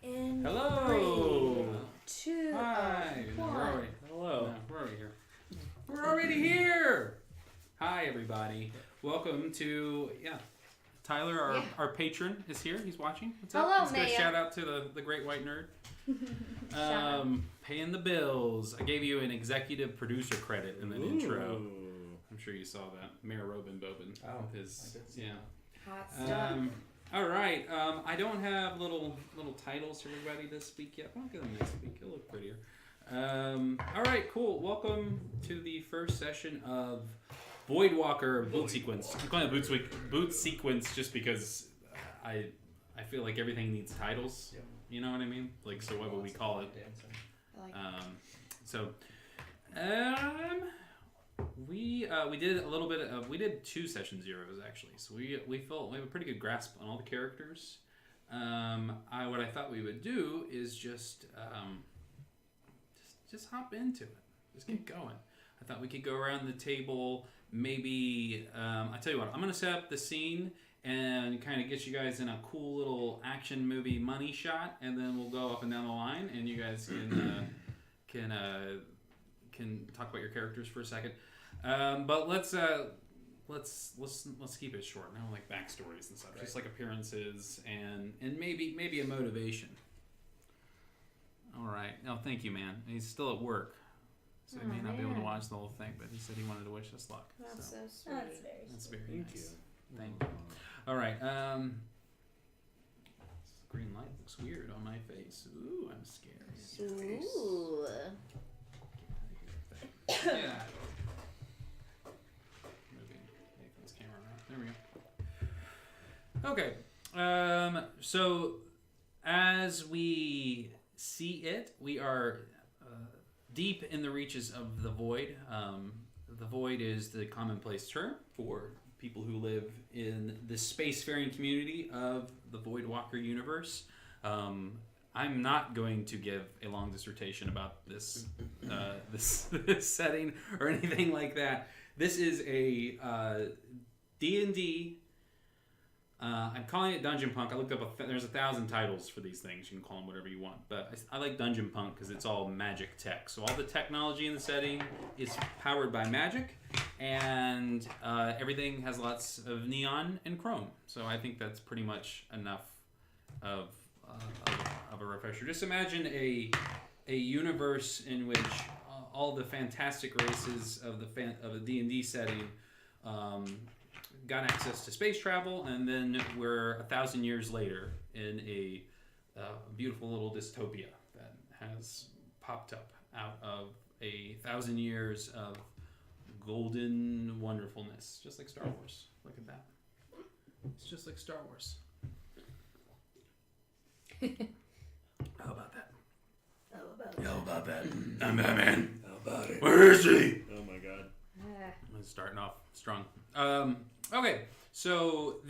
In Hello. 3, 2, Hi. No, 1. we're already, hello. No, we're already here. We're already here. Hi, everybody. Welcome to Tyler, our patron, is here. He's watching. What's up? Hello, Let's give a Maya. shout out to the great white nerd. Paying the bills. I gave you an executive producer credit in the intro. I'm sure you saw that. Mayor Robin Bobin. Oh, his, I did see that. Hot stuff. All right. I don't have little titles for everybody this week yet. I'll get them next week. It'll look prettier. All right. Cool. Welcome to the first session of Voidwalker boot sequence. I'm calling it boot sequence just because I feel like everything needs titles. Yep. You know what I mean? Like, so what would we call it? We did a little bit of, we did 2 session zeros actually, so we felt we have a pretty good grasp on all the characters. What I thought we would do is just hop into it, just get going. I thought we could go around the table, maybe I tell you what, I'm gonna set up the scene and kind of get you guys in a cool little action movie money shot, and then we'll go up and down the line, and you guys can talk about your characters for a second. But let's keep it short. No like backstories and stuff, right. Just like appearances and maybe a motivation. All right. No, thank you, man. He's still at work, so he may not be able to watch the whole thing. But he said he wanted to wish us luck. That's so sweet. That's very That's very Thank nice. you. Thank you. All right. This green light looks weird on my face. Ooh, I'm scared. Ooh. Yeah. Moving Nathan's camera around. There we go. Okay. So as we see it, we are deep in the reaches of the void. The void is the commonplace term for people who live in the spacefaring community of the Voidwalker universe. I'm not going to give a long dissertation about this this setting or anything like that. This is a D&D. I'm calling it Dungeon Punk. I looked up, there's 1,000 titles for these things. You can call them whatever you want. But I like Dungeon Punk because it's all magic tech. So all the technology in the setting is powered by magic. And everything has lots of neon and chrome. So I think that's pretty much enough of a refresher. Just imagine a universe in which all the fantastic races of a D&D setting got access to space travel, and then we're 1,000 years later in a beautiful little dystopia that has popped up out of 1,000 years of golden wonderfulness, just like Star Wars. Look at that. It's just like Star Wars. How about that? How about that? I'm Batman. How about it? Where is he? Oh my god. I'm starting off strong. Okay, so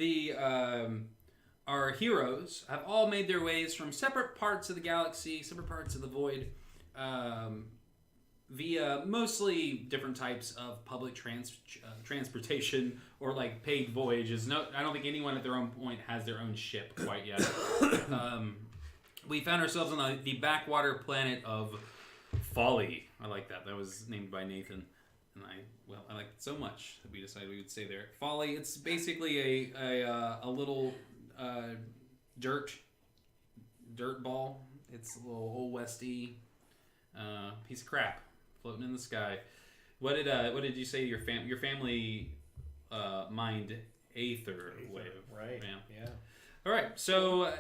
our heroes have all made their ways from separate parts of the galaxy, separate parts of the void, via mostly different types of public transportation or like paid voyages. No, I don't think anyone at their own point has their own ship quite yet. We found ourselves on the backwater planet of Folly. I like that. That was named by Nathan. And I liked it so much that we decided we would stay there. Folly, it's basically a little dirt ball. It's a little old westy piece of crap floating in the sky. What did you say your family mined Aether wave? Right. Yeah. All right. So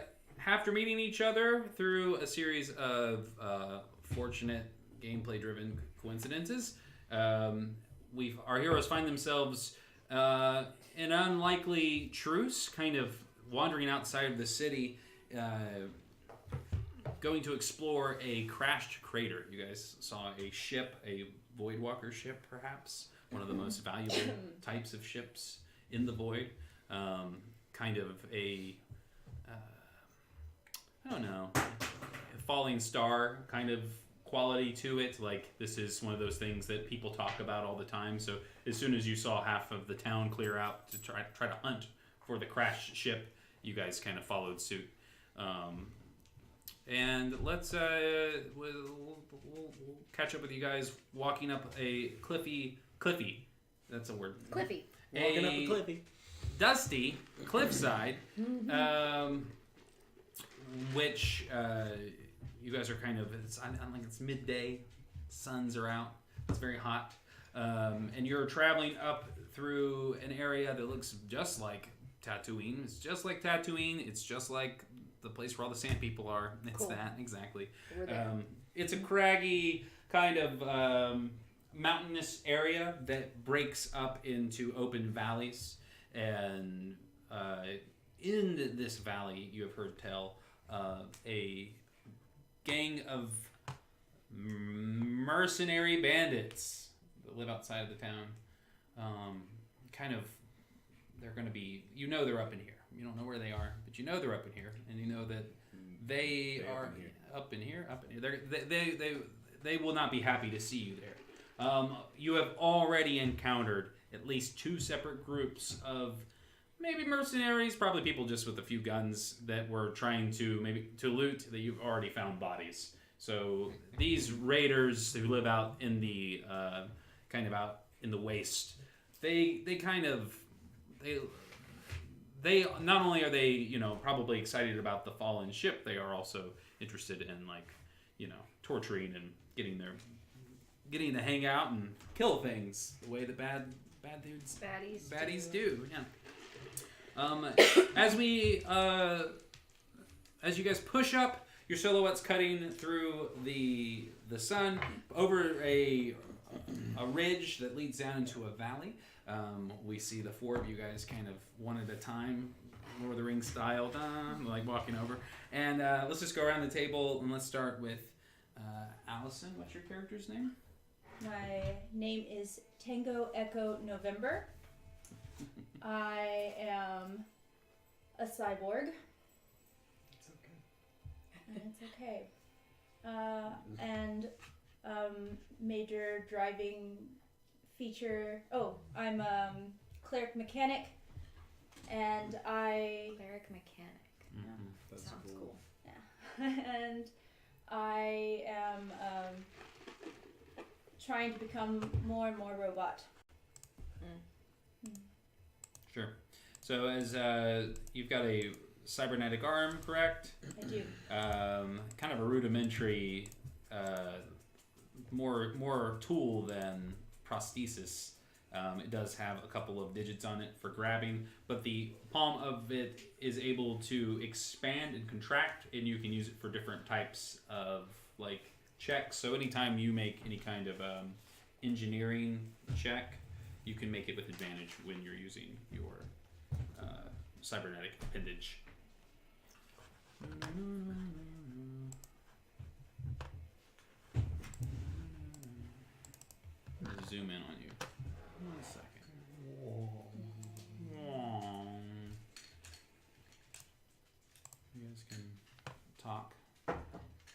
after meeting each other through a series of fortunate gameplay-driven coincidences, our heroes find themselves in an unlikely truce, kind of wandering outside of the city, going to explore a crashed crater. You guys saw a ship, a Voidwalker ship, perhaps one of the most valuable types of ships in the void. Kind of a I don't know, a falling star kind of quality to it. Like, this is one of those things that people talk about all the time. So as soon as you saw half of the town clear out to try to hunt for the crashed ship, you guys kind of followed suit. And let's we'll catch up with you guys walking up a cliffy. That's a word. Cliffy. Walking up a cliffy. Dusty cliffside, which you guys are kind of. It's midday, suns are out. It's very hot, and you're traveling up through an area that looks just like Tatooine. It's just like Tatooine. It's just like the place where all the sand people are. It's Cool. that exactly. We're there. It's a craggy kind of mountainous area that breaks up into open valleys, and in this valley, you have heard tell of a gang of mercenary bandits that live outside of the town. They're going to be. You know they're up in here. You don't know where they are, but you know they're up in here, and you know that they are up in here. They will not be happy to see you there. You have already encountered at least 2 separate groups of maybe mercenaries, probably people just with a few guns that were trying to loot. That you've already found bodies. So these raiders who live out in the kind of out in the waste, they not only are they probably excited about the fallen ship, they are also interested in torturing and getting to hang out and kill things the way the bad dudes baddies do. Yeah. As you guys push up, your silhouette's cutting through the sun over a ridge that leads down into a valley. We see the 4 of you guys kind of one at a time, Lord of the Rings style, like walking over. And let's just go around the table and let's start with Allison. What's your character's name? My name is Tango Echo November. I am a cyborg. It's okay. And it's okay. And major driving feature. Oh, I'm cleric mechanic, and Cleric mechanic. Mm-hmm. That's Sounds cool. Yeah. And I am trying to become more and more robot. Sure. So as you've got a cybernetic arm, correct? I do. Kind of a rudimentary, more tool than prosthesis. It does have a couple of digits on it for grabbing, but the palm of it is able to expand and contract, and you can use it for different types of checks. So anytime you make any kind of engineering check, you can make it with advantage when you're using your cybernetic appendage. Zoom in on you. 1 second. You guys can talk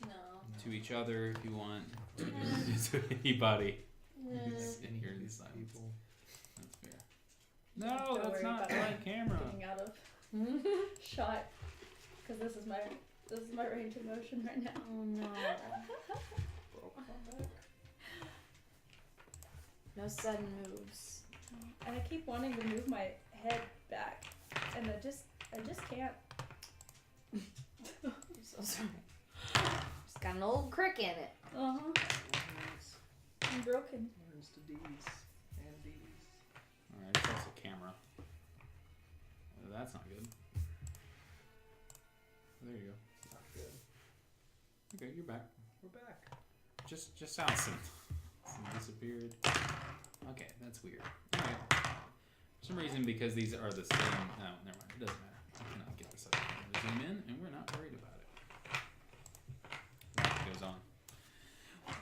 No. to each other if you want. To anybody. Just in here in silence. People. That's fair. No, Don't that's worry not about my camera. Getting out of shot, because this is my range of motion right now. Oh no. Broke my back. No sudden moves. And I keep wanting to move my head back, and I just can't. I'm so sorry. Just got an old crick in it. Uh-huh. I'm broken. Learns to D's and D's. Alright, it's also camera. That's not good. There you go. Not good. Okay, you're back. We're back. Just Allison. Disappeared. Okay, that's weird. Alright. For some reason, because these are the same. No, never mind. It doesn't matter. I cannot get this up. Zoom in, and we're not worried about it. Life goes on.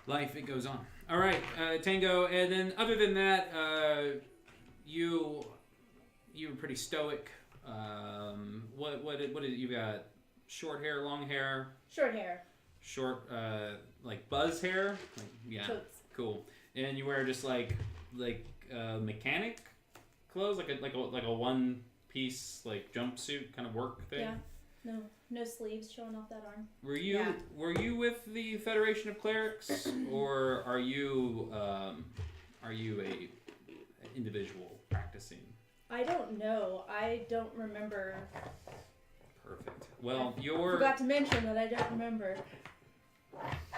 Life, it goes on. Alright, Tango, and then other than that, you were pretty stoic. What is you got? Short hair, long hair, Short hair. short buzz hair. Yeah. Totes. Cool. And you wear just mechanic clothes, like a one piece jumpsuit kind of work thing. Yeah. No. No sleeves showing off that arm. Were you Yeah. were you with the Federation of Clerics, or are you a individual practicing? I don't know. I don't remember. Perfect. Well, Forgot to mention that I don't remember.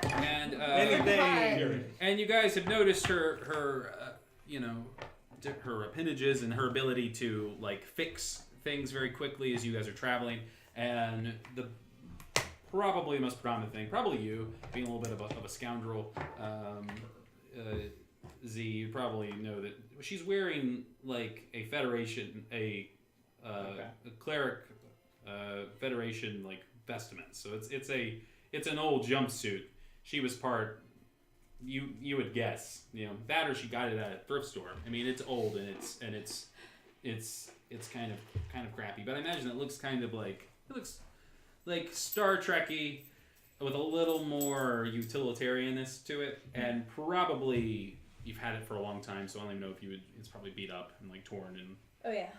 and Anything. and you guys have noticed her her appendages and her ability to like fix things very quickly as you guys are traveling. And the probably the most predominant thing, probably you being a little bit of a scoundrel, Z, you probably know that she's wearing like a Federation, a cleric Federation like vestments. So it's an old jumpsuit. She was part. You would guess, that or she got it at a thrift store. I mean, it's old and it's kind of crappy, but I imagine it looks kind of like Star Trek-y with a little more utilitarianness to it, and probably you've had it for a long time, so I don't even know if you would. It's probably beat up and like torn and Oh yeah.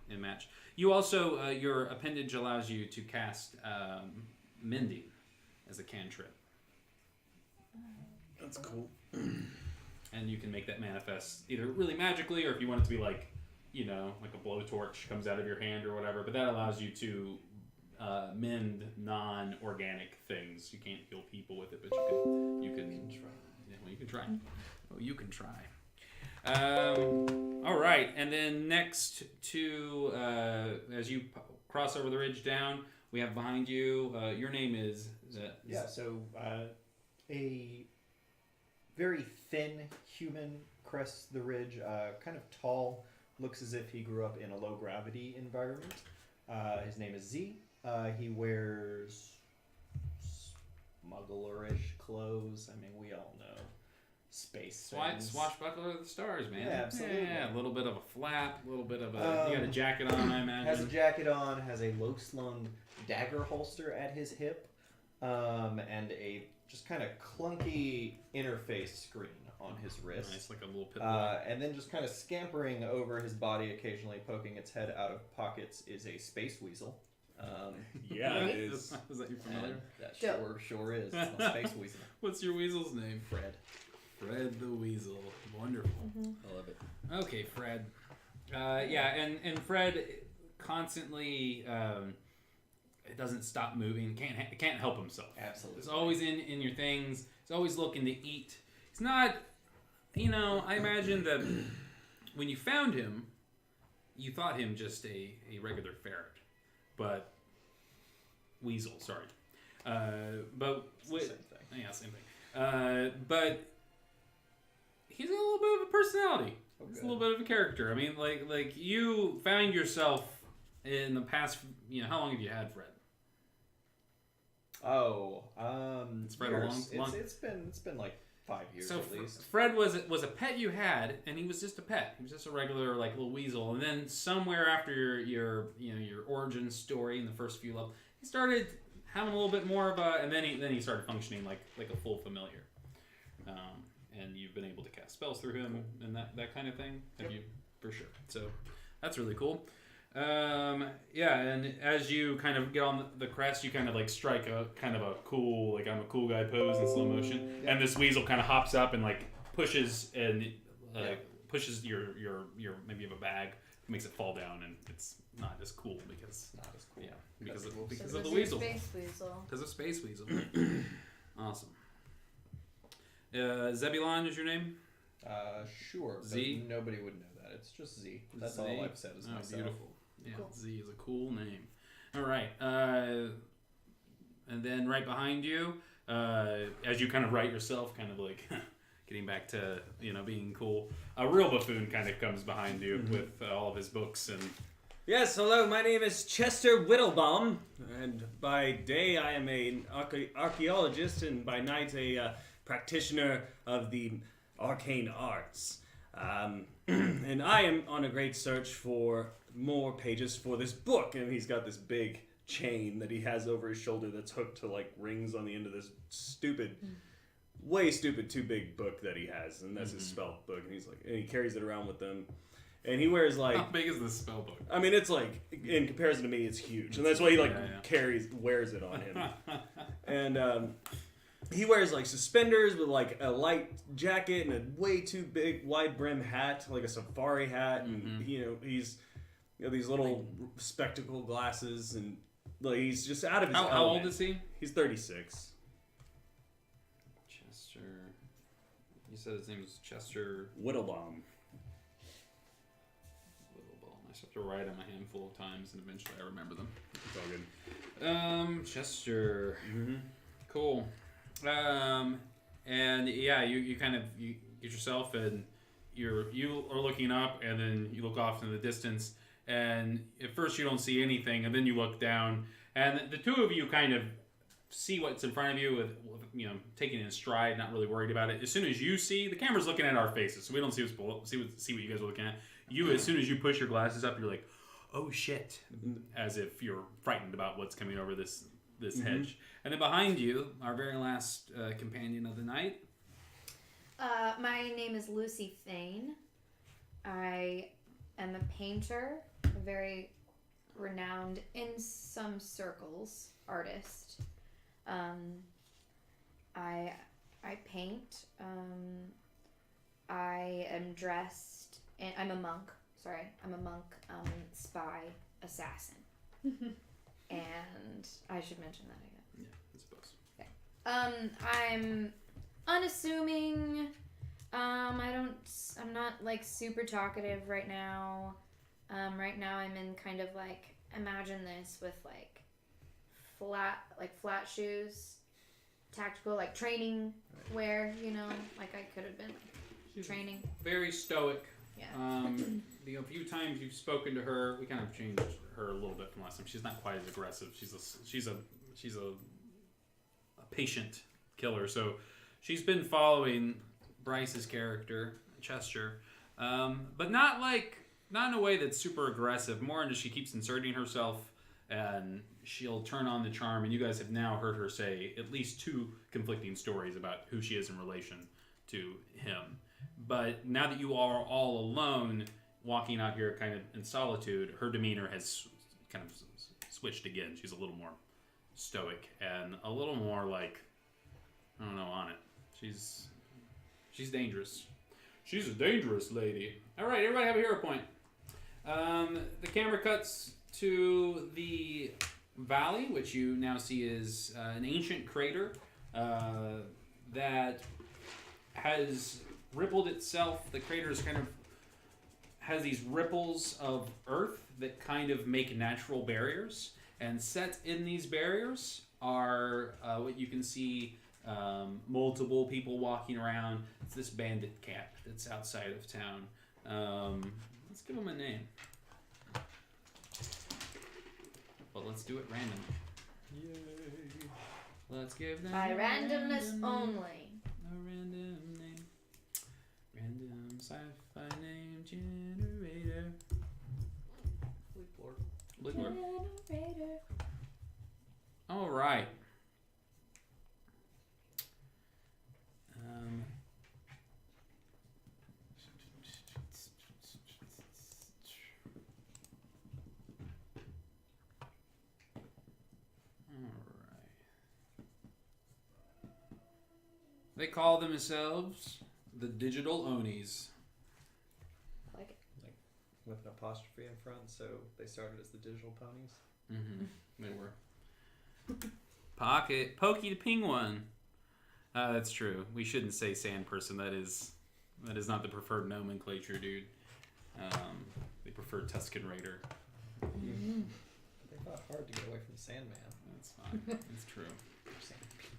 and match. You also your appendage allows you to cast mending as a cantrip. That's cool. And you can make that manifest either really magically, or if you want it to be like a blowtorch comes out of your hand or whatever. But that allows you to mend non-organic things. You can't heal people with it, but you can try. Yeah, well, you can try. Oh, you can try. All right, and then next to as you cross over the ridge down, we have behind you. Your name is So a very thin human crests the ridge, kind of tall, looks as if he grew up in a low gravity environment. His name is Z. He wears smugglerish clothes. I mean, we all know space things. Swashbuckler of the stars, man. Yeah, absolutely. Yeah, a little bit of a flap, a little bit of a. You got a jacket on, I imagine. Has a jacket on, has a low-slung dagger holster at his hip, and a just kind of clunky interface screen on his wrist. Nice, like a little pit bull. And then just kind of scampering over his body, occasionally poking its head out of pockets, is a space weasel. Yeah, it is. Is that you familiar? That Dope. sure is. It's a space weasel. What's your weasel's name? Fred. Fred the Weasel. Wonderful. I love it. Okay, Fred. And Fred constantly it doesn't stop moving. Can't help himself. Absolutely. He's always in your things. He's always looking to eat. He's not. I imagine that when you found him, you thought him just a regular ferret, but weasel. Sorry, but It's the same thing. yeah, same thing. But he's a little bit of a personality. He's a little bit of a character. I mean, like you found yourself in the past. How long have you had Fred? It's Fred a years. long- It's been like 5 years So at least. Fred was a pet you had, and he was just a pet. He was just a regular like little weasel. And then somewhere after your origin story in the first few levels, he started having a little bit more of a, and then he started functioning like a full familiar. And you've been able to cast spells through him and that kind of thing. Have you for sure? So that's really cool. And as you kind of get on the crest, you kind of like strike a kind of a cool, like I'm a cool guy pose in slow motion, and this weasel kind of hops up and like pushes pushes your maybe you have a bag, makes it fall down, and it's not as cool because Not as cool. because of Because the your weasel. Space weasel. Because of Space Weasel. Awesome. Zebulon is your name? Sure. Z? But nobody would know that. It's just Z. That's Z? all I've said is Oh, myself. beautiful. Yeah, Cool. Z is a cool name. All right. And then right behind you, as you kind of write yourself, kind of like getting back to being cool, a real buffoon kind of comes behind you with all of his books and. Yes, hello, my name is Chester Whittlebaum, and by day I am an archaeologist, and by night a practitioner of the arcane arts. And I am on a great search for more pages for this book, and he's got this big chain that he has over his shoulder that's hooked to like rings on the end of this stupid, way stupid, too big book that he has, and that's his spell book, and he carries it around with him. And he wears like, How big is this spell book? I mean, it's like in comparison to me, it's huge, and that's why he like Yeah. wears it on him. And he wears like suspenders with like a light jacket and a way too big wide brim hat, like a safari hat, and he's these little spectacle glasses, and like he's just out of his element. How old is he? He's 36. Chester. You said his name was Chester Whittlebaum. Littleball. I just have to write them a handful of times, and eventually I remember them. It's all good. Chester. Mm-hmm. Cool. And yeah, you kind of you get yourself, and you are looking up, and then you look off in the distance, and at first you don't see anything, and then you look down, and the two of you kind of see what's in front of you with taking it in stride, not really worried about it. As soon as you see, the camera's looking at our faces, so we don't see what's below, see what you guys are looking at. You, as soon as you push your glasses up, you're like, oh shit, as if you're frightened about what's coming over this hedge. And then behind you, our very last companion of the night. My name is Lucy Thane. I am a painter, a very renowned, in some circles, artist. I paint. I am dressed, and I'm a monk. Sorry, I'm a monk, spy, assassin. And I should mention that, I guess. Yeah, I suppose. Okay. I'm unassuming. I'm not like super talkative right now. Right now I'm in kind of like, imagine this with like flat shoes, tactical, like training wear, like I could have been like training. Very stoic. Yeah. The few times you've spoken to her, we kind of changed her a little bit from last time. She's not quite as aggressive. She's a patient killer. So she's been following Bryce's character, Chester, but not in a way that's super aggressive. More in just she keeps inserting herself, and she'll turn on the charm. And you guys have now heard her say at least 2 conflicting stories about who she is in relation to him. But now that you are all alone, walking out here kind of in solitude, her demeanor has kind of switched again. She's a little more stoic and a little more like, I don't know, on it. She's dangerous. She's a dangerous lady. All right, everybody have a hero point. The camera cuts to the valley, which you now see is an ancient crater that has rippled itself. The crater is kind of has these ripples of earth that kind of make natural barriers, and set in these barriers are what you can see, multiple people walking around. It's this bandit camp that's outside of town. Let's give them a name, but let's do it randomly. Yay. Let's give them By a randomness random only. A random name. Random sci-fi name generator. Bleak Lord. Generator. All right. They call themselves the Digital Onis. I like it. Like with an apostrophe in front, so they started as the digital ponies. Mm-hmm. They were. Pokey the Penguin. That's true. We shouldn't say sand person. That is not the preferred nomenclature, dude. They prefer Tuscan Raider. Mm-hmm. They fought hard to get away from the Sandman. That's fine. It's true. Sand people.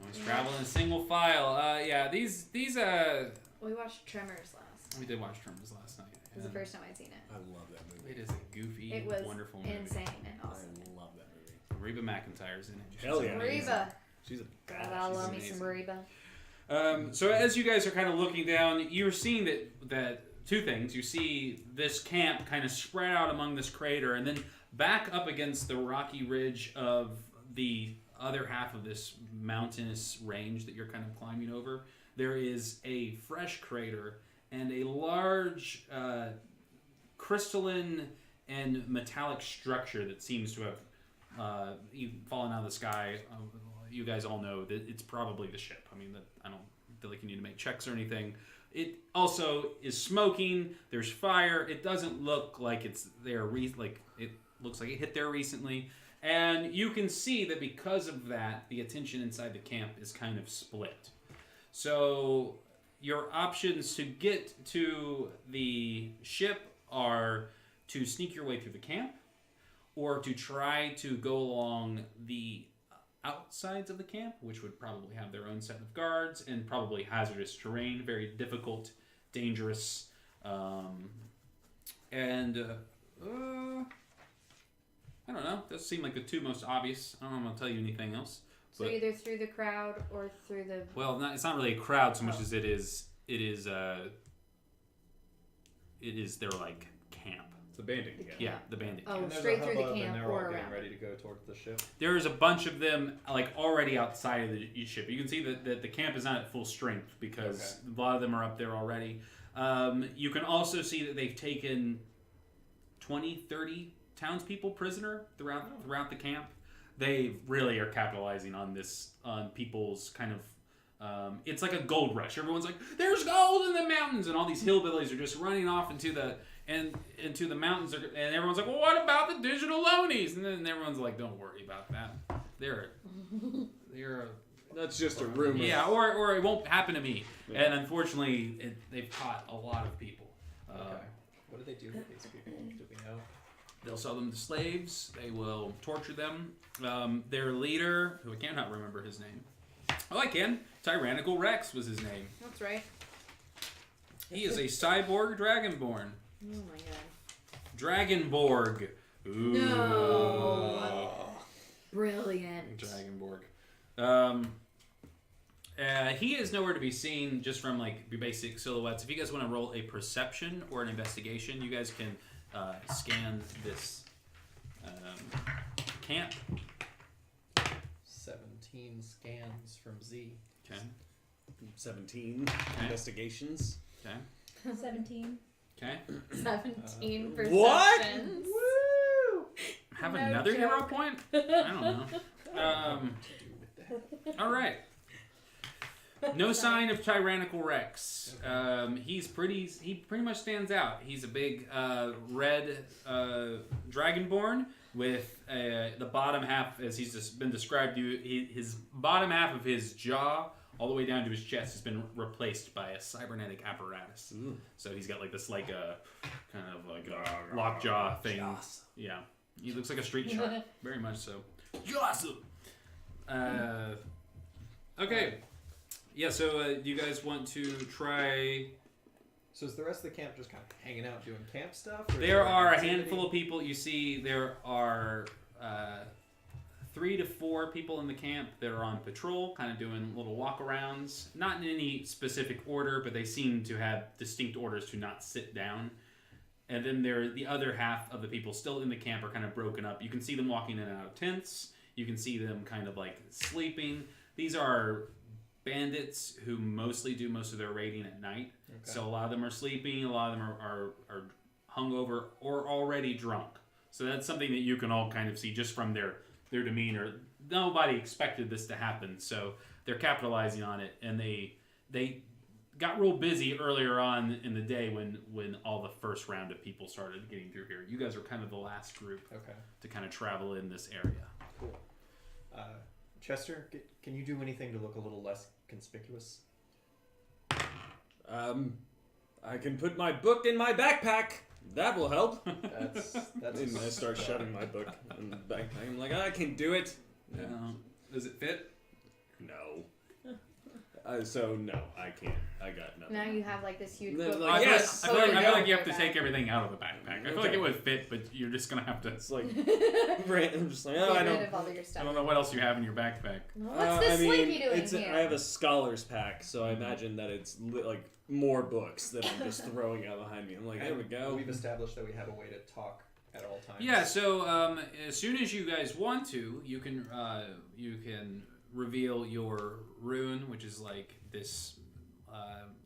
Always travel in single file. Yeah, these We watched Tremors last. we did watch Tremors last night. It was the first time I'd seen it. I love that movie. It is a goofy, It was wonderful movie. insane and awesome. I love that movie. Reba McEntire's in it. She's Hell yeah. amazing. Reba. She's a God, badass. I love me amazing. some Reba. So as you guys are kind of looking down, you're seeing that 2 things. You see this camp kind of spread out among this crater, and then back up against the rocky ridge of the other half of this mountainous range that you're kind of climbing over, there is a fresh crater, and a large crystalline and metallic structure that seems to have fallen out of the sky. You guys all know that it's probably the ship. I mean, I don't feel like you need to make checks or anything. It also is smoking. There's fire. It doesn't look like it's there. It looks like it hit there recently. And you can see that because of that, the attention inside the camp is kind of split. So your options to get to the ship are to sneak your way through the camp, or to try to go along the outsides of the camp, which would probably have their own set of guards and probably hazardous terrain, very difficult, dangerous, and I don't know. Those seem like the two most obvious. I don't know if I'm gonna tell you anything else. So either through the crowd or through the. Well, it's not really a crowd so much as it is their like camp. It's a bandit camp. Yeah, the bandit camp. Oh, And there's straight a through the hubbub, camp and they're all or getting around. ready to go towards the ship. There's a bunch of them like already outside of the ship. You can see that the camp is not at full strength because a lot of them are up there already. You can also see that they've taken 20, 30 townspeople prisoner throughout the camp. They really are capitalizing on people's kind of it's like a gold rush. Everyone's like, there's gold in the mountains, and all these hillbillies are just running off into the mountains, and everyone's like, well, what about the digital loanies? And then everyone's like, don't worry about that. They're That's just a rumor. yeah, or it won't happen to me. Yeah. And unfortunately, they've caught a lot of people. Okay. What do they do with these people? Do we know? They'll sell them to slaves. They will torture them. Their leader, who I cannot remember his name. Oh, I can. Tyrannical Rex was his name. That's right. He is a cyborg dragonborn. Oh my god. Dragonborg. Ooh. No. Brilliant. Dragonborg. He is nowhere to be seen just from like basic silhouettes. If you guys want to roll a perception or an investigation, you guys can scan this camp. 17 scans from Z. Okay. 17 investigations. Okay. 17. Okay. 17 perceptions. What? Woo! Have No another joke. hero point? I don't know. All right. No sign of Tyrannical Rex. He pretty much stands out. He's a big red dragonborn with the bottom half, as he's just been described to you, his bottom half of his jaw all the way down to his chest has been replaced by a cybernetic apparatus. Ooh. So he's got like this kind of like a lockjaw thing. Jaws. Yeah. He looks like a street shark. Very much so. Awesome. Okay. Yeah, so do you guys want to try... So is the rest of the camp just kind of hanging out doing camp stuff? Or is There are a activity? handful of people. You see there are 3 to 4 people in the camp that are on patrol, kind of doing little walk-arounds. Not in any specific order, but they seem to have distinct orders to not sit down. And then the other half of the people still in the camp are kind of broken up. You can see them walking in and out of tents. You can see them kind of like sleeping. These are bandits who mostly do most of their raiding at night. Okay. So a lot of them are sleeping. A lot of them are hungover or already drunk. So that's something that you can all kind of see just from their demeanor. Nobody expected this to happen, so they're capitalizing on it. And they got real busy earlier on in the day when all the first round of people started getting through here. You guys are kind of the last group to kind of travel in this area. Cool. Chester, can you do anything to look a little less conspicuous? I can put my book in my backpack. That will help. That's And I start shoving my book in the backpack. I'm like, I can do it. Yeah. Does it fit? No. So no, I can't. I got nothing. Now you have like this huge They're book. like, yes! I feel like Totally you have to back. take everything out of the backpack. I feel like it would fit, but you're just gonna have to. It's like, I'm just like, Get oh, I rid don't. of all your I stuff. don't know what else you have in your backpack. What's this slinky doing it's here? I have a scholar's pack, so I imagine that it's like more books that I'm just throwing out behind me. I'm like, there we go. We've established that we have a way to talk at all times. Yeah. So as soon as you guys want to, you can reveal your rune, which is like this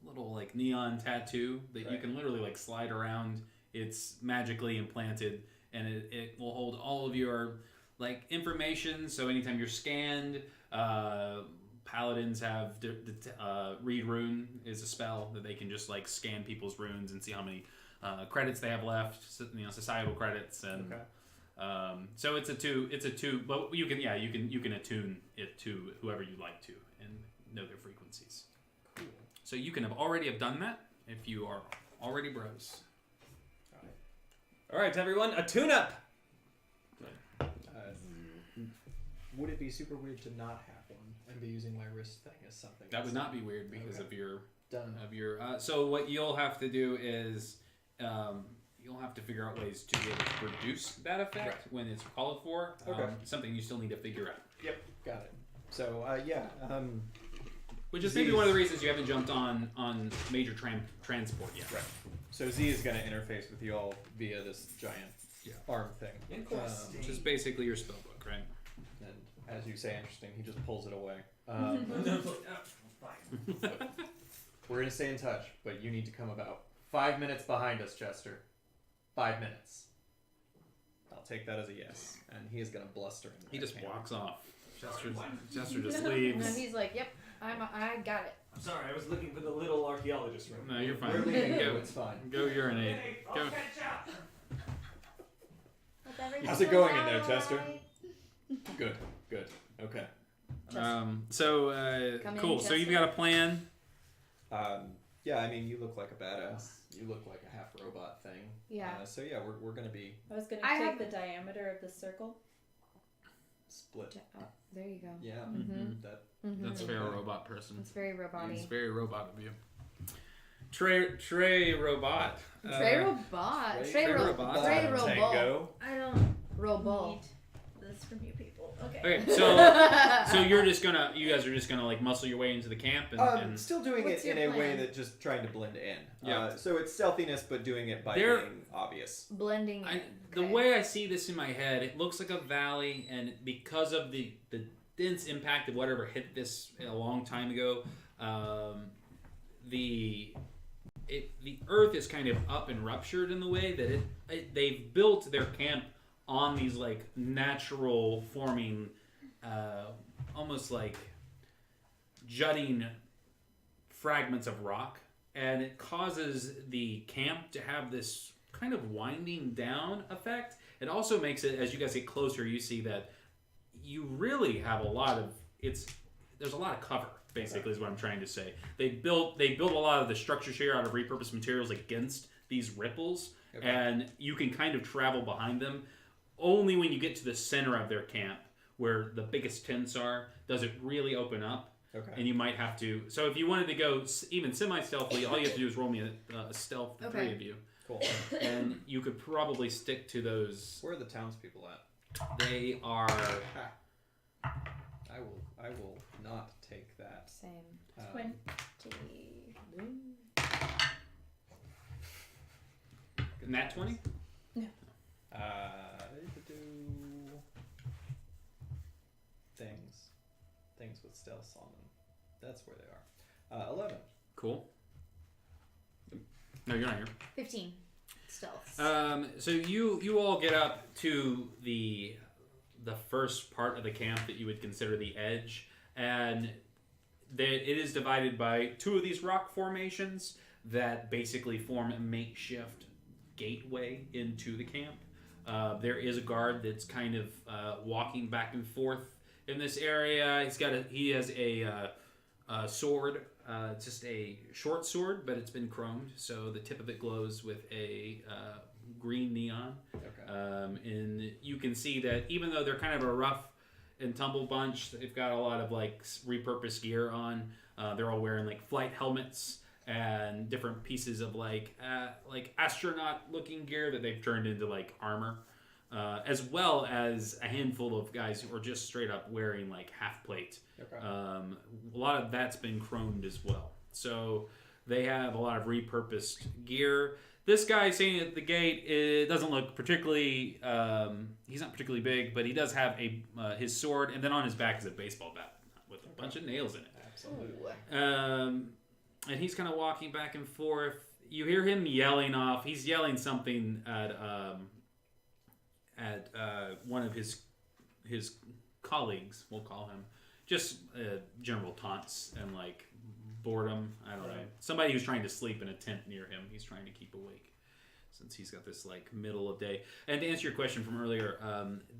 little like neon tattoo that you Right. can literally like slide around. It's magically implanted, and it will hold all of your like information. So anytime you're scanned, paladins have read rune is a spell that they can just like scan people's runes and see how many credits they have left. Societal credits and. Okay. So it's a two, but you can attune it to whoever you like to and know their frequencies. Cool. So you can already have done that if you are already bros. All right, everyone, a tune-up. Would it be super weird to not have one and be using my wrist thing as something? That would not be weird because Okay. of your Done. So what you'll have to do is you'll have to figure out ways to be able to produce that effect when it's called for. Okay. Something you still need to figure out. Yep, got it. So yeah, Which is Z maybe is- one of the reasons you haven't jumped on major transport yet. right. So Z is going to interface with you all via this giant arm thing. Interesting. Which is basically your spellbook, right? And as you say, interesting, he just pulls it away. We're going to stay in touch, but you need to come about 5 minutes behind us, Chester. 5 minutes. I'll take that as a yes. And he is going to bluster. He just camp. walks off. Chester just And leaves. then he's like, "Yep, I got it." I'm sorry, I was looking for the little archaeologist room. No, you're We're fine. leaving Go, you, it's fine. go urinate. Go. How's it going in there, Chester? Good, good. Okay. So Come in, cool. So you've Chester. got a plan. Yeah, I mean, you look like a badass. You look like a half robot thing. Yeah. So yeah, we're gonna be I was gonna I take have- the diameter of the circle. split. Oh, there you go. Yeah. Mhm. That. That's Mhm. fair, robot person. It's very It's robot-y. very robot of you. Trey robot. Trey robot. Trey Trey robot. Trey robot. Tango. I don't Robot. need this from you people. Okay. Okay, so you guys are just gonna like muscle your way into the camp and Still doing What's it in your a way plan? that just trying to blend in. Yeah. So it's stealthiness, but doing it by There- being obvious. Blending in. the Okay. way I see this in my head, it looks like a valley, and because of the dense impact of whatever hit this a long time ago, the earth is kind of up and ruptured in the way that they've built their camp on these like natural forming, almost like jutting fragments of rock, and it causes the camp to have this kind of winding down effect. It also makes it, as you guys get closer, you see that you really have a lot of there's a lot of cover, basically, is what I'm trying to say. They built a lot of the structures here out of repurposed materials against these ripples, Okay. and you can kind of travel behind them. Only when you get to the center of their camp, where the biggest tents are, does it really open up. Okay. And you might have to. So if you wanted to go even semi-stealthily, all you have to do is roll me a stealth, the three Okay. of you, Cool. and you could probably stick to those. Where are the townspeople at? They are. I will not take that. Same. 20. Nat 20? Things with stealth on them. That's where they are. 11. Cool. No, you're not here. 15. Stealth. So you all get up to the first part of the camp that you would consider the edge, and it is divided by two of these rock formations that basically form a makeshift gateway into the camp. There is a guard that's kind of walking back and forth in this area. He has a sword. It's just a short sword, but it's been chromed, so the tip of it glows with a green neon. Okay. And you can see that even though they're kind of a rough and tumble bunch, they've got a lot of like repurposed gear on. They're all wearing like flight helmets and different pieces of like astronaut looking gear that they've turned into like armor, as well as a handful of guys who are just straight up wearing like half plate. Okay. A lot of that's been chromed as well. So they have a lot of repurposed gear. This guy standing at the gate, it doesn't look particularly, he's not particularly big, but he does have his sword, and then on his back is a baseball bat with a bunch of nails in it. Absolutely. and he's kind of walking back and forth. You hear him yelling off. He's yelling something at one of his colleagues. We'll call him just general taunts and like boredom. I don't know. Somebody who's trying to sleep in a tent near him. He's trying to keep awake since he's got this like middle of day. And to answer your question from earlier,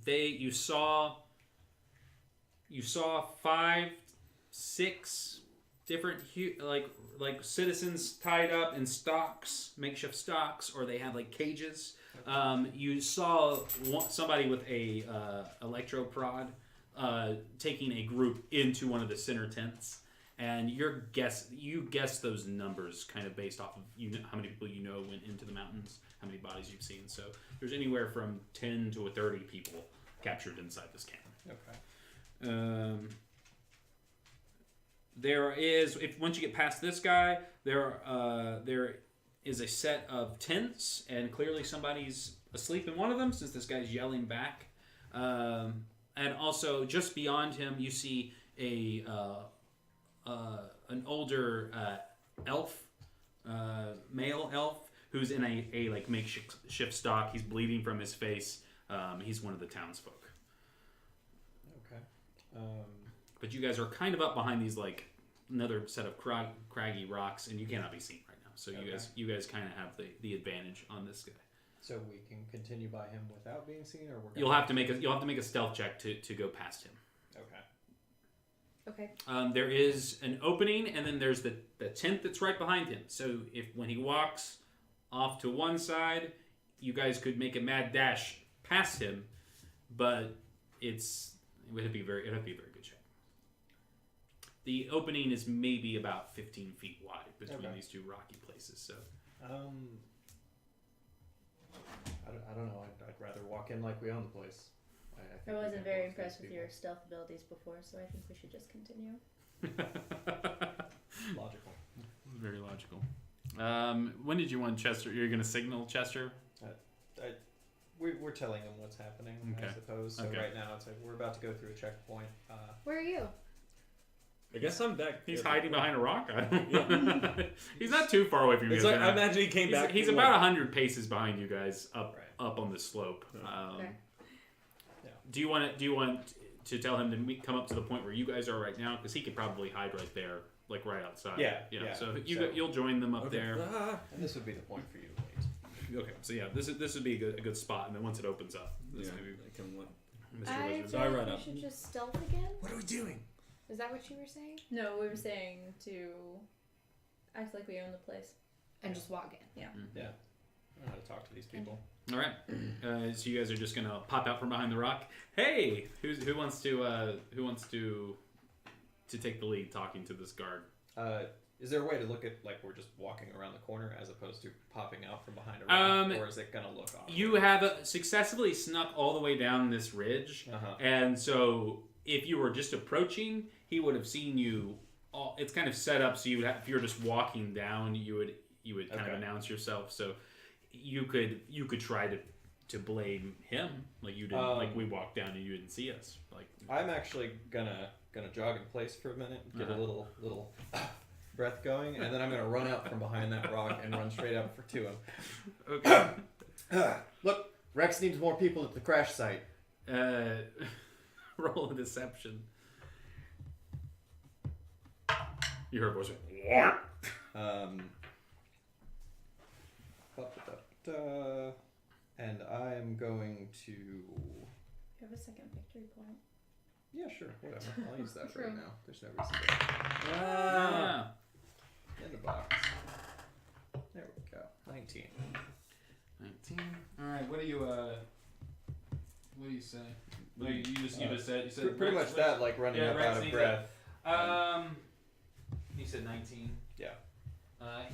you saw 5, 6 different like citizens tied up in stocks, makeshift stocks, or they have like cages. You saw somebody with a electro prod taking a group into one of the center tents, and you guess those numbers kind of based off of how many people you know went into the mountains, how many bodies you've seen. So there's anywhere from 10 to 30 people captured inside this camp. Okay. There is, once you get past this guy, there is a set of tents, and clearly somebody's asleep in one of them since this guy's yelling back. And also, just beyond him, you see an older elf, male elf, who's in a like makeshift stock. He's bleeding from his face. He's one of the townsfolk. Okay. But you guys are kind of up behind these like another set of craggy rocks, and you cannot be seen right now. So you guys kind of have the advantage on this guy. So we can continue by him without being seen, or You'll have to make a stealth check to go past him. Okay. Okay. There is an opening, and then there's the tent that's right behind him. So when he walks off to one side, you guys could make a mad dash past him, but it would be a very good check. The opening is maybe about 15 feet wide between these two rocky places. So, I don't know. I'd rather walk in like we own the place. I wasn't very impressed with your stealth abilities before, so I think we should just continue. Logical. Very logical. When did you want Chester? You're going to signal Chester? We're telling him what's happening, Okay. I suppose. So right now, it's like we're about to go through a checkpoint. Where are you? I guess I'm back. He's hiding behind a rock. He's not too far away from you. It's like, I imagine he came back. He's about 100 paces behind you guys up on the slope. Okay. Do you want to tell him to come up to the point where you guys are right now? Because he could probably hide right there, like right outside. Yeah. So you'll join them up there. And this would be the point for you to wait. Okay. So yeah, this would be a good spot, and then once it opens up, maybe I can what? I Wizard. So I run we up. should just stealth again. What are we doing? Is that what you were saying? No, we were saying to act like we own the place. And just walk in. I don't know how to talk to these people. All right. So you guys are just gonna pop out from behind the rock. Hey, who wants to take the lead talking to this guard? Is there a way to look at like we're just walking around the corner as opposed to popping out from behind a rock, or is it gonna look off? You have successfully snuck all the way down this ridge, and so if you were just approaching, he would have seen you. It's kind of set up so you would have, if you were just walking down, you would kind of announce yourself. So you could try to blame him, like you didn't, like we walked down and you didn't see us. Like I'm actually gonna jog in place for a minute, get a little breath going, and then I'm gonna run out from behind that rock and run straight up to him. Okay. Look, Rex needs more people at the crash site. Roll a deception. You heard a voice. What? And I am going to. You have a second victory point. Yeah, sure, whatever. I'll use that True. right now. There's no reason to. In the box. There we go. 19. 19. All right. What do you say? No, you just said Pretty much that, like running up out of breath. You said 19. Yeah.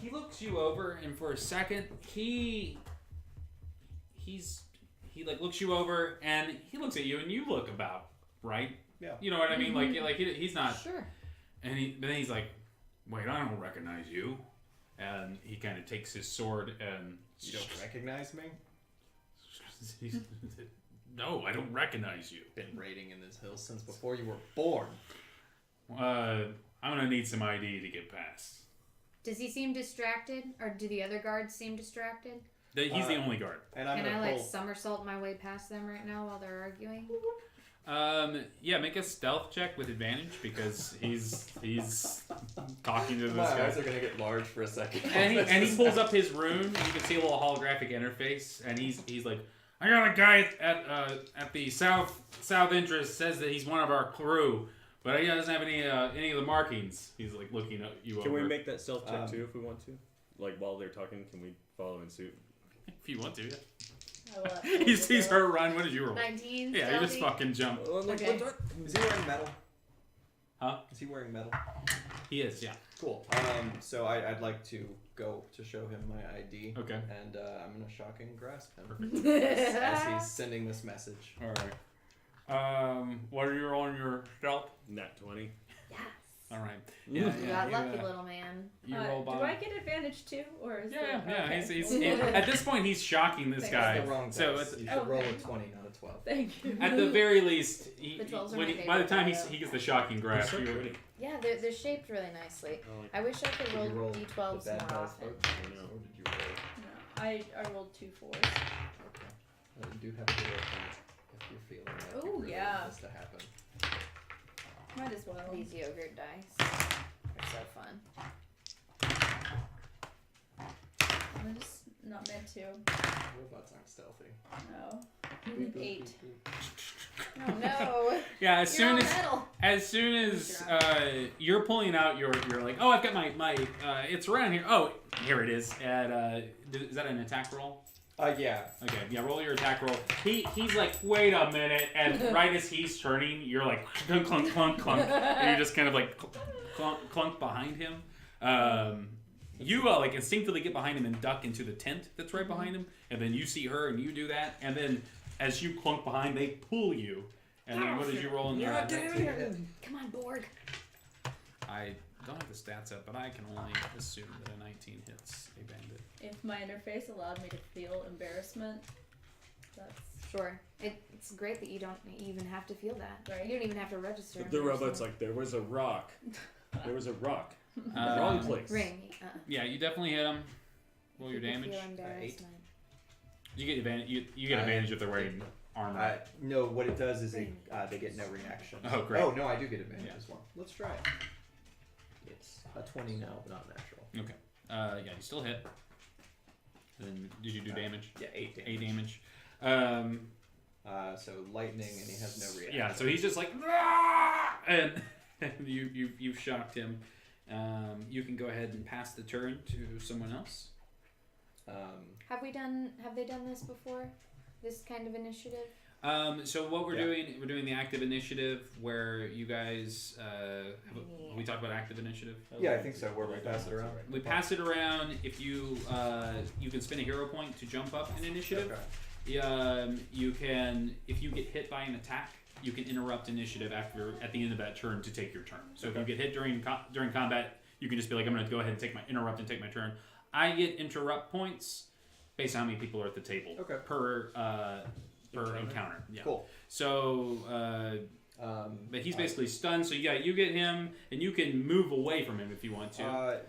He looks you over, and for a second, he like looks you over, and he looks at you, and you look about right. Yeah. You know what I mean? Like he's not. Sure. And then he's like, "Wait, I don't recognize you." And he kind of takes his sword and. You don't recognize me? No, I don't recognize you. Been raiding in this hill since before you were born. I'm gonna need some ID to get past. Does he seem distracted, or do the other guards seem distracted? He's the only guard. And I'm Can I gonna like pull. somersault my way past them right now while they're arguing? Yeah, make a stealth check with advantage because he's talking to this My guy. eyes are gonna get large for a second. And he pulls up his rune. And you can see a little holographic interface, and he's like, I got a guy at the south entrance says that he's one of our crew, but he doesn't have any of the markings. He's like looking at you. Can over. we make that stealth check too if we want to? Like while they're talking, can we follow in suit? if you want to? Yeah. I will He sees her run. What did you roll? 19. Yeah, you just stealthy? fucking jump. Okay. Is he wearing metal? Huh? Is he wearing metal? He is. Yeah. Cool. So I'd like to go to show him my ID. Okay. And I'm gonna shocking grasp him Perfect. as he's sending this message. All right. What are you on your stealth? Nat 20. Yes. All right. Yeah. You Yeah. got lucky, little man. You roll, do Bob. I get advantage too, or is Yeah, the, yeah. okay. He's at this point he's shocking this Thanks. guy. That's the wrong So dice. at, You should roll a Okay. 20, not a 12. Thank you. at the very least, The 12s are when my by the favorite, time though. he gets the shocking grasp, so you're- pretty. Yeah, they're shaped really nicely. I wish I could Did roll you roll d12s the more bad dice, often. folks? I know. Or did you roll? No, I rolled 2 4s. Okay. You do have to roll if you're feeling like you Ooh, really yeah. want this to happen. Might as well. These yogurt dice are so fun. I'm just not meant to. Robots aren't stealthy. No. Boop, boop, 8. boop, boop. Oh no! yeah. As You're soon all as metal. as soon as you're pulling out, you're like, oh, I've got my it's around here. Oh, here it is. And is that an attack roll? Yeah. Okay, yeah, roll your attack roll. He's like, wait a minute, and right as he's turning, you're like clunk, clunk, clunk, clunk, and you just kind of like clunk behind him. You like instinctively get behind him and duck into the tent that's right behind him, and then you see her and you do that, and then as you clunk behind, they pull you. And then what did you roll in your Come on, Borg. I don't have the stats up, but I can only assume that a 19 hits a bandit. If my interface allowed me to feel embarrassment, that's Sure. It's great that you don't even have to feel that. Right. You don't even have to register. The robot's like, there was a rock. There was a rock. Uh, Wrong place. Ring. Yeah, you definitely hit him. Roll your People damage. feel embarrassment. You get advantage. You get advantage if they're wearing armor. No, what it does is they get no reaction. Oh, great. Oh, no, I do get advantage Yeah. as well. Let's try it. It's a 20 now, but not natural. Okay. Yeah, you still hit. Then did you do damage? Yeah, 8 damage. 8 damage. So lightning, and he has no reaction. Yeah. So he's just like, "Ah!" and you've shocked him. You can go ahead and pass the turn to someone else. Have they done this before? This kind of initiative? So what we're Yeah. doing, we're doing the active initiative where you guys have we talked about active initiative. Yeah, I think so. Where we pass it around. We pass it around. If you you can spend a hero point to jump up in initiative. Okay. You can, if you get hit by an attack, you can interrupt initiative at the end of that turn to take your turn. So if you get hit during combat, you can just be like, I'm going to go ahead and take my turn. I get interrupt points based on how many people are at the table per encounter. Yeah. Cool. So, but he's basically stunned. So yeah, you get him, and you can move away from him if you want to.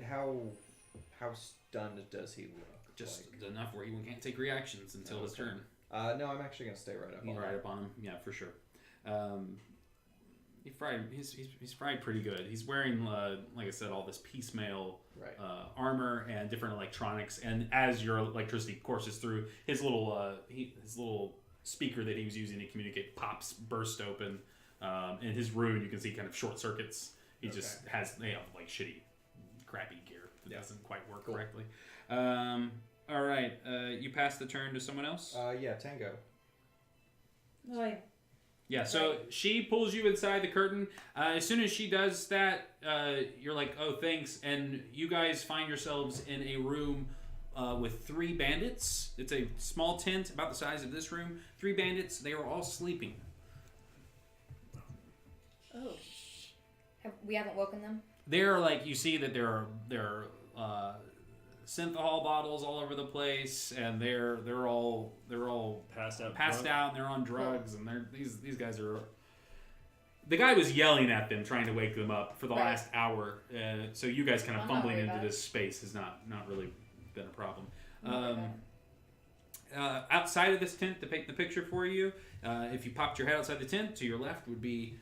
How stunned does he look? Just enough where he can't take reactions until his turn. No, I'm actually gonna stay right up. He's on right him. up on him. Yeah, for sure. He's fried pretty good. He's wearing, like I said, all this piecemeal armor and different electronics. And as your electricity courses through, his little speaker that he was using to communicate burst open. In his rune, you can see kind of short circuits. He just has shitty, crappy gear that doesn't quite work correctly. All right, you pass the turn to someone else. Yeah, Tango. Oh yeah. Yeah, so she pulls you inside the curtain. As soon as she does that, you're like, oh, thanks. And you guys find yourselves in a room with 3 bandits. It's a small tent about the size of this room. 3 bandits. They are all sleeping. Oh. We haven't woken them? They're like, you see that there are synthahol bottles all over the place, and they're all Passed out. and they're on drugs, and these guys are the guy was yelling at them, trying to wake them up for the Right. last hour. So you guys kind of I'm not fumbling worried into about this space has not really been a problem. I'm not worried about Outside of this tent to paint the picture for you, if you popped your head outside the tent, to your left would be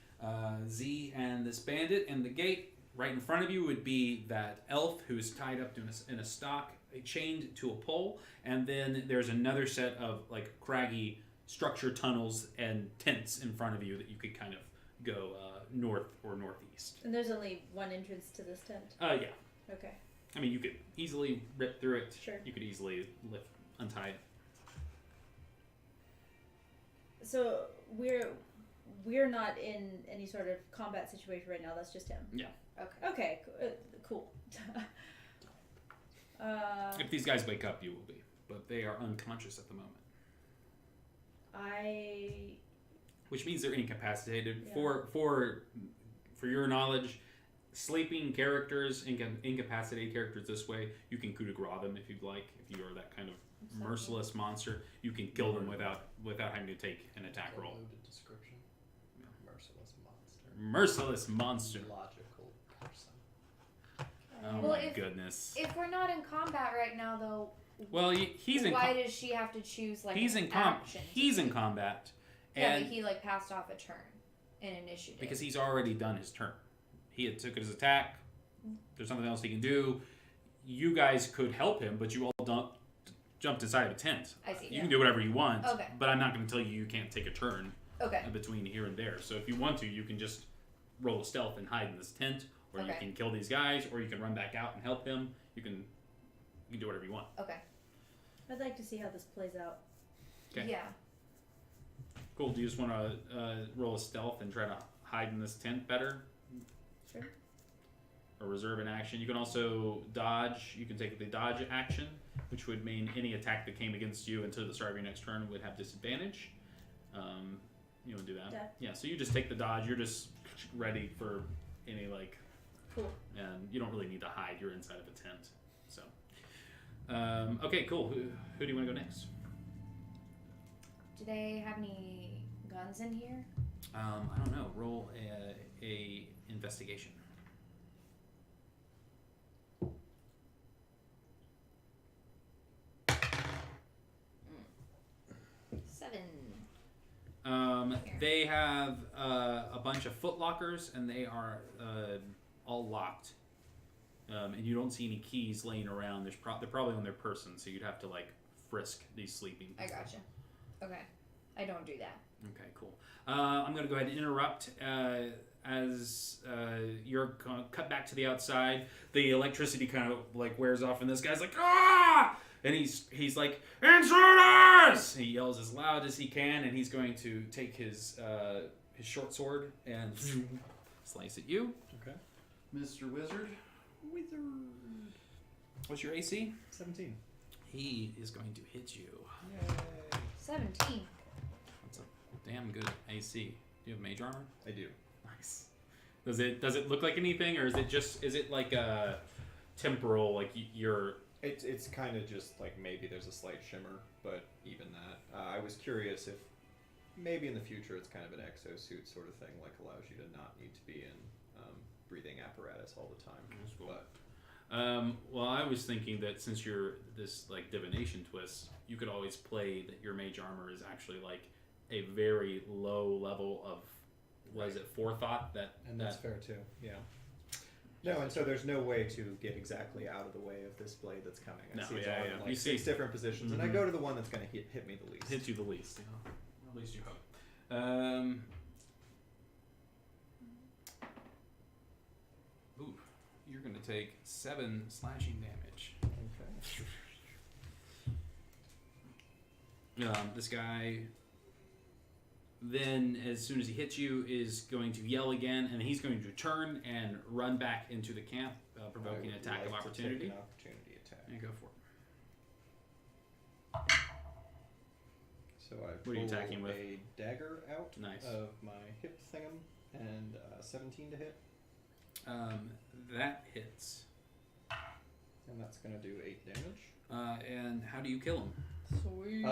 Z and this bandit, and the gate right in front of you would be that elf who is tied up in a stock, chained to a pole, and then there's another set of like craggy structure tunnels and tents in front of you that you could kind of go north or northeast. And there's only one entrance to this tent. Yeah. Okay. I mean, you could easily rip through it. Sure. You could easily untie it. So we're not in any sort of combat situation right now. That's just him. Yeah. Okay. Okay. Cool. If these guys wake up, you will be, but they are unconscious at the moment, which means they're incapacitated. Yeah. For your knowledge, sleeping characters, incapacitated characters this way, you can coup de grace them if you'd like. If you are that kind of merciless monster, you can kill them without having to take an attack roll. Loaded description. Merciless monster. Merciless monster. Logical person. Oh Well, my goodness. If we're not in combat right now, though, Well, he's in. why does she have to choose like He's an in action? He's in combat, Yeah, and but he like passed off a turn in initiative. because he's already done his turn, he had took his attack. There's something else he can do. You guys could help him, but you all jumped inside of a tent. I see. You can do whatever you want. Okay. But I'm not going to tell you can't take a turn Okay. between here and there. So if you want to, you can just roll a stealth and hide in this tent, or you Okay. can kill these guys, or you can run back out and help him. You can do whatever you want. Okay. I'd like to see how this plays out. Okay. Yeah. Cool. Do you just want to roll a stealth and try to hide in this tent better? Sure. Or reserve an action. You can also dodge. You can take the dodge action, which would mean any attack that came against you until the start of your next turn would have disadvantage. You want to do that? Yeah. So you just take the dodge. You're just ready for any like. Cool. And you don't really need to hide. You're inside of a tent. So. Okay. Cool. Who do you want to go next? Do they have any guns in here? I don't know. Roll a investigation. Seven. They have a bunch of footlockers, and they are all locked. And you don't see any keys laying around. They're probably on their person, so you'd have to like frisk these sleeping people. I gotcha. Okay. I don't do that. Okay, cool. I'm going to go ahead and interrupt as you're cut back to the outside. The electricity kind of like wears off, and this guy's like, ah! And he's like, intruders! He yells as loud as he can, and he's going to take his short sword and slice at you. Okay. Mr. Wizard. Wizard. What's your AC? 17. He is going to hit you. Yay. 17. That's a damn good AC. Do you have mage armor? I do. Nice. Does it look like anything, or is it like a temporal, like you're? It's kind of just like maybe there's a slight shimmer, but even that. I was curious if maybe in the future it's kind of an exosuit sort of thing, like allows you to not need to be in breathing apparatus all the time. That's cool. But Well, I was thinking that since you're this like divination twist, you could always play that your mage armor is actually like a very low level of forethought and that's fair too. Yeah. No, and so there's no way to get exactly out of the way of this blade that's coming. I see it's all in like You see 6 different positions, and I go to the one that's going to hit me the least. hit you the least. At least you hope. Ooh, you're going to take 7 slashing damage. Okay. This guy, then as soon as he hits you, is going to yell again, and he's going to turn and run back into the camp, provoking an attack of opportunity. An opportunity attack. And go for it. So I What are you attacking pull with? a dagger out Nice. of my hip thingum, and 17 to hit, That hits. and that's going to do 8 damage. And how do you kill him? Sweet.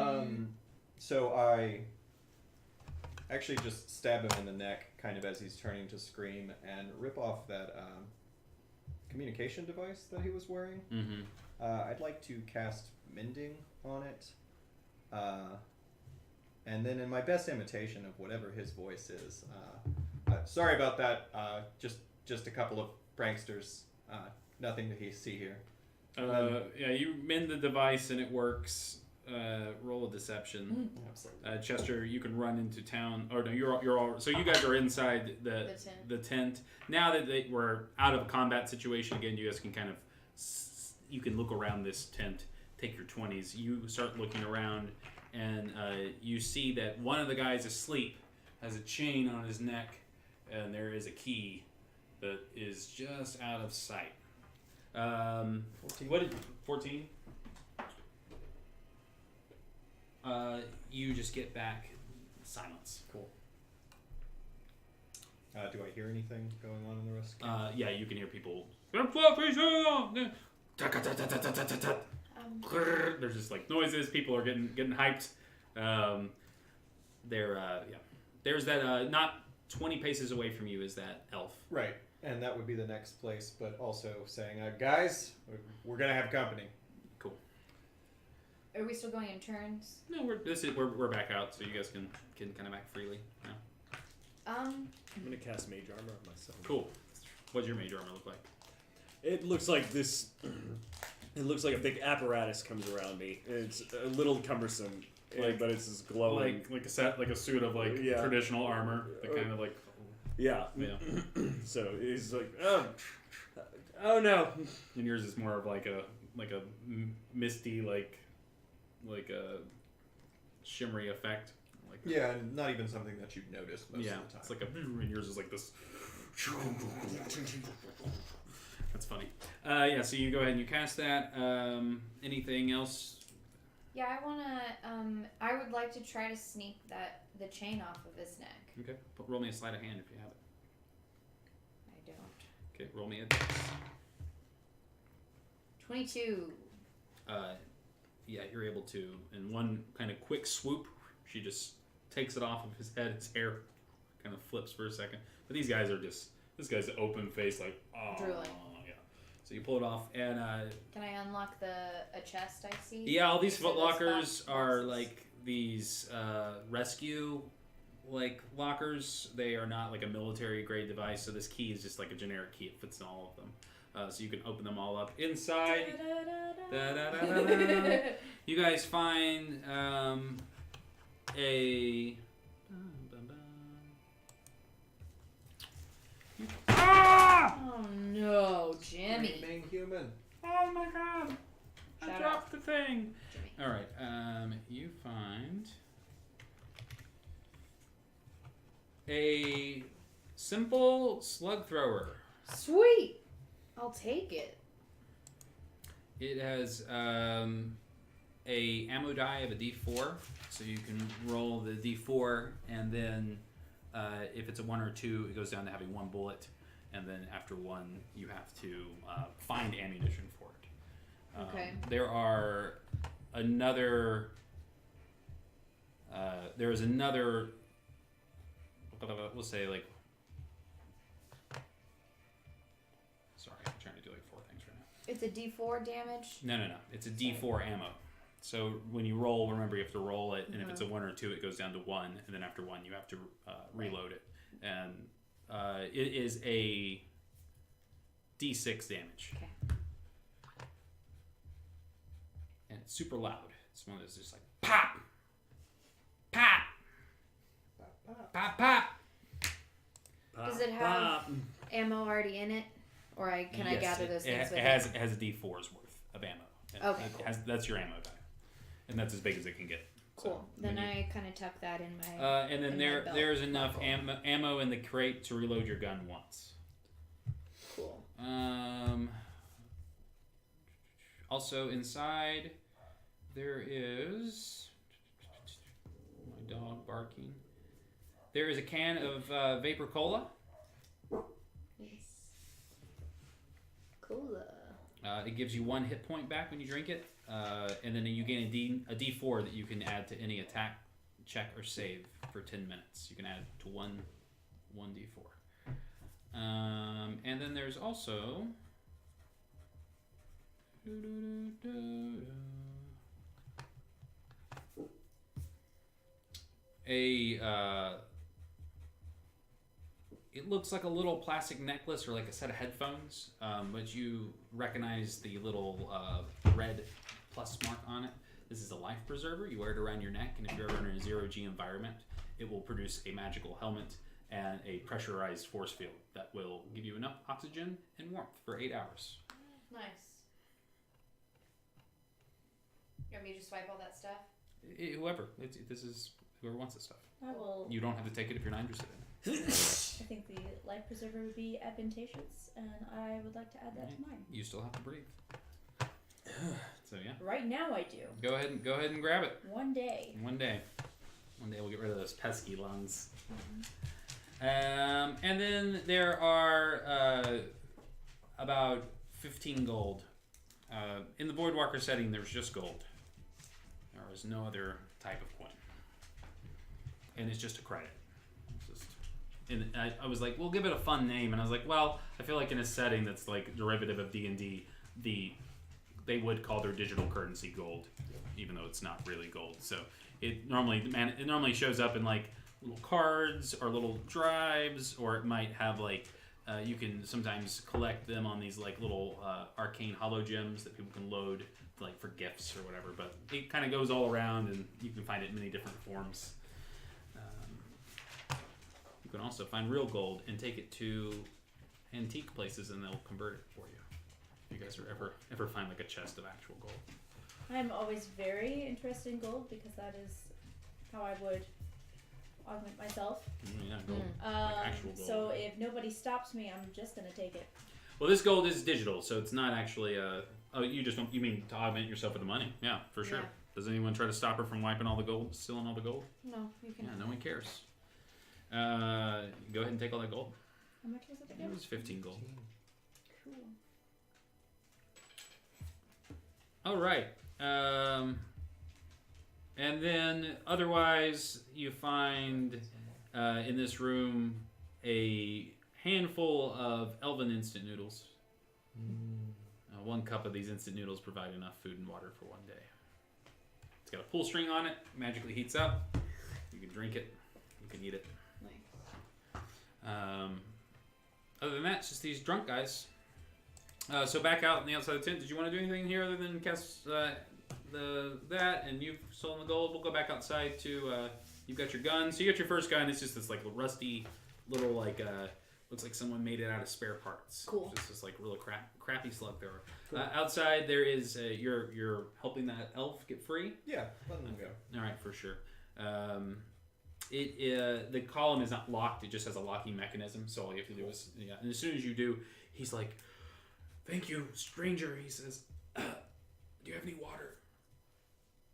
So I Actually, just stab him in the neck, kind of as he's turning to scream, and rip off that communication device that he was wearing. Mm-hmm. I'd like to cast Mending on it. And then in my best imitation of whatever his voice is, sorry about that, just a couple of pranksters, nothing to see here. Yeah, you mend the device and it works. Roll a deception. Absolutely. Chester, you can run into town. Or no, you're all. So you guys are inside the tent. Now that we're out of a combat situation again, you guys can kind of you can look around this tent. Take your 20s. You start looking around, and you see that one of the guys asleep has a chain on his neck, and there is a key that is just out of sight. 14. What did 14? You just get back silence. Cool. Do I hear anything going on in the rest? Yeah, you can hear people. There's just like noises. People are getting hyped. There's that. Not 20 paces away from you is that elf. Right, and that would be the next place, but also saying, guys, we're gonna have company. Are we still going in turns? No, we're back out, so you guys can kind of act freely. Yeah. I'm gonna cast Mage Armor on myself. Cool. What does your Mage Armor look like? It looks like this. It looks like a big apparatus comes around me. It's a little cumbersome, but it's just glowing. Like a suit of traditional armor, kind of like. Yeah. So it's like, oh no. And yours is more of like a misty like a shimmery effect. Yeah, and not even something that you'd notice most of the time. It's like and yours is like this. That's funny. So you go ahead and you cast that. Anything else? Yeah, I would like to try to sneak the chain off of his neck. Okay. Roll me a sleight of hand if you have it. I don't. Okay, roll me a 22. Yeah, you're able to. In one kind of quick swoop, she just takes it off of his head. His hair kind of flips for a second. But these guys are this guy's open face, like, oh. Drooling. Yeah. So you pull it off, and... Can I unlock a chest I see? Yeah, all these footlockers are, like, these rescue, lockers. They are not, a military-grade device, so this key is just, a generic key. It fits in all of them. So you can open them all up. Inside, you guys find a... Oh no, Jimmy. Being human. Oh my god! I Shut dropped the thing. Jimmy. All right. You find a simple slug thrower. Sweet. I'll take it. It has a ammo die of a D4, so you can roll the D4, and then if it's a 1 or 2, it goes down to having 1 bullet, and then after 1, you have to find ammunition for it. Okay. There are another. There is another. We'll say Sorry, I'm trying to do 4 things right now. It's a D4 damage? No. It's a D4 ammo. So when you roll, remember you have to roll it, and if it's a 1 or 2, it goes down to 1, and then after 1, you have to reload it. And it is a D6 damage. Okay. And it's super loud. It's one of those just like pop, pop, pop, pop. Does it have ammo already in it? Or can I gather those things with it has a D4's worth of ammo. Okay, cool. That's your ammo die. And that's as big as it can get. Cool. So then I kind of tuck that in my and then there's enough ammo in the crate to reload your gun once. Cool. Also inside there is my dog barking. There is a can of Vapor Cola. Nice. Cola. It gives you 1 hit point back when you drink it, and then you gain a D4 that you can add to any attack check or save for 10 minutes. You can add to 1d4. And then there's also it looks like a little plastic necklace or like a set of headphones, but you recognize the little red plus mark on it. This is a life preserver. You wear it around your neck, and if you're ever in a zero-G environment, it will produce a magical helmet and a pressurized force field that will give you enough oxygen and warmth for 8 hours. Nice. You want me to just swipe all that stuff? Whoever. This is whoever wants this stuff. I will. You don't have to take it if you're not interested in it. I think the life preserver would be advantageous, and I would like to add that to mine. You still have to breathe. So yeah. Right now, I do. Go ahead and grab it. One day. One day we'll get rid of those pesky lungs. And then there are about 15 gold. In the Voidwalker setting, there's just gold. There is no other type of coin. And it's just a credit. And I was like, we'll give it a fun name. And I was like, well, I feel like in a setting that's like derivative of D&D, they would call their digital currency gold, even though it's not really gold. So it normally shows up in like little cards or little drives, or it might have like you can sometimes collect them on these like little arcane hollow gems that people can load like for gifts or whatever. But it kind of goes all around, and you can find it in many different forms. You can also find real gold and take it to antique places, and they'll convert it for you. If you guys are ever find like a chest of actual gold. I'm always very interested in gold because that is how I would augment myself. Yeah, gold. Like actual gold. So if nobody stops me, I'm just gonna take it. Well, this gold is digital, so it's not actually you mean to augment yourself with the money? Yeah, for sure. Yeah. Does anyone try to stop her from wiping all the gold, stealing all the gold? No, you can. Yeah, no one cares. Go ahead and take all that gold. How much was it It again? was 15 gold. Cool. All right. And then otherwise, you find in this room a handful of elven instant noodles. 1 cup of these instant noodles provide enough food and water for 1 day. It's got a pull string on it. Magically heats up. You can drink it. You can eat it. Nice. Other than that, it's just these drunk guys. So back out on the outside of the tent, did you want to do anything here other than cast that? And you've stolen the gold. We'll go back outside to. You've got your gun. So you got your first gun. It's just this like rusty little like looks like someone made it out of spare parts. Cool. Just this like really crappy slug thrower. Cool. Outside there is you're helping that elf get free. Yeah, let them go. All right, for sure. The column is not locked. It just has a locking mechanism. So all you have to do is And as soon as you do, he's like, "Thank you, stranger." He says, "Do you have any water?"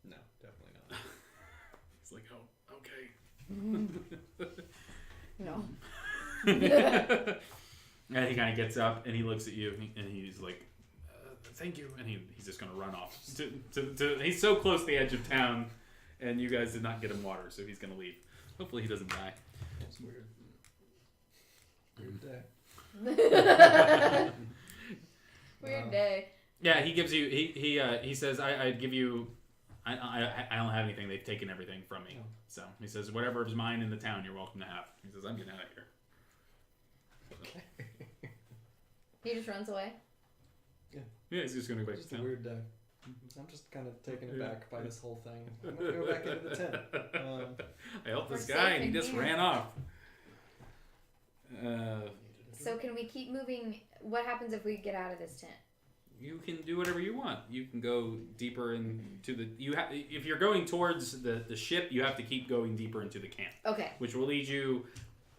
No, definitely not. He's like, "Oh, okay." No. And he kind of gets up and he looks at you and he's like, "Thank you," and he's just gonna run off. He's so close to the edge of town, and you guys did not get him water, so he's gonna leave. Hopefully, he doesn't die. It's weird. Weird day. Weird day. Yeah, he gives you. He says, "I'd give you. I don't have anything. They've taken everything from me." Oh. So he says, "Whatever is mine in the town, you're welcome to have." He says, "I'm getting out of here." Okay. He just runs away. Yeah, he's just gonna go back Just to a town. weird day. I'm just kind of taken aback by this whole thing. I'm gonna go back into the tent. I helped this We're guy, safe and he in just here. ran off. So can we keep moving? What happens if we get out of this tent? You can do whatever you want. You can go deeper into the. If you're going towards the ship, you have to keep going deeper into the camp, Okay. which will lead you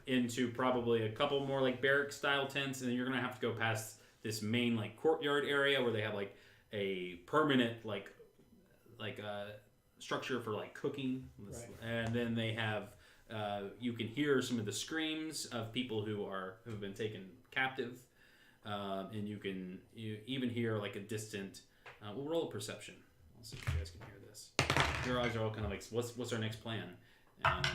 into probably a couple more like barrack style tents, and then you're gonna have to go past this main like courtyard area where they have like a permanent like structure for like cooking, Right. and then they have you can hear some of the screams of people who have been taken captive, and you even hear like a distant. We'll roll a perception. I'll see if you guys can hear this. Your eyes are all kind of like, what's our next plan? And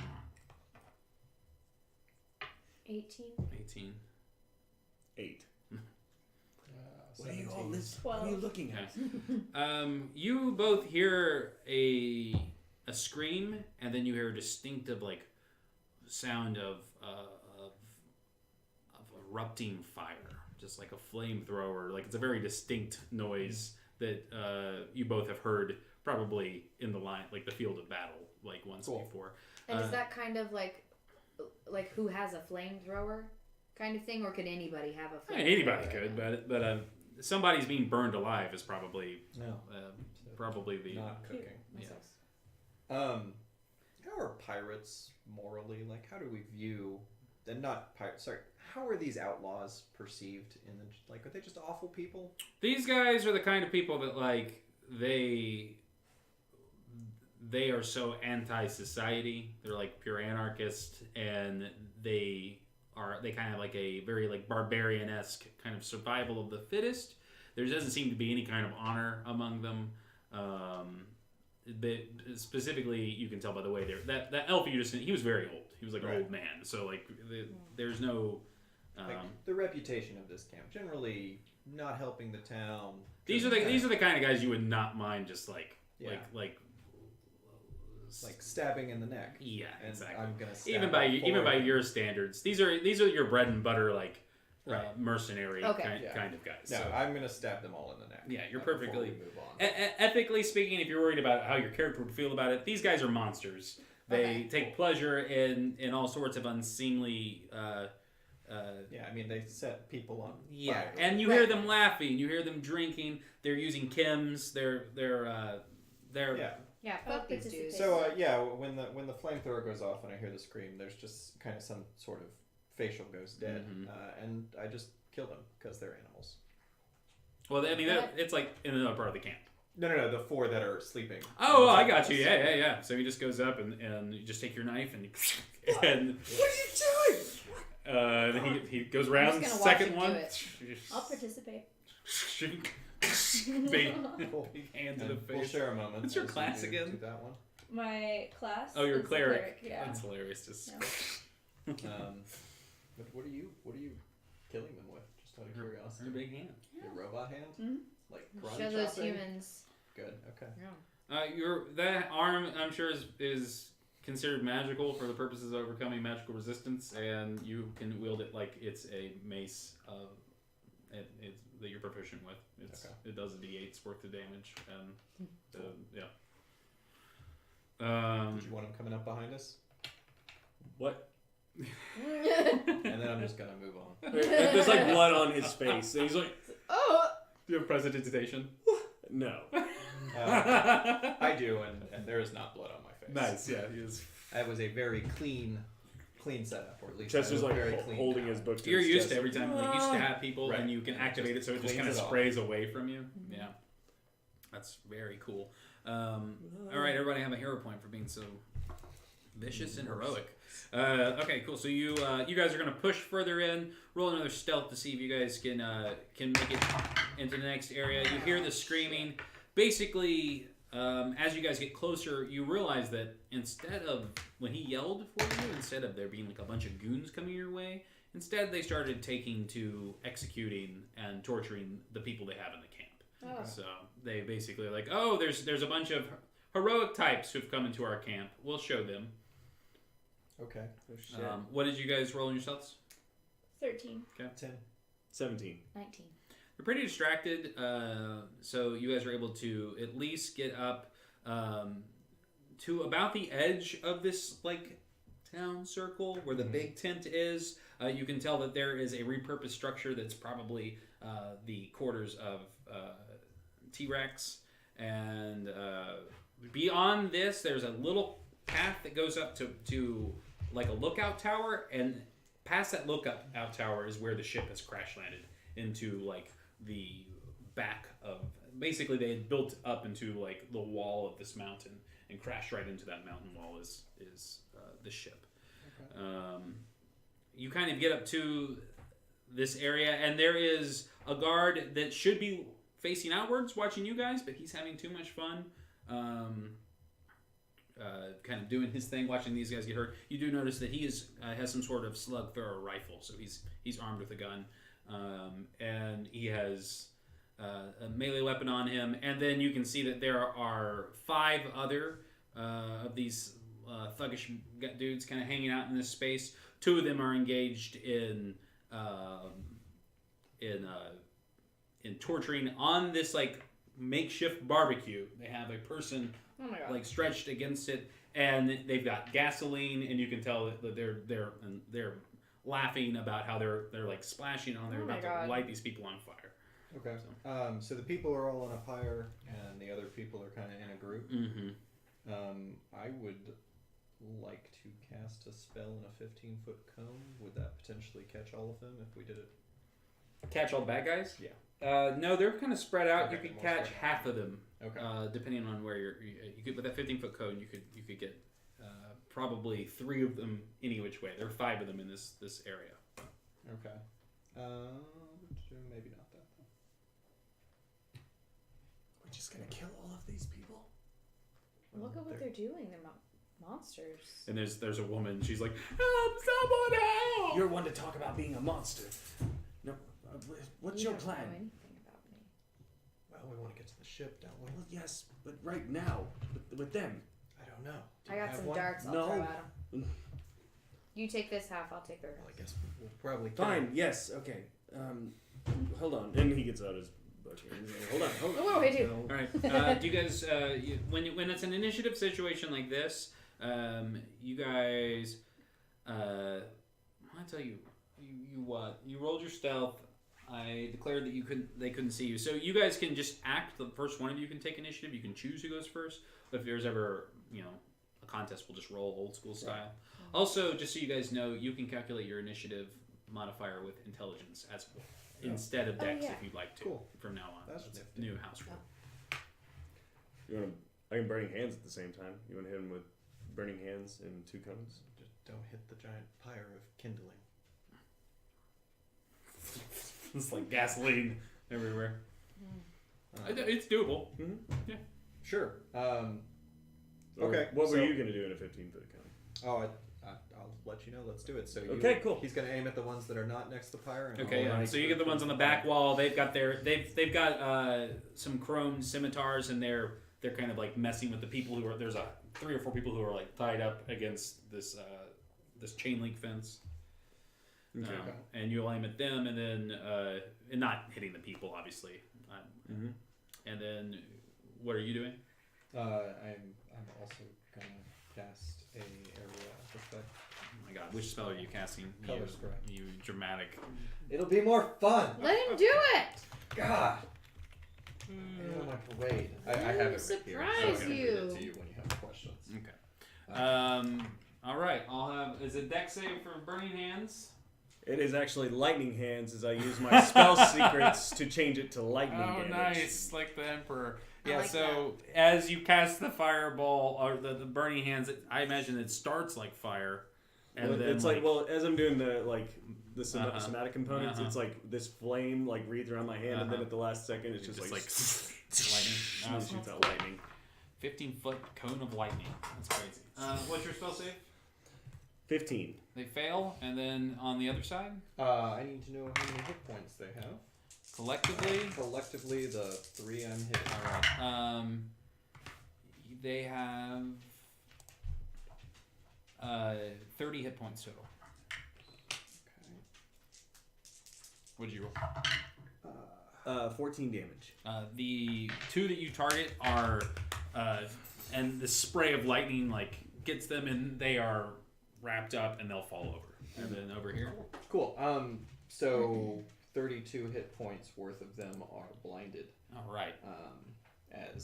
18. 18. 8. What are you all 17. What are you looking at? You both hear a scream, and then you hear a distinctive sound of erupting fire, just like a flamethrower. Like it's a very distinct noise that you both have heard probably in the line, like the field of battle, like once before. And is that kind of like who has a flamethrower kind of thing, or could anybody have a flamethrower? Anybody could, but somebody's being burned alive is probably probably the not cooking. Yeah. How are pirates morally? Like, how do we view? And not pirates. Sorry. How are these outlaws perceived? Are they just awful people? These guys are the kind of people that they are so anti-society. They're like pure anarchists, and they kind of like a very barbarian-esque kind of survival of the fittest. There doesn't seem to be any kind of honor among them. But specifically, you can tell by the way that elf you just he was very old. He was like an old man. So there's no. The reputation of this camp generally not helping the town. These are the kind of guys you would not mind just like stabbing in the neck. Yeah, and exactly. I'm gonna stab even by your standards. These are your bread and butter mercenary kind of guys. No, so, I'm gonna stab them all in the neck. Yeah, you're perfectly. Move on. Ethically speaking, if you're worried about how your character would feel about it, these guys are monsters. They take pleasure in all sorts of unseemly. They set people on fire. And you hear them laughing. You hear them drinking. They're using chems. They're Yeah, fuck these dudes. So when the flamethrower goes off and I hear the scream, there's just kind of some sort of facial goes dead, and I just kill them because they're animals. Well, it's like in another part of the camp. No, the 4 that are sleeping. Oh, I got you. Yeah. So he just goes up and you just take your knife and what are you doing? Then he goes around second one. I'll participate. Big hand to the face. We'll share a moment. What's your class again? Do that one. My class. Oh, you're a is cleric. Yeah. That's hilarious. Just. But what are you killing them with? Just out of curiosity. Your big hand. Your robot hand? Mm-hmm. Like karate Show those chopping? humans. Good. Okay. Yeah. That arm, I'm sure, is considered magical for the purposes of overcoming magical resistance, and you can wield it like it's a mace that you're proficient with. It does a d8's worth of damage, and Did you want him coming up behind us? What? And then I'm just gonna move on. There's like blood on his face, and he's like, Oh. Do you have prestidigitation? no. I do, and there is not blood on my face. Nice, yeah, he is. That was a very clean setup, or at least Chester's I was like very clean holding now. his book to You're his used chest. to every time you stab people, and you can activate it so it just cleans kind of it off. sprays away from you. Yeah, that's very cool. All right, everybody have a hero point for being so vicious and heroic. Okay, cool. So you guys are gonna push further in. Roll another stealth to see if you guys can make it into the next area. You hear the screaming. Basically, as you guys get closer, you realize that instead of when he yelled for you, instead of there being like a bunch of goons coming your way, instead they started taking to executing and torturing the people they have in the camp. Oh. So they basically are like, oh, there's a bunch of heroic types who've come into our camp. We'll show them. Okay. Oh, shit. What did you guys roll on yourselves? 13. Okay. 10. 17. 19. You're pretty distracted, so you guys are able to at least get up to about the edge of this town circle where the big tent is. You can tell that there is a repurposed structure that's probably the quarters of T-Rex, and beyond this, there's a little path that goes up to like a lookout tower, and past that lookout tower is where the ship has crash landed into the back of. Basically, they had built up into the wall of this mountain and crashed right into that mountain wall. Is the ship? Okay. You kind of get up to this area, and there is a guard that should be facing outwards, watching you guys, but he's having too much fun. kind of doing his thing, watching these guys get hurt. You do notice that he has some sort of slug thrower rifle, so he's armed with a gun, and he has a melee weapon on him. And then you can see that there are 5 other of these thuggish dudes kind of hanging out in this space. 2 of them are engaged in torturing on this like makeshift barbecue. They have a person like stretched against it, and they've got gasoline, and you can tell that they're laughing about how they're like splashing on. They're about to light these people on fire. Okay. So the people are all on a pyre, and the other people are kind of in a group. Mm-hmm. I would like to cast a spell in a 15-foot cone. Would that potentially catch all of them if we did it? Catch all the bad guys? Yeah. No, they're kind of spread out. Okay, You could more catch spread half of them. Okay. Depending on where you could, with that 15-foot cone, you could get probably 3 of them any which way. There are 5 of them in this area. Okay. Maybe not that though. We're just gonna kill all of these people. Look at what they're doing. They're monsters. And there's a woman. She's like, "Help! Someone help!" You're one to talk about being a monster. No, what's You your don't know plan? anything about me. Well, we want to get to the ship, don't we? Well, yes, but right now, with them. I don't know. Do I you got have some one? darts. I'll No. throw at them. You take this half. I'll take the rest. Well, I guess we'll probably kill Fine. him. Yes. Okay. Hold on. And he gets out his book. Hold on. Oh, I do. All right. Do you guys, when it's an initiative situation like this, you guys, I'll tell you, you what? You rolled your stealth. I declared that they couldn't see you. So you guys can just act. The first one of you can take initiative. You can choose who goes first. But if there's ever, a contest, we'll just roll old school style. Right. Also, just so you guys know, you can calculate your initiative modifier with intelligence instead of dex if you'd like to. Cool. From now on. That's a new house rule. You want to? I can burning hands at the same time. You want to hit him with burning hands and 2 cones? Just don't hit the giant pyre of kindling. It's like gasoline everywhere. It's doable. Mm-hmm. Yeah. Sure. Or Okay. What were you going to do in a 15-foot cone? Oh, I'll let you know. Let's do it. So okay, cool. He's going to aim at the ones that are not next to the pyre. And Okay, yeah. So you get the ones on the back wall. They've got they've got some chrome scimitars, and they're kind of like messing with the people who are. There's 3 or 4 people who are like tied up against this chain link fence. Okay. And you'll aim at them, and then and not hitting the people, obviously. Mm-hmm. And then, what are you doing? I'm also gonna cast a area effect. Oh my God, which spell are you casting? Color spray. You dramatic. It'll be more fun. Let him do it. God. On my parade. I have it right here. Surprise So I can read you. it to you when you have questions. Okay. All right. I'll have. Is it dex save for burning hands? It is actually lightning hands as I use my spell secrets to change it to lightning damage. Nice, like the Emperor. Yeah, like so as you cast the fireball or the burning hands, I imagine it starts like fire, and Well, then it's like as I'm doing the somatic components, Uh-huh. it's like this flame like wreathes around my hand, and then at the last second, it's just like lightning. it shoots out lightning. 15-foot cone of lightning. That's crazy. What's your spell save? 15. They fail, and then on the other side, I need to know how many hit points they have. collectively, Collectively, the 3 I'm hitting. all right. They have 30 hit points total. Okay. What did you roll? 14 damage. The 2 that you target are, and the spray of lightning like gets them, and they are wrapped up, and they'll fall over. And then over here, Cool. So 32 hit points worth of them are blinded. all right. And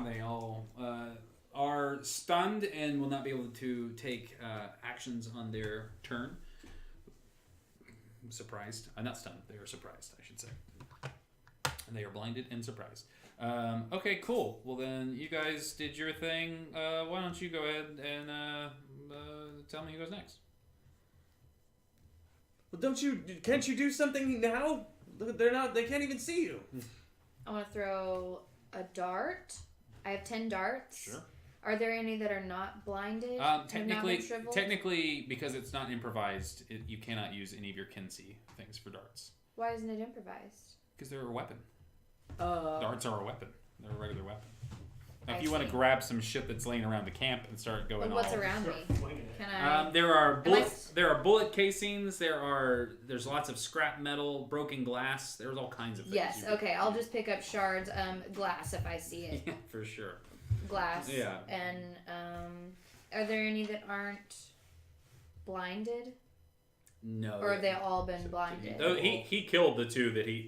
they all are stunned and will not be able to take actions on their turn. Surprised. Not stunned. They are surprised, I should say. And they are blinded and surprised. Okay, cool. Well, then you guys did your thing. Why don't you go ahead and tell me who goes next? Well, can't you do something now? Look, they can't even see you. I want to throw a dart I have 10 darts. Sure. Are there any that are not blinded? and have not been shriveled? Technically, because it's not improvised, you cannot use any of your Kinsey things for darts. Why isn't it improvised? Because they're a weapon. Oh. Darts are a weapon. They're a regular weapon. Now, if I you want to see. grab some shit that's laying around the camp and start going Well, what's all... around me? Can I? There are Am I bullet casings. There's lots of scrap metal, broken glass. There's all kinds of things. Yes. you can- Okay. I'll just pick up shards. Glass if I see it. Yeah, for sure. Glass. Yeah. And are there any that aren't blinded, No. or have they all been blinded? Oh, he killed the two that he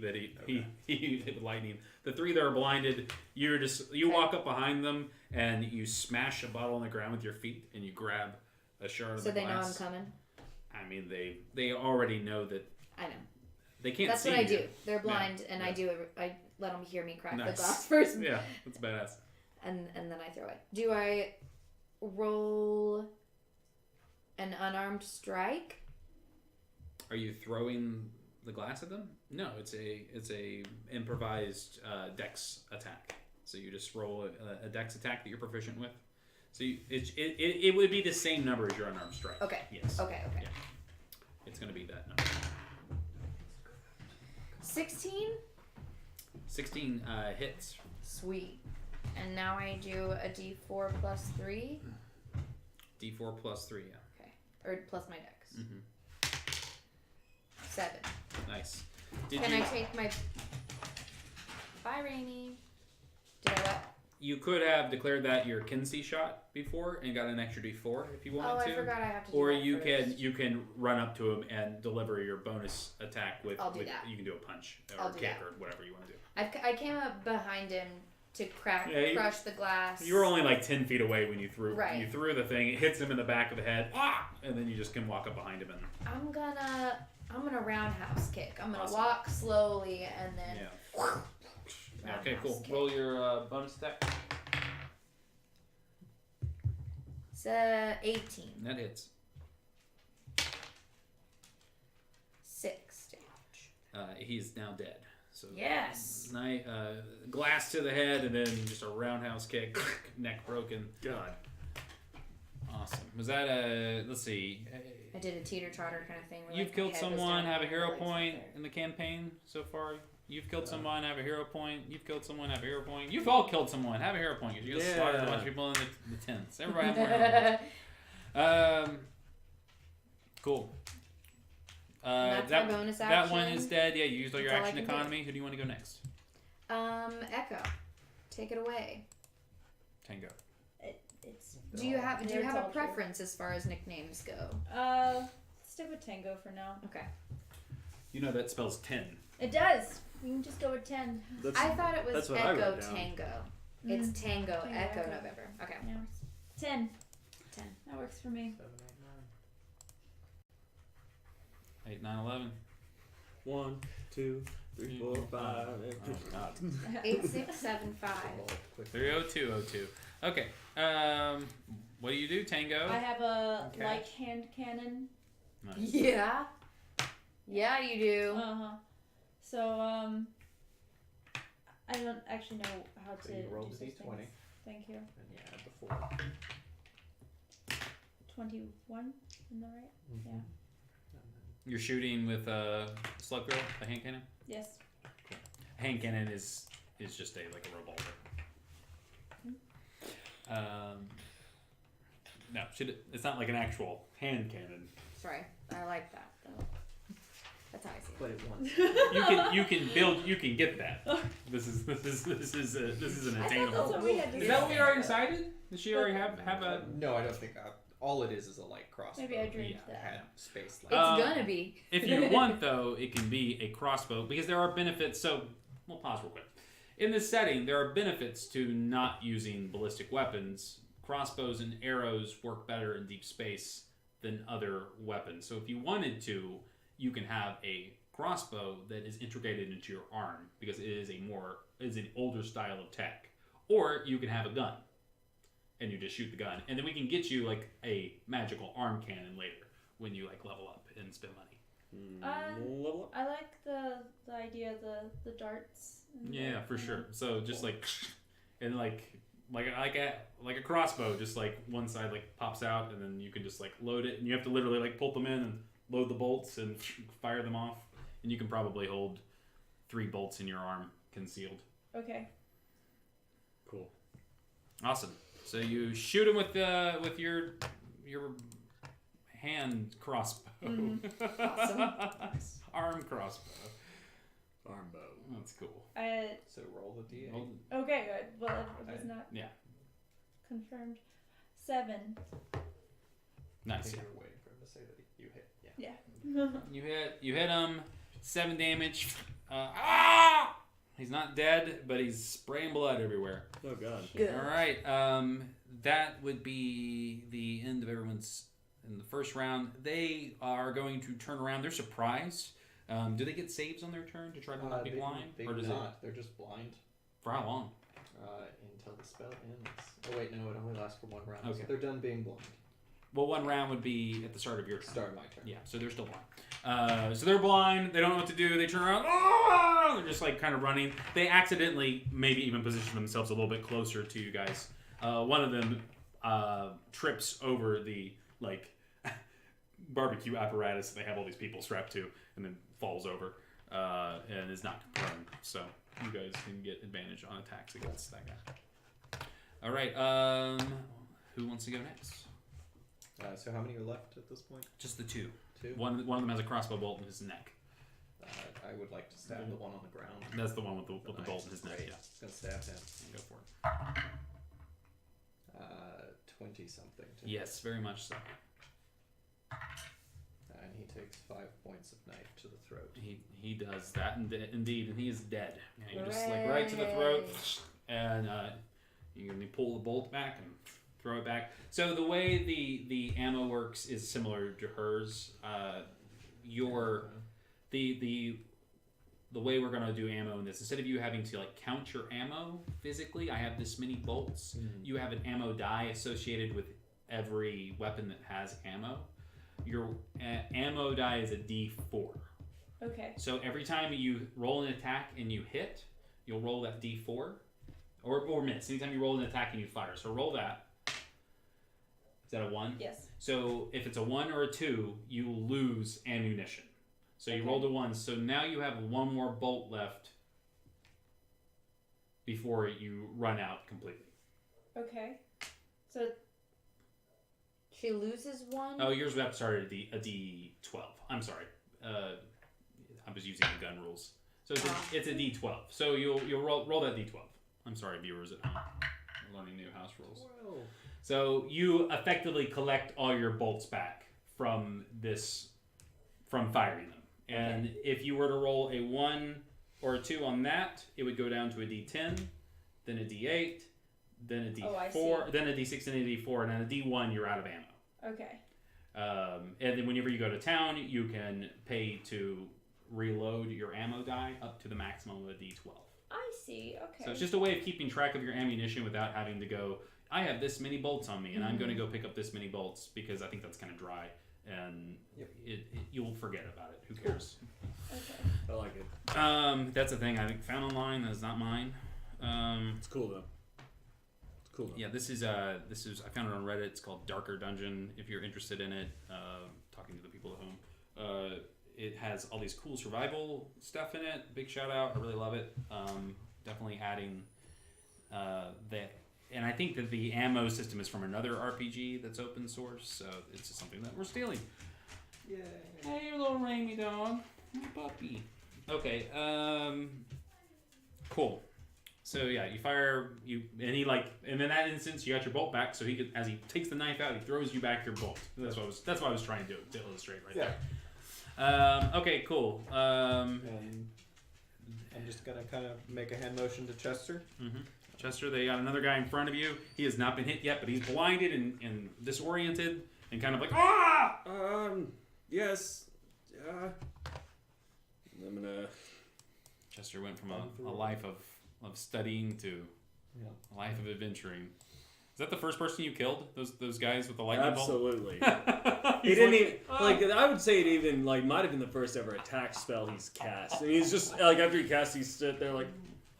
hit with lightning. The three that are blinded, you Okay. walk up behind them and you smash a bottle on the ground with your feet and you grab a shard of So the they know I'm glass. coming. I mean, they already know that I know. they can't That's see what I you. do. They're blind, and yeah. I let them hear me crack Nice. the glass first, Yeah, that's badass. and then I throw it. Do I roll an unarmed strike? Are you throwing the glass at them? No, it's a improvised dex attack. So you just roll a dex attack that you're proficient with. So it would be the same number as your unarmed strike. Okay. Yes. Okay. Yeah. It's going to be that number. 16. 16 hits. Sweet. And now I do a D4 plus 3. D4 plus 3, yeah. Okay. Or plus my dex. Mm-hmm. 7. Nice. Can I take my... Bye, Rainy. Did I what? You could have declared that your Kinsey shot before and got an extra D4 if you wanted Oh, to. I forgot I have to do Or that you first. can run up to him and deliver your bonus attack with. I'll do that. You can do a punch or I'll a do kick that. or whatever you want to do. I came up behind him to Yeah, crush the glass. You were only like 10 feet away when you threw. Right. You threw the thing. It hits him in the back of the head. Ah! And then you just can walk up behind him and. I'm gonna roundhouse kick. I'm gonna Awesome. walk slowly and then. Yeah. Okay, roundhouse cool. kick. Roll your bonus attack. It's 18. That hits. 6 damage. He's now dead. So Yes. glass to the head and then just a roundhouse kick, neck broken. God. Awesome. Was that a? Let's see. I did a teeter totter kind of thing. Where You've like, killed my head was someone, down have a and my hero legs were point there. in the campaign so far. You've killed someone, have a hero point. You've killed someone, have a hero point. You've all killed someone, have a hero point. You just slaughtered a bunch of people in the tents. Everybody have more hero points. Cool. And that's my bonus that action. one is dead. Yeah, you used all your That's all I action can do. economy. Who do you want to go next? Echo, take it away. Tango. It's Do you have They're a all true. preference as far as nicknames go? stick with Tango for now. Okay. You know that spells 10. It does. You can just go with 10. I thought it was that's what I Echo wrote down. Tango. It's Tango, Tango, Echo Echo. November. Okay. Yeah. 10. 10. That works for me. 8, 9, 11. 1, 2, 3, 4, 5. Oh, God. 8, 6, 7, 5. 30202. Okay. What do you do, Tango? I have a Okay. light hand cannon. Nice. Yeah. Yeah, you do. So, I don't actually know how So to you roll do the such d20. things. Thank you. And you add the 4. 21, am I right? Yeah. You're shooting with a slug thrower, a hand cannon? Yes. A hand cannon is just a revolver. No, it's not like an actual hand cannon. Sorry. I like that, though. That's how I see it. Play it once. You can get that. This is an I thought that's attainable. what we had to Is do. that what we already decided? Does she already have a? No, I don't think. All it is a light crossbow. Maybe I dreamed Yeah. that. Had space It's light. gonna be. If you want, though, it can be a crossbow because there are benefits. So we'll pause real quick. In this setting, there are benefits to not using ballistic weapons. Crossbows and arrows work better in deep space than other weapons. So if you wanted to, you can have a crossbow that is integrated into your arm because it is an older style of tech. Or you can have a gun and you just shoot the gun, and then we can get you like a magical arm cannon later when you level up and spend money. Level up. I like the idea of the darts. and Yeah, the- for sure. So just and like a crossbow, just like one side like pops out, and then you can just like load it, and you have to literally like pull them in and load the bolts and fire them off, and you can probably hold 3 bolts in your arm concealed. Okay. Cool. Awesome. So you shoot him with your hand crossbow. Awesome. Arm crossbow. Arm bow. That's cool. So roll the d8. Okay, good. Well, it was not Yeah. confirmed. 7. I Nice. think you were waiting for him to say that you hit. Yeah. You hit him. 7 damage. He's not dead, but he's spraying blood everywhere. Oh god. Good. All right. That would be the end of everyone's in the first round. They are going to turn around. They're surprised. Do they get saves on their turn to try to not be blind? They Or do does not. They're just blind for how long? until the spell ends. Oh wait, no, it only lasts for 1 round. Okay. So they're done being blind. Well, 1 round would be at the start of your turn. Start of my turn. Yeah, so they're still blind. So they're blind. They don't know what to do. They turn around. They're just like kind of running. They accidentally maybe even position themselves a little bit closer to you guys. One of them trips over the like barbecue apparatus that they have all these people strapped to, and then falls over and is knocked prone. So you guys can get advantage on attacks against that guy. All right. Who wants to go next? So how many are left at this point? Just the 2. 2? One of them has a crossbow bolt in his neck. I would like to stab the one on the ground. That's the one with the bolt in his neck. Great. Yeah, Gonna stab him. go for it. 20 something. Yes, very much so. And he takes 5 points of knife to the throat. He does that indeed, and he is dead. And you just like right to the throat, and you can pull the bolt back and throw it back. So the way the ammo works is similar to hers. The way we're gonna do ammo in this, instead of you having to like count your ammo physically, I have this many bolts. You have an ammo die associated with every weapon that has ammo. Your ammo die is a D4. Okay. So every time you roll an attack and you hit, you'll roll that D4, or miss. Anytime you roll an attack and you fire, so roll that. Is that a 1? Yes. So if it's a 1 or a 2, you lose ammunition. So you Okay. rolled a 1. So now you have 1 more bolt left before you run out completely. Okay. So She loses 1. Oh, yours would have to start at a D12. I'm sorry. I was using the gun rules. So it's a D12. So you'll roll that D12. I'm sorry, viewers at home. We're learning new house rules. Whoa. So you effectively collect all your bolts back from firing them. And if you were to roll a 1 or a 2 on that, it would go down to a D10, then a D8, then a D4, then a D6, and a D4, and then a D1, you're out of ammo. okay. And then whenever you go to town, you can pay to reload your ammo die up to the maximum of a D12. I see. Okay. So it's just a way of keeping track of your ammunition without having to go, I have this many bolts on me, and I'm going to go pick up this many bolts, because I think that's kind of dry, and you'll forget about it. Who cares? Okay. I like it. That's a thing I found online. That's not mine. It's cool though. Yeah, this is I found it on Reddit. It's called Darker Dungeon. If you're interested in it, talking to the people at home, it has all these cool survival stuff in it. Big shout out! I really love it. Definitely adding that, and I think that the ammo system is from another RPG that's open source, so it's just something that we're stealing. Yay. Hey, you little Rainy dog, my puppy. Okay, cool. So yeah, you fire and in that instance you got your bolt back. So he could, as he takes the knife out, he throws you back your bolt. That's what I was trying to do to illustrate right there. Okay, cool. And I'm just gonna kind of make a hand motion to Chester. Chester, they got another guy in front of you. He has not been hit yet, but he's blinded and disoriented and kind of like Yes. I'm gonna. Chester went from a life of studying to a life of adventuring. Is that the first person you killed? Those guys with the lightning bolt? Absolutely. He didn't even I would say it even might have been the first ever attack spell he's cast. And he's just after he casts, he's stood there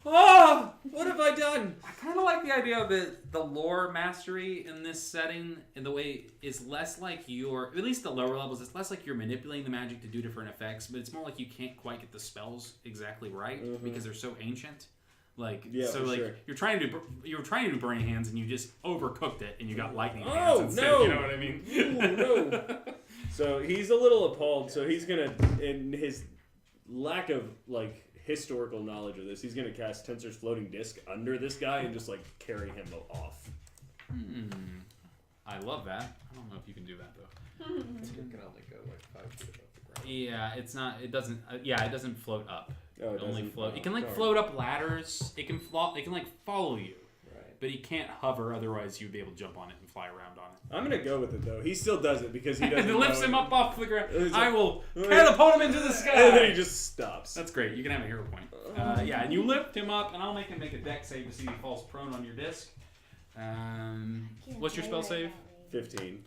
Oh, what have I done? I kind of like the idea of the lore mastery in this setting, in the way is less like you're, at least the lower levels, it's less like you're manipulating the magic to do different effects, but it's more like you can't quite get the spells exactly right because they're so ancient. Like, so like sure. you're trying to do burning hands and you just overcooked it and you got lightning hands instead. No. You know what I mean? Ooh, no. So he's a little appalled. So he's gonna, in his lack of like historical knowledge of this, he's gonna cast Tensor's floating disc under this guy and just like carry him off. I love that. I don't know if you can do that though. It can only go like 5 feet above the ground. Yeah, it's not. It doesn't. It doesn't float up. Oh, it only float. Oh, it can like float up ladders. It can It can like follow you. Right. But he can't hover. Otherwise, you'd be able to jump on it and fly around on it. I'm gonna go with it though. He still does it because he doesn't. And it lifts know him up off the ground. It's I like- will catapult him into the sky. And then he just stops. That's great. You can have a hero point. Yeah, and you lift him up, and I'll make him make a dex save to see if he falls prone on your disc. What's your spell save? 15.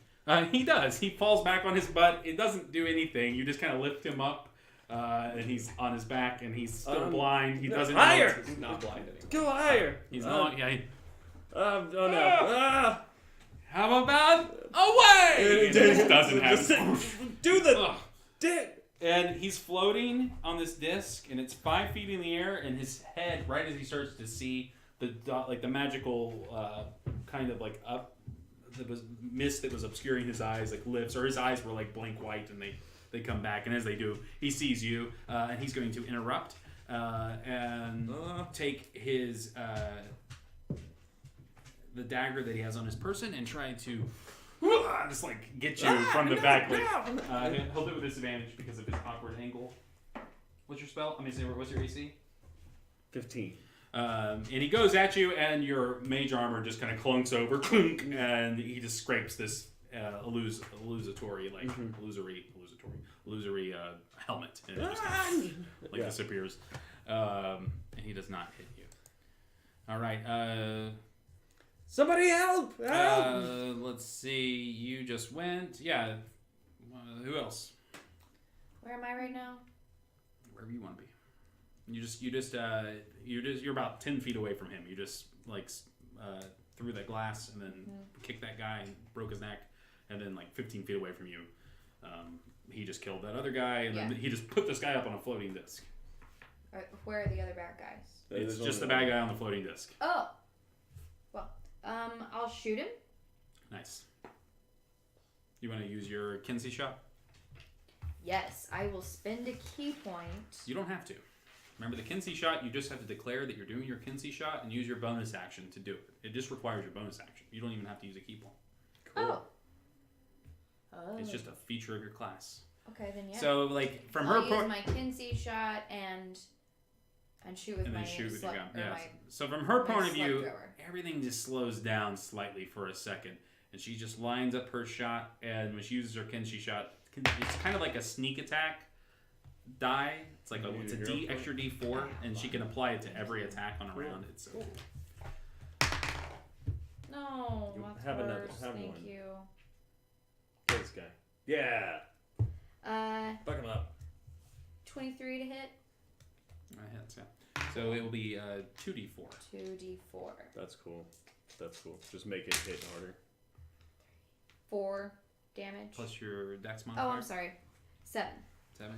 He does. He falls back on his butt. It doesn't do anything. You just kind of lift him up, and he's on his back, and he's still blind. He doesn't higher. know. He's not blind anymore. Go higher. He's not. Yeah. Oh no. How about away? It just doesn't happen. Do the dick. And he's floating on this disc, and it's 5 feet in the air, and his head, right as he starts to see the magical kind of like up, there was mist that was obscuring his eyes, like lifts, or his eyes were like blank white, and they come back, and as they do, he sees you, and he's going to interrupt and take his the dagger that he has on his person and try to just like get you from the back. Like, he'll do it with disadvantage because of his awkward angle. What's your spell? What's your AC? 15. And he goes at you, and your mage armor just kind of clunks over, clunk, and he just scrapes this illusory helmet, and it just kind of, disappears. And he does not hit you. All right. Somebody help! Let's see. You just went. Yeah. Who else? Where am I right now? Wherever you want to be. You're about 10 feet away from him. You just like threw that glass and then kicked that guy and broke his neck, and then like 15 feet away from you, he just killed that other guy, and then he just put this guy up on a floating disc. Where are the other bad guys? It's just the bad guy on the floating disc. Oh. Well, I'll shoot him. Nice. You want to use your Kinsey shot? Yes, I will spend a key point. You don't have to. Remember, the Kinsey shot, you just have to declare that you're doing your Kinsey shot and use your bonus action to do it. It just requires your bonus action. You don't even have to use a key point. Cool. Oh. It's just a feature of your class. Okay, then yeah. So, like, from I'll her use my Kinsey shot and shoot with my shoot with your gun. Yeah. So from her point of view, thrower. everything just slows down slightly for a second, and she just lines up her shot. And when she uses her Kinsey shot, it's kind of like a sneak attack die. It's like it's a extra D4, and she can apply it to every attack on a round. It's so cool. No, have worse. Have Thank one. you. Kill this guy. Yeah. Fuck him up. 23 to hit. That hits, yeah. So it will be 2d4. 2d4. That's cool. Just make it hit harder. 4 damage. Plus your dex modifier. Oh, I'm sorry. 7. 7.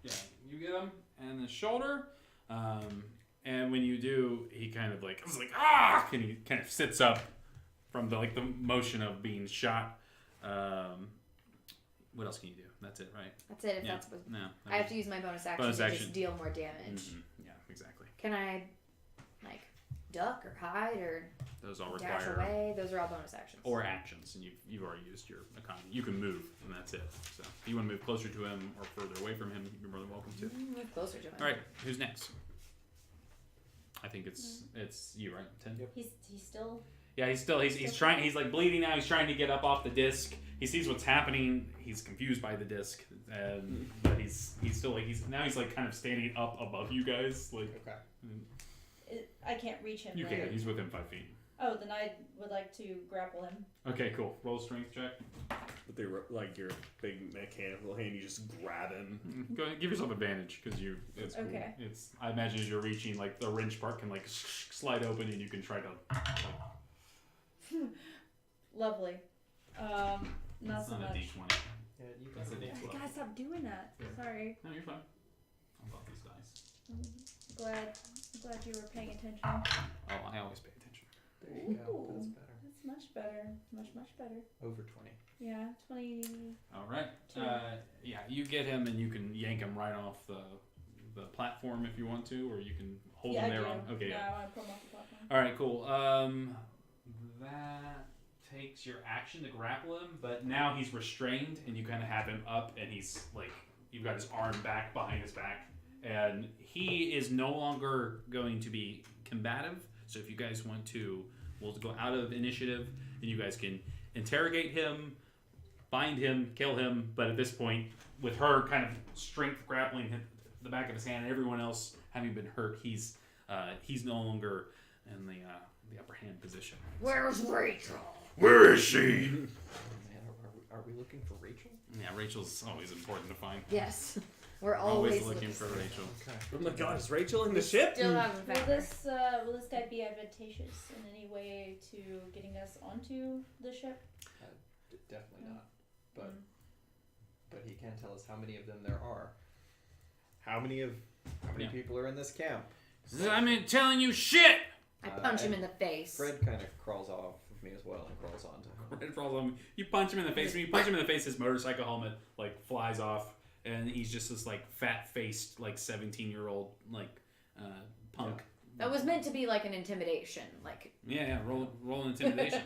Yeah, you get him and the shoulder. And when you do, he kind of like, it's like, ah! And he kind of sits up from the motion of being shot. What else can you do? That's it, right? That's it. If that's no. I have to use my bonus action to just deal more damage. Mm-hmm. Yeah, exactly. Can I, like, duck or hide or those all dash require away? Those are all bonus actions. or actions, and you've already used your economy. You can move, and that's it. So if you want to move closer to him or further away from him, you're more than welcome to. Move closer to him. All right, who's next? I think it's you, right? 10. He's still. Yeah, he's trying. He's like bleeding now. He's trying to get up off the disc. He sees what's happening. He's confused by the disc, but he's still like he's like kind of standing up above you guys. Like Okay. I can't reach him. you right? can. He's within 5 feet. Oh, then I would like to grapple him. Okay, cool. Roll a strength check. But they're like your big mechanical hand, you just grab him. Go ahead, give yourself advantage because you. It's cool. Okay. It's. I imagine as you're reaching, like the wrench part can like slide open and you can try to. Like, Lovely. Not it's so not much. a D20. Yeah, you That's a got D12. Guys, stop doing that. Yeah. Sorry. No, you're fine. I love these dice. Glad you were paying attention. Oh, I always pay attention. There you go. Ooh. That's better. That's much better. Much better. Over 20. Yeah, 20. All right. Two. Yeah, you get him and you can yank him right off the platform if you want to, or you can hold Yeah, him I there. do. Okay. No, Yeah. I want to pull him off the platform. All right. Cool. That takes your action to grapple him, but now he's restrained and you kind of have him up and he's like you've got his arm back behind his back and he is no longer going to be combative. So if you guys want to, we'll go out of initiative and you guys can interrogate him, bind him, kill him. But at this point, with her kind of strength grappling the back of his hand and everyone else having been hurt, he's no longer in the upper hand position. Where's Rachel? Where is she? Man, are we looking for Rachel? Yeah, Rachel's always important to find. Yes. We're Always always looking for Rachel. Okay. Oh my god, is Rachel in the ship? Still haven't Will found her. this guy be advantageous in any way to getting us onto the ship? Definitely not. But Mm. but he can tell us how many of them there are. How many Yeah. people are in this camp? I'm telling you shit! I punch him and in the face. Fred kind of crawls off of me as well and crawls onto him. Red falls on me. You punch him in the face. When you punch him in the face, his motorcycle helmet like flies off, and he's just this like fat-faced like 17-year-old like punk. That was meant to be like an intimidation. Like, Yeah. Roll an intimidation.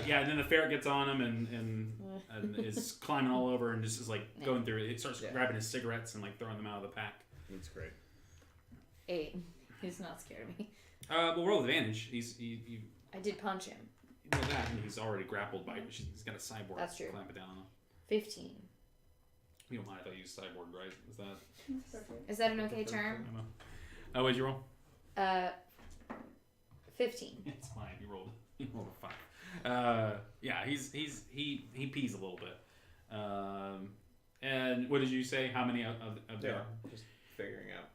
Yeah, and then the ferret gets on him and is climbing all over and just is like going through it. It starts grabbing his cigarettes and like throwing them out of the pack. That's great. 8. He's not scared of me. Well, roll advantage. You I did punch him. know that, and he's already grappled by. He's got a cyborg. That's true. Clamp it down on him. 15. You don't mind if I use cyborg, right? Is that? Perfect. Is that an okay I term? don't know. Oh, what'd you roll? 15. It's fine. You rolled a 5. Yeah, he pees a little bit. And what did you say? How many of there are? Just figuring out.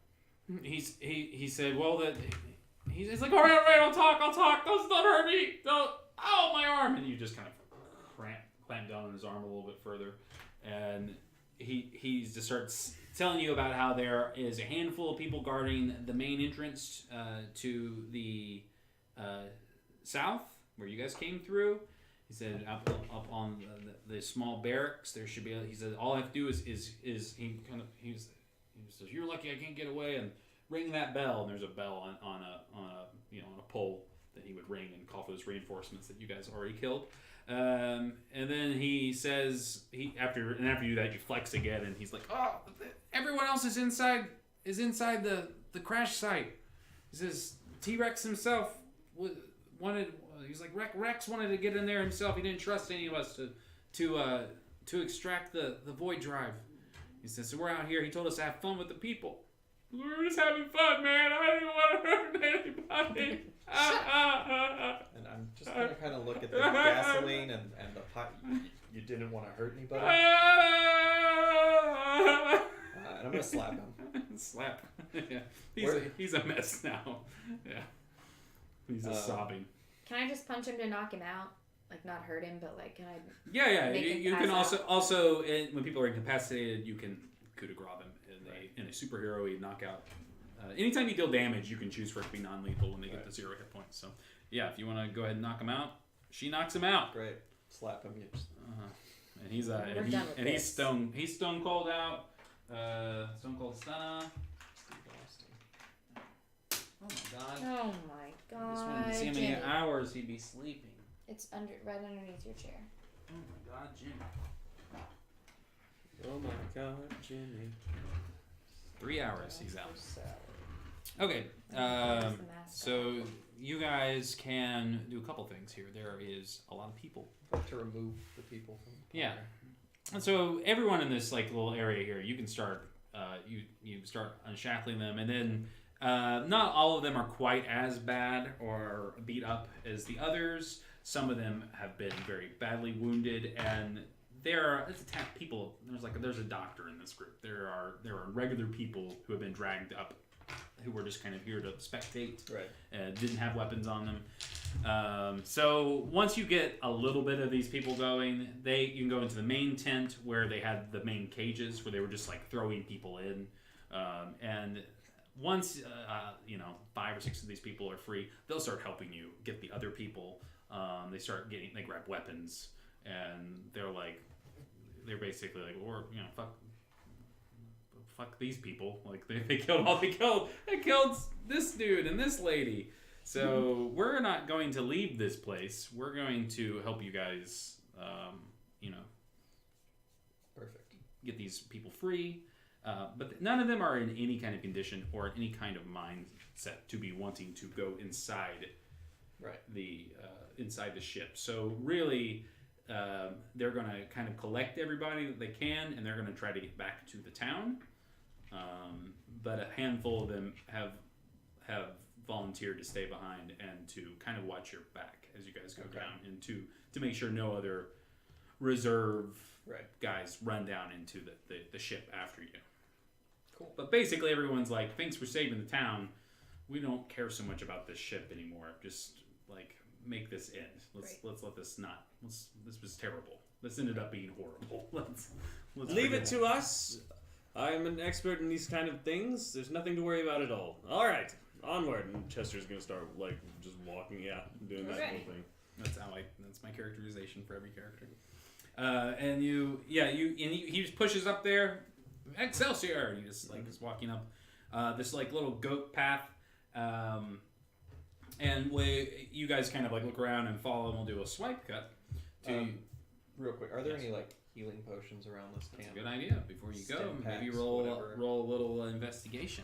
He said, well, that he's like, all right, I'll talk. Don't hurt me. Don't. Oh, my arm. And you just kind of clamp down on his arm a little bit further, and he just starts telling you about how there is a handful of people guarding the main entrance to the south where you guys came through. He said up on the small barracks there should be. He said all I have to do is he says you're lucky I can't get away and ring that bell, and there's a bell on a pole that he would ring and call for those reinforcements that you guys already killed. And then he says after you do that you flex again and he's like, oh, everyone else is inside the crash site. He says T-Rex himself wanted. He's like Rex wanted to get in there himself. He didn't trust any of us to extract the void drive. He says, so we're out here. He told us to have fun with the people. We were just having fun, man. I didn't want to hurt anybody. And I'm just gonna kind of look at the gasoline and the pot. You didn't want to hurt anybody. And I'm gonna slap him. Slap. Yeah. Where- He's a mess now. Yeah. He's just sobbing. Can I just punch him to knock him out? Like, not hurt him, but like, can I... Yeah. Make him You can pass also when people are incapacitated, you can coup de grace them in a superhero-y knockout. Anytime you deal damage, you can choose for it to be non-lethal when they get to 0 hit points. So, yeah, if you want to go ahead and knock him out, she knocks him out. Great. Slap him. You just... And he's done with he's this. he's stone cold out. Stone cold stunner. Oh my god. Oh my I just god, wanted to see how many Jimmy. hours he'd be sleeping. It's right underneath your chair. Oh my god, Jimmy. Oh my god, Jimmy. 3 hours he's out. Okay. Where's the mask So you guys can do a couple things here. There is a lot of people. To remove the people from the Yeah. fire. And so everyone in this like little area here, you can start you start unshackling them, and then Not all of them are quite as bad or beat up as the others. Some of them have been very badly wounded, and there's people. There's a doctor in this group. There are regular people who have been dragged up, who were just kind of here to spectate. Right. Didn't have weapons on them. So once you get a little bit of these people going, you can go into the main tent where they had the main cages where they were just like throwing people in, and once 5 or 6 of these people are free, they'll start helping you get the other people. They grab weapons, and they're basically like, or fuck these people. Like they killed this dude and this lady. So we're not going to leave this place. We're going to help you guys, Perfect. get these people free. But none of them are in any kind of condition or in any kind of mindset to be wanting to go inside inside the ship. So really, they're going to kind of collect everybody that they can, and they're going to try to get back to the town. But a handful of them have volunteered to stay behind and to kind of watch your back as you guys go down, and to make sure no other reserve guys run down into the ship after you. Cool. But basically everyone's like, thanks for saving the town. We don't care so much about this ship anymore. Just like make this end. Let's let this not. This was terrible. This ended up being horrible. Let's Leave it to us. I'm an expert in these kind of things. There's nothing to worry about at all. All right, onward. And Chester's gonna start like just walking, doing that whole thing. That's my characterization for every character. And he just pushes up there, Excelsior. And he just like is walking up this like little goat path. And you guys kind of like look around and follow, and we'll do a swipe cut. Real quick, are there any like healing potions around this camp? That's a good idea. Before you go, Stim maybe packs, roll whatever. a little investigation.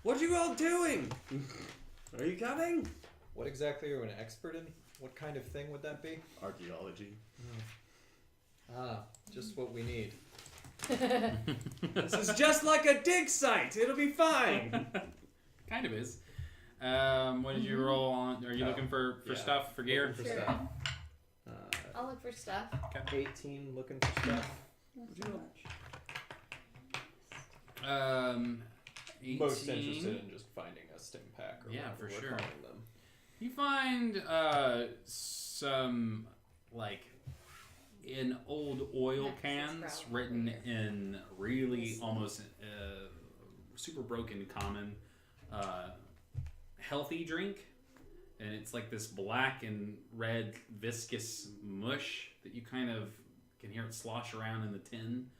What are you all doing? Are you coming? What exactly are you an expert in? What kind of thing would that be? Archaeology. Just what we need. This is just like a dig site. It'll be fine. Kind of is. What did you roll on? Are you looking for stuff, for gear? Looking for Sure. stuff. I'll look for stuff. 18 looking for stuff. Not so much. 18. Most interested in just finding a stim pack or Yeah, whatever for we're sure. calling them. You find some like in old oil cans written in really almost super broken common healthy drink, and it's like this black and red viscous mush that you kind of can hear it slosh around in the tin.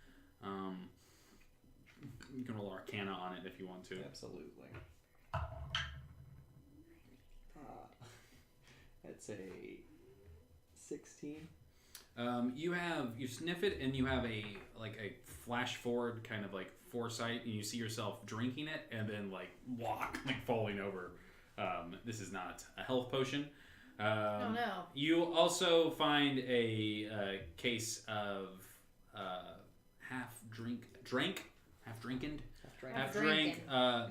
You can roll Arcana on it if you want to. Absolutely. It's a 16. You sniff it, and you have a flash forward kind of like foresight, and you see yourself drinking it and then like falling over. This is not a health potion. Oh no. You also find a case of half drink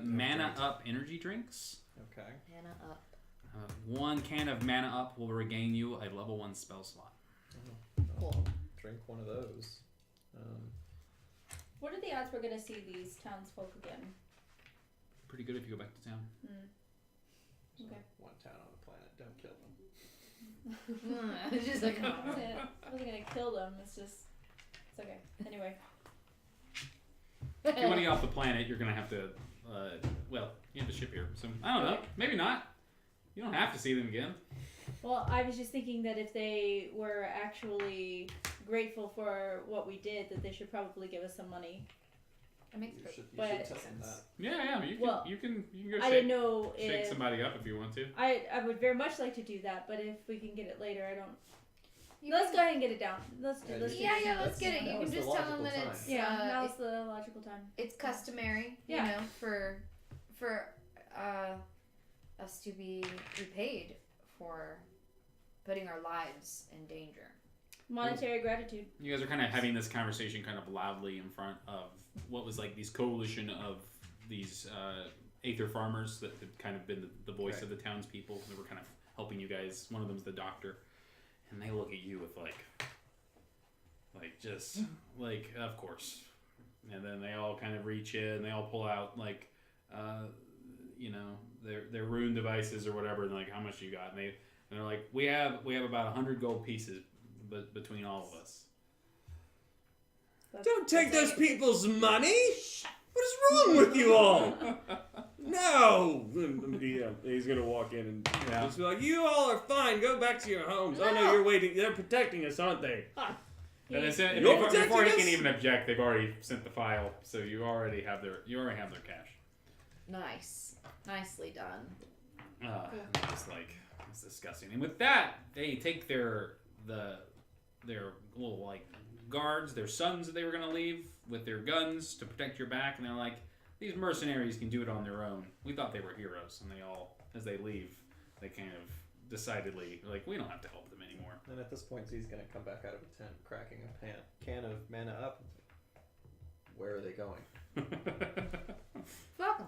mana up energy drinks. Okay. Mana up. 1 can of mana up will regain you a level 1 spell slot. Cool. Drink one of those. What are the odds we're gonna see these townsfolk again? Pretty good if you go back to town. So Okay. one town on the planet. Don't kill them. It's just like, I wasn't gonna kill them. It's okay. Anyway. If you want to get off the planet, you're going to have to, you have to ship here. So, I don't know. Maybe not. You don't have to see them again. Well, I was just thinking that if they were actually grateful for what we did, that they should probably give us some money. It makes You should But- tell them that. Yeah. You can go I didn't know shake if somebody up if you want to. I would very much like to do that, but if we can get it later, I don't. You Let's can- go ahead and get it down. Let's do. Let's do Yeah, this. let's get it. You That can was the just tell them logical that time. it's Yeah, now's it's, the logical time. it's customary, you Yeah. know, for us to be repaid for putting our lives in danger. Monetary gratitude. You guys are kind of having this conversation kind of loudly in front of what was like these coalition of these Aether farmers that had kind of been the voice of the townspeople. They were kind of helping you guys. One of them's the doctor. And they look at you with just of course. And then they all kind of reach in, they all pull out their rune devices or whatever, and like, how much you got? And they're like, we have about 100 gold pieces between all of us. Don't take those people's money! What is wrong with you all? No! He's gonna walk in and just be like, you all are fine, go back to your homes. Oh no, you're waiting, they're protecting us, aren't they? And before he can even object, they've already sent the file, so you already have their cash. Nice. Nicely done. It's disgusting. And with that, they take their little guards, their sons that they were gonna leave with their guns to protect your back, and they're like, these mercenaries can do it on their own. We thought they were heroes, and they all, as they leave, they kind of decidedly we don't have to help them anymore. And at this point, Z's gonna come back out of a tent, cracking a can of mana up. Where are they going? Welcome.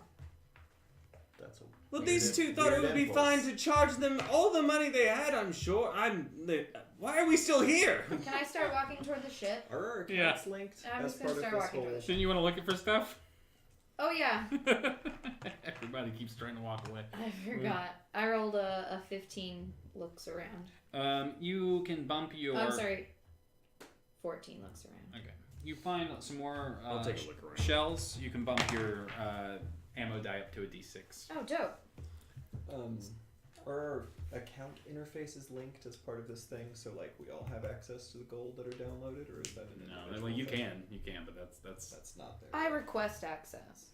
That's a Well, weird these two thought it would be impulse. fine to charge them all the money they had, I'm sure. Why are we still here? Can I start walking toward the ship? Are our accounts linked? I'm as just gonna part of start this walking whole... to the Didn't you want to look for stuff? Oh yeah. Everybody keeps trying to walk away. I forgot. I rolled a 15 looks around. You can bump your... I'm sorry. 14 looks around. Okay. You find some more I'll take a look around. shells. You can bump your ammo die up to a d6. Oh, dope. Are our account interfaces linked as part of this thing, so we all have access to the gold that are downloaded, or is that an No, individual well you thing? can, but that's not there. I request access.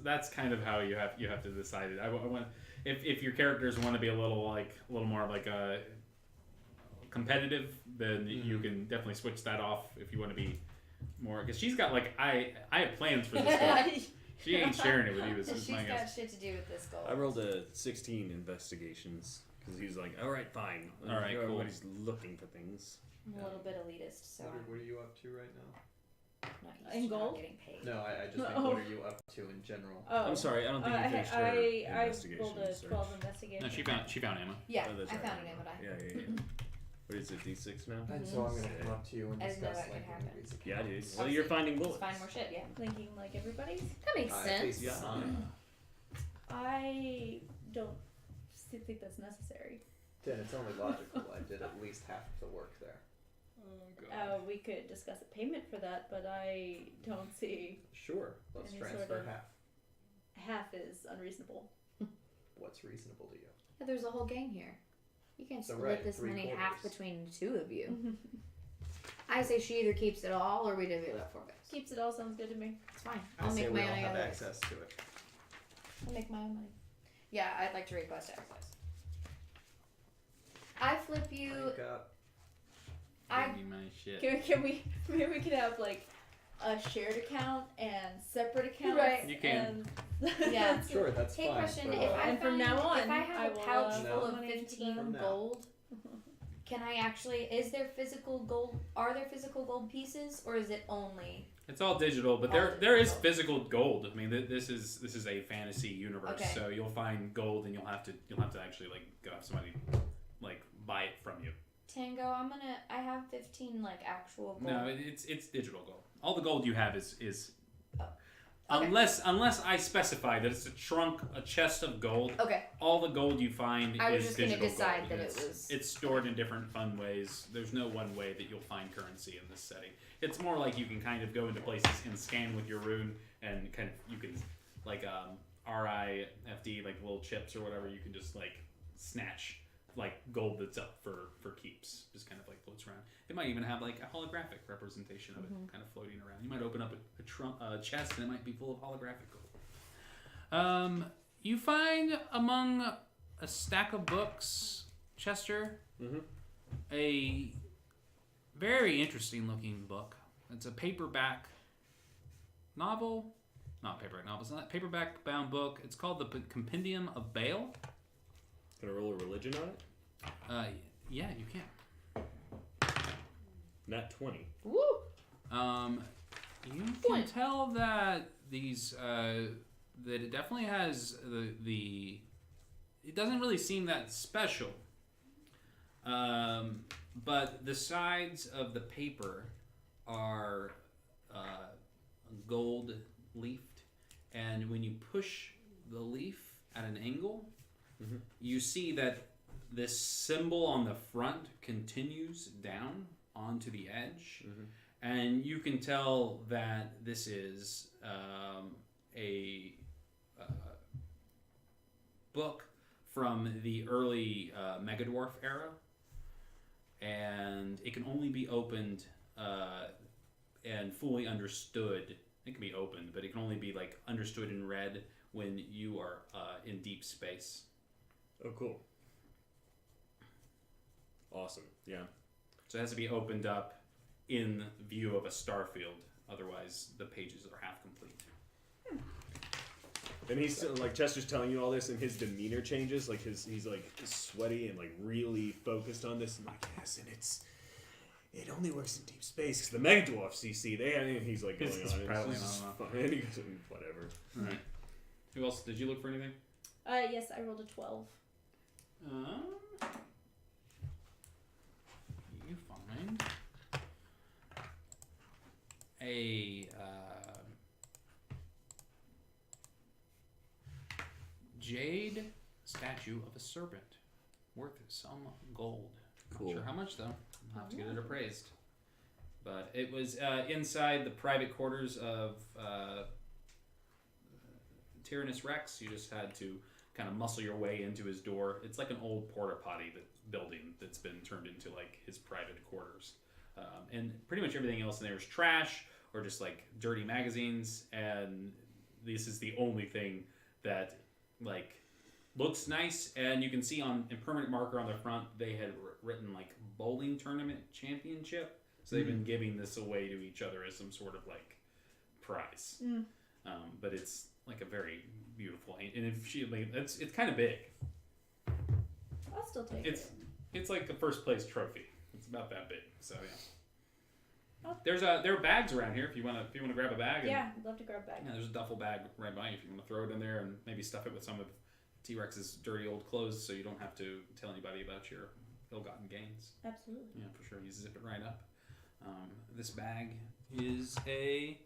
that's kind of how you have to decide it. I want if your characters want to be a little more competitive, then you can definitely switch that off if you want to be more, because she's got I have plans for this gold. She ain't sharing it with you. She's got shit to do with this gold. I rolled a 16 investigations because he's like, all right, fine. All right, cool. Everybody's looking for things. I'm a little bit elitist, so What are you up to right now? I'm not used In to not gold? getting paid. No, I just mean, Oh. what are you up to in general? Oh. I'm sorry, I don't think you finished her I investigation rolled a search. 12 investigation. No, she found ammo. Yeah, Oh, that's I right. found an ammo die. Yeah. What is it, D6 now? And so I'm going to come up to you and I didn't know discuss that could happen. basic Yeah, dude. accounts. Well, you're finding Let's bullets. find more shit, yeah. Thinking like everybody. That makes At sense. least some. I don't think that's necessary. Then it's only logical. I did at least half of the work there. Oh We could discuss a payment for that, but I don't see Sure, let's Any transfer sort of- half. half is unreasonable. What's reasonable to you? Yeah, there's a whole gang here. You can't So split right, this money 3/4. half between the two of you. I say she either keeps it all or we divvy it up for us. Keeps it all sounds good to me. It's fine. I I'll say make we my all own have other. access to it. I'll make my own money. Yeah, I'd like to request access. I flip you. Link up. Give me my shit. Can we maybe we could have a shared account and separate accounts? Right. You can. And Yeah. Sure, that's Hey, fine. question: but, If I And from find- now on, if I have I a will, pouch no. full of money into the- 15 From now. gold, can I actually? Is there physical gold? Are there physical gold pieces, or is it only? It's all digital, but there is physical gold. I mean, this is a fantasy universe, Okay. so you'll find gold, and you'll have to actually go have somebody buy it from you. Tango, I have 15 actual gold. No, it's digital gold. All the gold you have is Oh, okay. unless I specify that it's a chest of gold. Okay. All the gold you find I was is just gonna digital decide gold. that and it was- It's stored in different fun ways. There's no one way that you'll find currency in this setting. It's more like you can kind of go into places and scan with your rune, and kind of you can RIFD little chips or whatever. You can just snatch gold that's up for keeps, just kind of floats around. It might even have a holographic representation of it kind of floating around. You might open up a chest and it might be full of holographic gold. You find among a stack of books, Chester, a very interesting looking book. It's a paperback novel. Not paperback novel, it's not a paperback bound book. It's called the Compendium of Bale. Can I roll a religion on it? Yeah, you can. Not 20. Woo! You can tell that these that it definitely has the. It doesn't really seem that special. But the sides of the paper are gold leafed, and when you push the leaf at an angle, you see that this symbol on the front continues down onto the edge, and you can tell that this is a book from the early Megadwarf era, and it can only be opened and fully understood. It can be opened, but it can only be like understood and read when you are in deep space. Oh, cool. Awesome. Yeah. So it has to be opened up in view of a star field. Otherwise, the pages are half complete. And he's like, Chester's telling you all this, and his demeanor changes. Like he's like sweaty and like really focused on this. And like, yes, and it only works in deep space because the Megadwarfs, you see, he's like going He's on. prattling It's just on. fun. And he goes, whatever. All right. Who else? Did you look for anything? Yes, I rolled a 12. You find a jade statue of a serpent worth some gold. Cool. Not sure how much though. I'll have to get it appraised. But it was inside the private quarters of Tyrannus Rex. You just had to kind of muscle your way into his door. It's like an old porta potty building that's been turned into like his private quarters. And pretty much everything else in there is trash or just like dirty magazines. And this is the only thing that like looks nice. And you can see on in permanent marker on the front they had written like bowling tournament championship. So they've been giving this away to each other as some sort of like prize. But it's like a very beautiful, and if she like, it's kind of big. I'll still take it. It's like the first place trophy. It's about that big. So yeah. Oh. There are bags around here if you want to grab a bag. And, Yeah, I'd love to grab a bag. Yeah, there's a duffel bag right by you if you want to throw it in there and maybe stuff it with some of T-Rex's dirty old clothes so you don't have to tell anybody about your ill-gotten gains. Absolutely. Yeah, for sure. You zip it right up. This bag is a...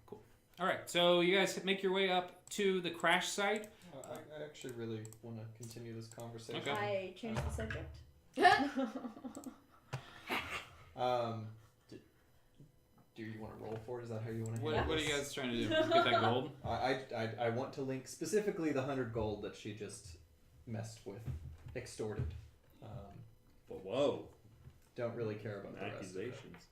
cool. All right, so you guys make your way up to the crash site. I actually really want to continue this conversation. Okay. I changed the subject. Do you want to roll for it? Is that how you want to What, handle what are you this? guys trying to do? Get that gold? I want to link specifically the 100 gold that she just messed with, extorted. But whoa. Don't really care about the rest of it. Accusations.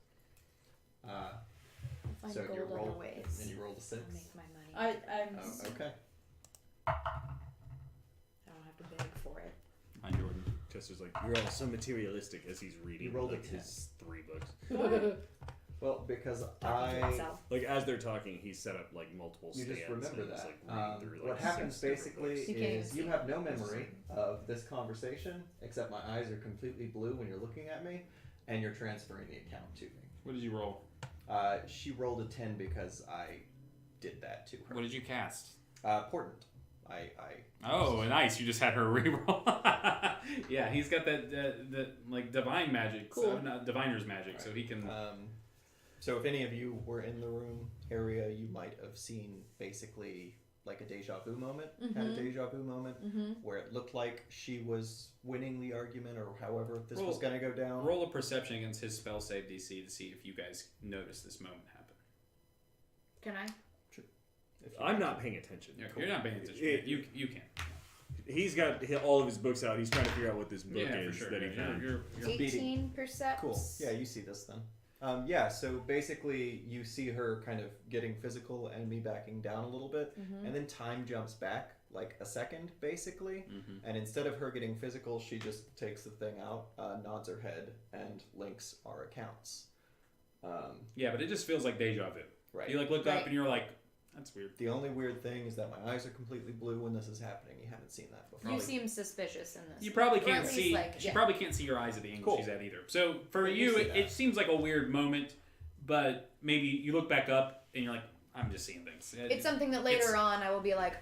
Find So gold you roll, other ways. and you rolled a 6. I'll make my money. I'm Oh, okay. I don't have to beg for it. Hi, Jordan. Chester's like, you're all so materialistic as he's reading You rolled a like, 10. his 3 books. Well, because Talking to myself. Like as they're talking, he set up like multiple you stands. just remember and he's, that. like, reading through, What like, happens 6 different basically books. You can't is even you see have no memory of this conversation, except my eyes are completely blue when you're looking at me, and you're transferring the account to me. What did you roll? She rolled a 10 because I did that to her. What did you cast? Portent. I Oh, nice. You just had her reroll. Yeah, he's got that like divine magic. So Cool. not diviner's magic, Right. so he can... So if any of you were in the room area, you might have seen basically like a deja vu moment, kind of deja vu moment, where it looked like she was winning the argument or however this was going to go down. Roll a perception against his spell save DC to see if you guys notice this moment happen. Can I? If you I'm want not to. paying attention. You're not paying attention. You can. He's got all of his books out. He's trying to figure out what this book Yeah, is for sure. that he Yeah, found. you're 18 percept. Cool. Yeah, you see this then. Yeah, so basically you see her kind of getting physical and me backing down a little bit, and then time jumps back like a second basically, and instead of her getting physical, she just takes the thing out, nods her head, and links our accounts. Yeah, but it just feels like deja vu. Right. You like look up and you're like, That's weird. The only weird thing is that my eyes are completely blue when this is happening. You haven't seen that before. You seem suspicious in this. You probably Or can't at least, see. like, She yeah. probably can't see your eyes at the angle Cool. she's at either. So for But you you, see it that. seems like a weird moment, but maybe you look back up and you're like, I'm just seeing things. It's something that later on I will be like,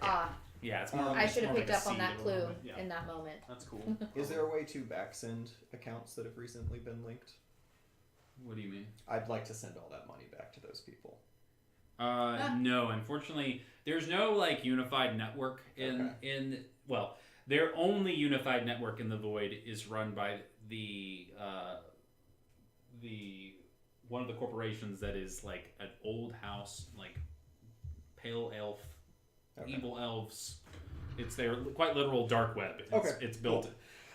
Yeah, it's more. I it's should have more picked like a up on seed that of a clue moment. Yeah, in that moment. that's cool. Is there a way to backsend accounts that have recently been linked? What do you mean? I'd like to send all that money back to those people. No, unfortunately, there's no like unified network in well, their only unified network in the Void is run by the one of the corporations that is like an old house, like pale elf, evil elves. It's their quite literal dark web. It's built.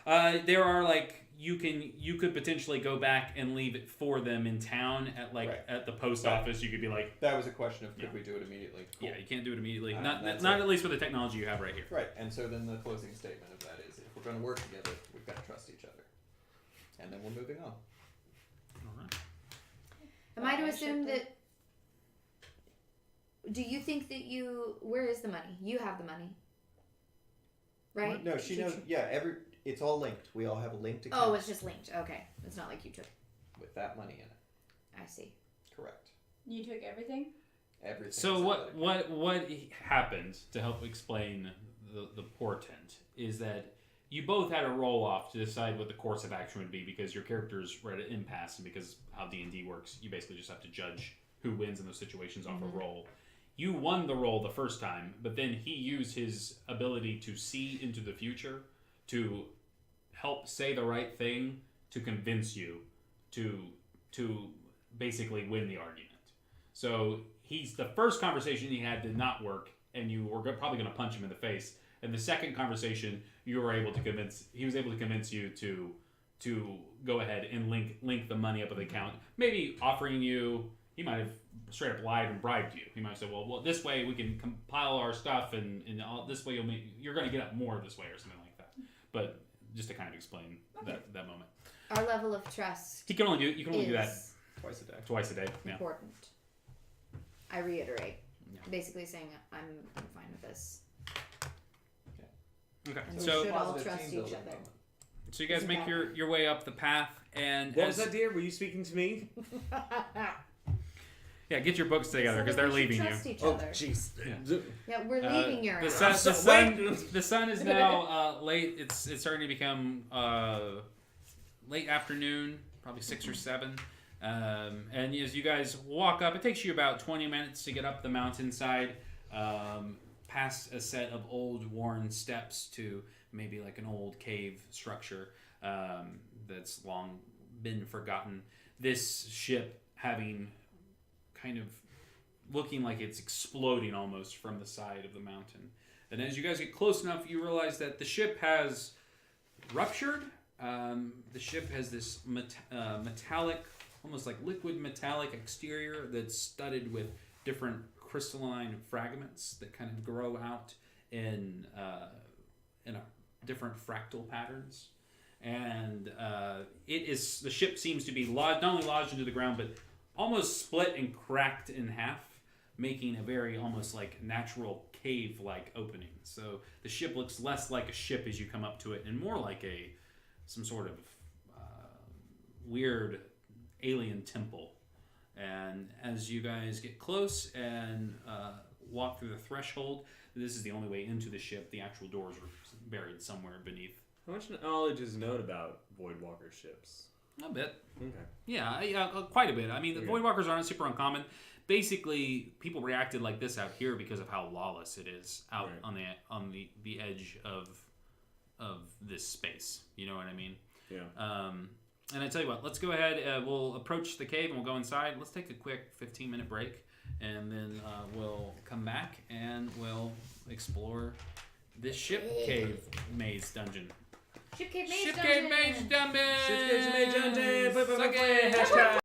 Cool. There are like you could potentially go back and leave it for them in town at at the post office. You could be like, that was a question of could we do it immediately? Cool. Yeah, you can't do it immediately. Not at least with the technology you have right here. Right, and so then the closing statement of that is, if we're going to work together, we've got to trust each other, and then we're moving on. All right. Am I to assume that? Do you think that you? Where is the money? You have the money, right? No, she knows. Yeah, it's all linked. We all have a linked account. Oh, it's just linked. Okay, it's not like you took. With that money in it. I see. Correct. You took everything? Everything. So what happened to help explain the portent is that you both had a roll off to decide what the course of action would be because your characters were at an impasse, and because how D&D works, you basically just have to judge who wins in those situations off a roll. You won the roll the first time, but then he used his ability to see into the future to help say the right thing to convince you to basically win the argument. So the first conversation he had did not work, and you were probably going to punch him in the face. And the second conversation, he was able to convince you to go ahead and link the money up with the account. Maybe offering you, he might have straight up lied and bribed you. He might have said, well, this way we can compile our stuff, and this way you're going to get up more this way, or something like that. But just to kind of explain that moment. Our level of trust. You can only do that twice a day. Yeah. Important. I reiterate. Yeah. Basically saying I'm fine with this. Okay. And So we should all trust each other. So you guys make your way up the path, and what was that, dear? Were you speaking to me? Yeah, get your books together because they're leaving you. Trust each Oh, other. jeez. Yeah, we're leaving your The ass. sun is now late. It's starting to become late afternoon, probably 6 or 7. And as you guys walk up, it takes you about 20 minutes to get up the mountainside, past a set of old worn steps to maybe like an old cave structure that's long been forgotten. This ship having kind of looking like it's exploding almost from the side of the mountain. And as you guys get close enough, you realize that the ship has ruptured. The ship has this metallic, almost like liquid metallic exterior that's studded with different crystalline fragments that kind of grow out in different fractal patterns. And the ship seems to be not only lodged into the ground, but almost split and cracked in half, making a very almost like natural cave-like opening. So the ship looks less like a ship as you come up to it, and more like some sort of weird alien temple. And as you guys get close and walk through the threshold, this is the only way into the ship. The actual doors are buried somewhere beneath. How much knowledge is known about Voidwalker ships? A bit. Okay. Yeah, quite a bit. I mean, the Voidwalkers aren't super uncommon. Basically, people reacted like this out here because of how lawless it is out on the edge of this space. You know what I mean? Yeah. And I tell you what, let's go ahead. We'll approach the cave and we'll go inside. Let's take a quick 15-minute break, and then we'll come back and we'll explore this ship cave maze dungeon. Ship cave maze Ship dungeon. cave maze dungeon. Ship cave maze dungeon. Suck it. Hashtag.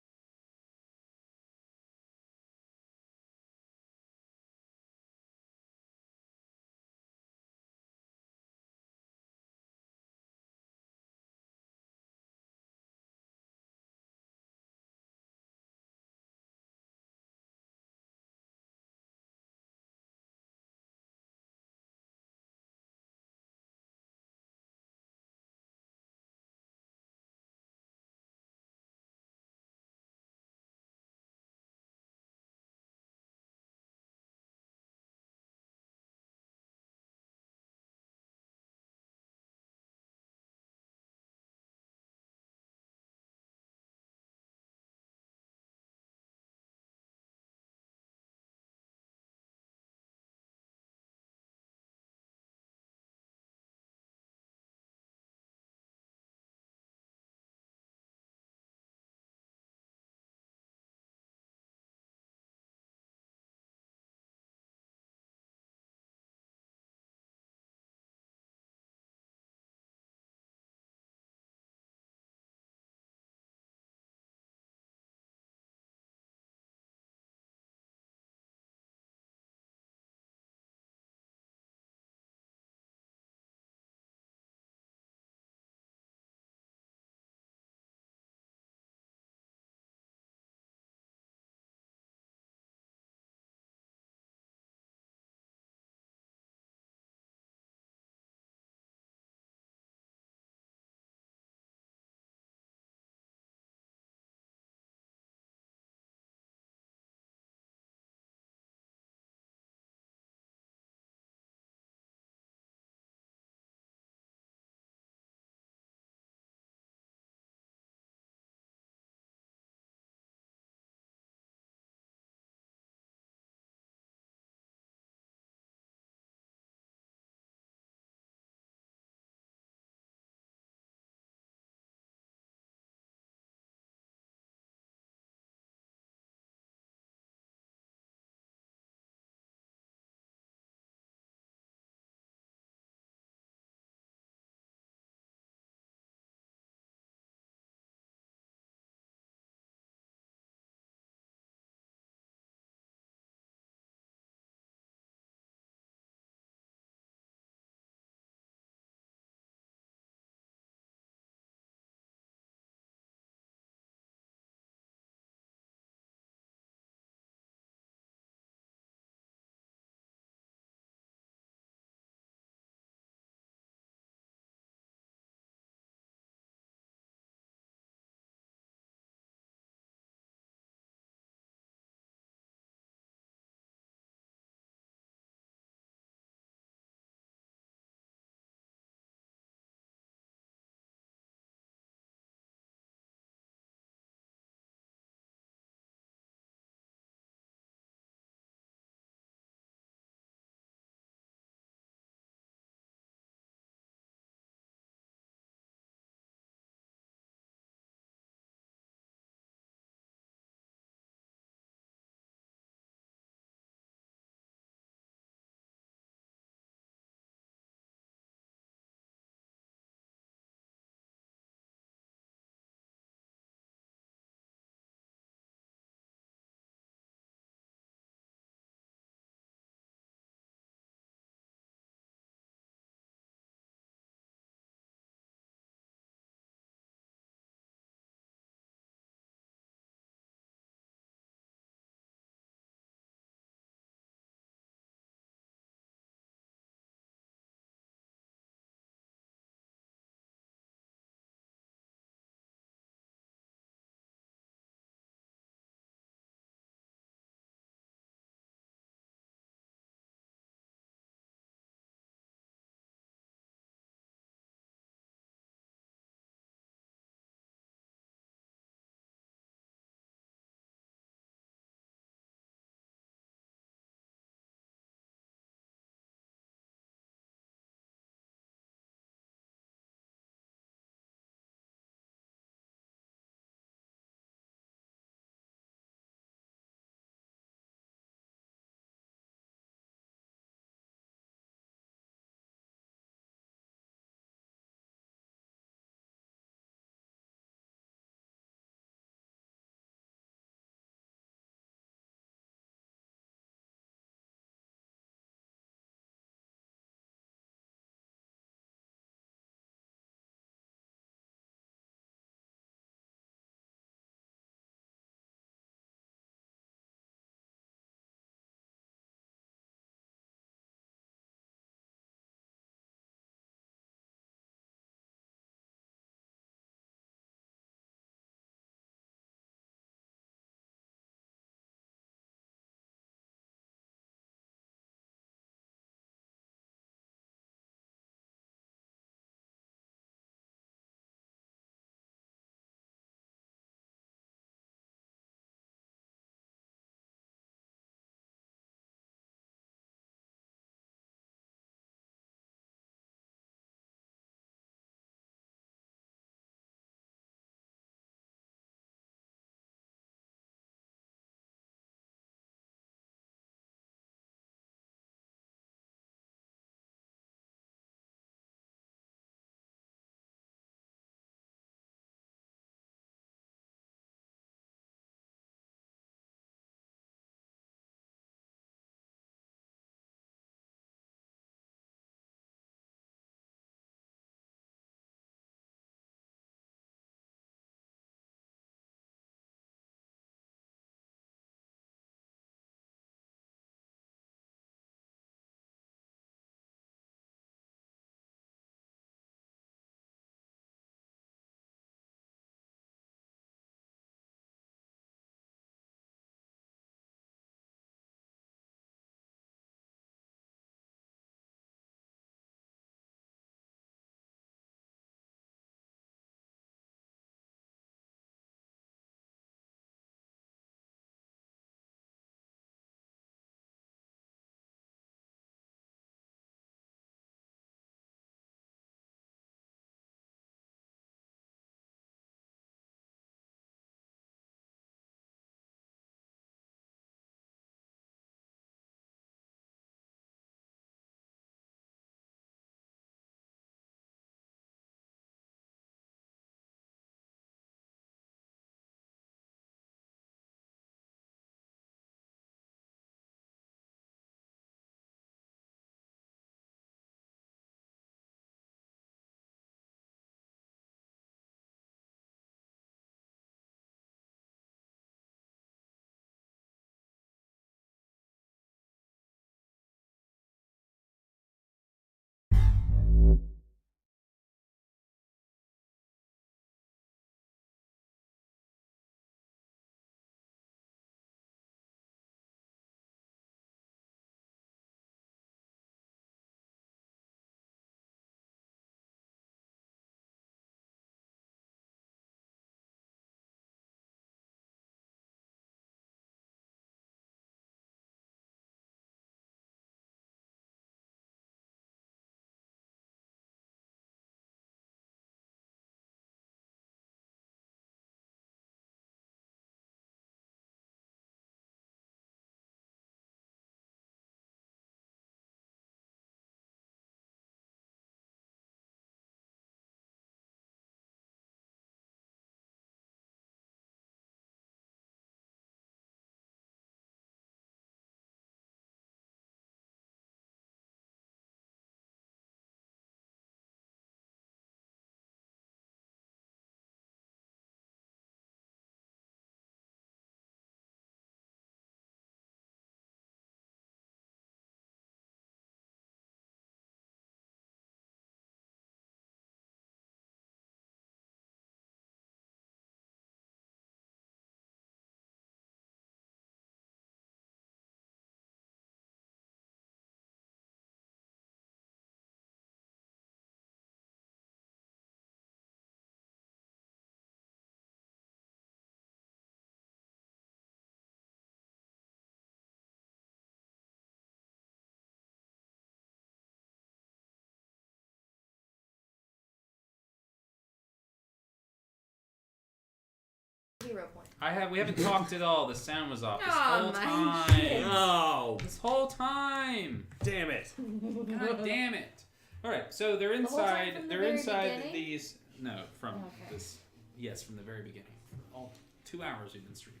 0 points. We haven't talked at all. The sound was off this Aw, whole my time. shit. No! This whole time. Damn it! God damn it. All right, so they're The whole time inside. from the They're very inside beginning? these. No, from Okay. this. Yes, from the very beginning. All 2 hours we've been streaming.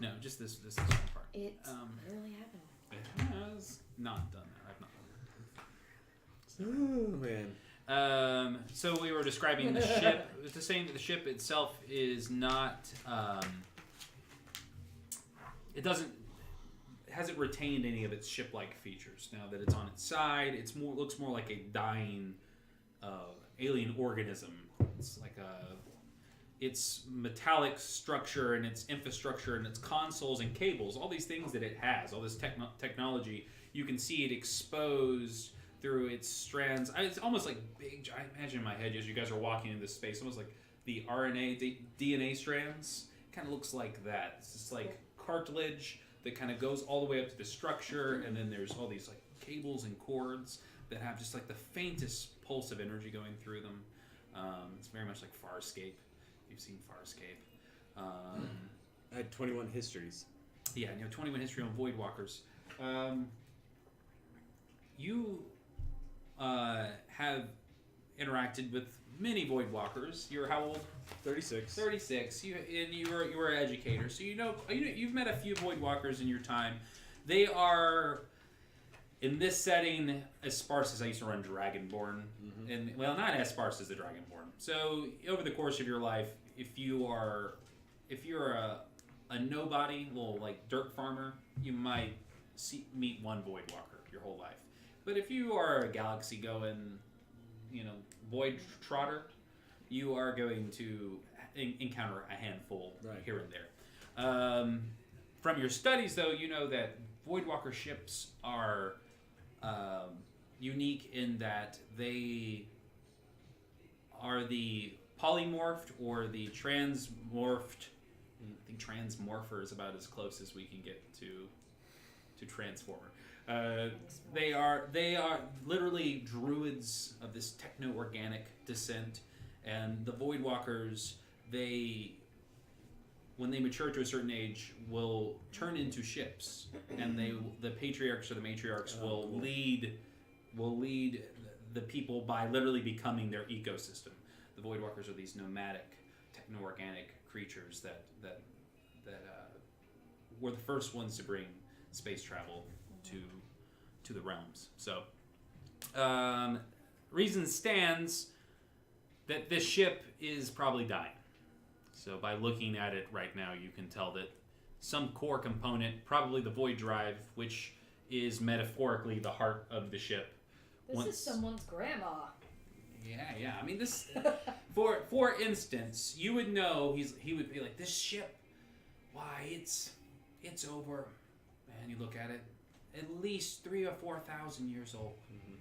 No, just this one part. It literally happened. It's not done that. I've not done Oh, man. that. So we were describing the ship. It's the same. The ship itself is not. It hasn't retained any of its ship-like features. Now that it's on its side, looks more like a dying alien organism. It's like its metallic structure and its infrastructure and its consoles and cables, all these things that it has, all this technology, you can see it exposed through its strands. It's almost like big. I imagine in my head as you guys are walking in this space, almost like the RNA, DNA strands. Kind of looks like that. It's just like cartilage that kind of goes all the way up to the structure, and then there's all these like cables and cords that have just like the faintest pulse of energy going through them. It's very much like Farscape. You've seen Farscape. I had 21 histories. Yeah, 21 history on Voidwalkers. You have interacted with many Voidwalkers. You're how old? 36. 36. You were an educator, so you've met a few Voidwalkers in your time. They are in this setting as sparse as I used to run Dragonborn, and well, not as sparse as the Dragonborn. So over the course of your life, if you're a nobody, little like dirt farmer, you might meet one Voidwalker your whole life. But if you are a galaxy going, void trotter, you are going to encounter a handful here and there. From your studies, though, you know that Voidwalker ships are unique in that they are the polymorphed or the transmorphed. I think transmorpher is about as close as we can get to transformer. They are literally druids of this techno-organic descent, and the Voidwalkers, when they mature to a certain age, will turn into ships, and the patriarchs or the matriarchs will lead the people by literally becoming their ecosystem. The Voidwalkers are these nomadic, techno-organic creatures that were the first ones to bring space travel to the realms. So, reason stands that this ship is probably dying. So by looking at it right now, you can tell that some core component, probably the void drive, which is metaphorically the heart of the ship. This is someone's grandma. Yeah. I mean, this. For instance, you would know he would be like, this ship. Why it's over, and you look at it, at least 3,000 or 4,000 years old. Mm-hmm.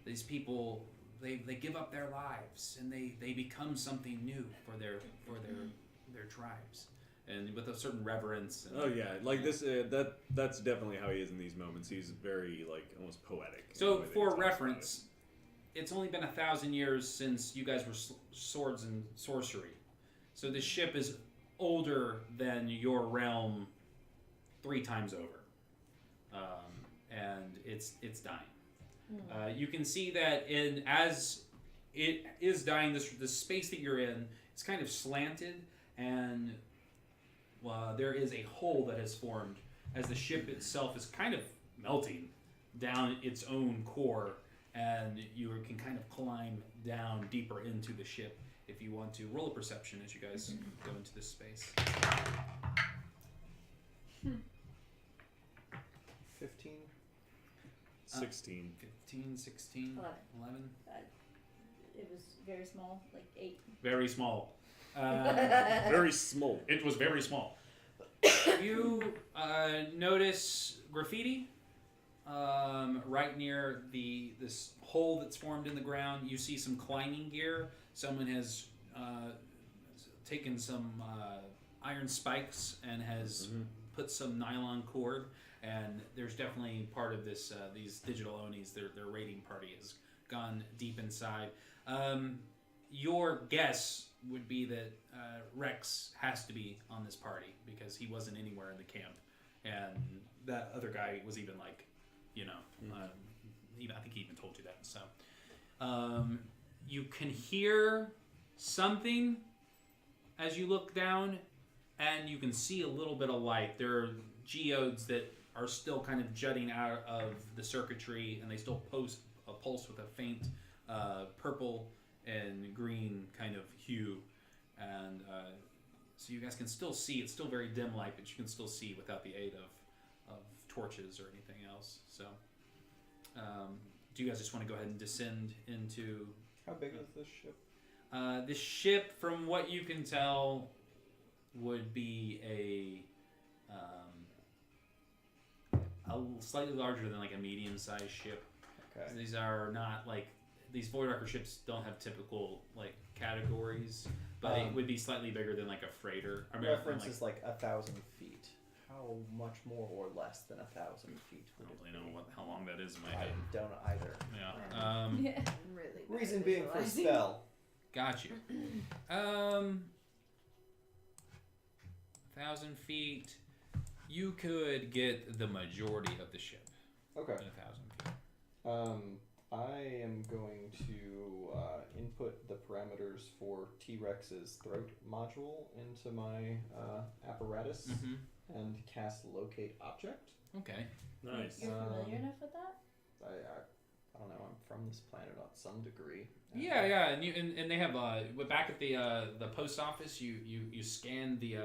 These people, they give up their lives and they become something new for their tribes, and with a certain reverence. And, this that's definitely how he is in these moments. He's very almost poetic. So for reference, it's only been 1,000 years since you guys were swords and sorcery. So the ship is older than your realm 3 times over, and it's dying. You can see that as it is dying, the space that you're in is kind of slanted, and there is a hole that has formed as the ship itself is kind of melting down its own core, and you can kind of climb down deeper into the ship if you want to. Roll a perception as you guys go into this space. 15. 16. 15, 16, 11. It was very small, like 8. Very small. Very small. It was very small. You notice graffiti right near this hole that's formed in the ground. You see some climbing gear. Someone has taken some iron spikes and has put some nylon cord. And there's definitely part of this. These digital Onis, their raiding party has gone deep inside. your guess would be that Rex has to be on this party because he wasn't anywhere in the camp, and that other guy was even like, even I think he even told you that. So you can hear something as you look down, and you can see a little bit of light. There are geodes that are still kind of jutting out of the circuitry, and they still pulse with a faint purple and green kind of hue. And so you guys can still see. It's still very dim light, but you can still see without the aid of torches or anything else. So do you guys just want to go ahead and descend into... How big is this ship? The ship, from what you can tell, would be a slightly larger than like a medium-sized ship. Okay. These are not like these Voidwalker ships don't have typical like categories, but it would be slightly bigger than like a freighter. Reference is like 1,000 feet. How much more or less than 1,000 feet? I don't really know how long that is in my I head. don't either. Yeah. Yeah. Really. Reason being for spell. Got you. 1,000 feet. You could get the majority of the ship. Okay. In 1,000 feet. I am going to input the parameters for T-Rex's throat module into my apparatus and cast locate object. Okay. Nice. You're familiar enough with that? I don't know. I'm from this planet on some degree. Yeah, and they have back at the post office. You scan the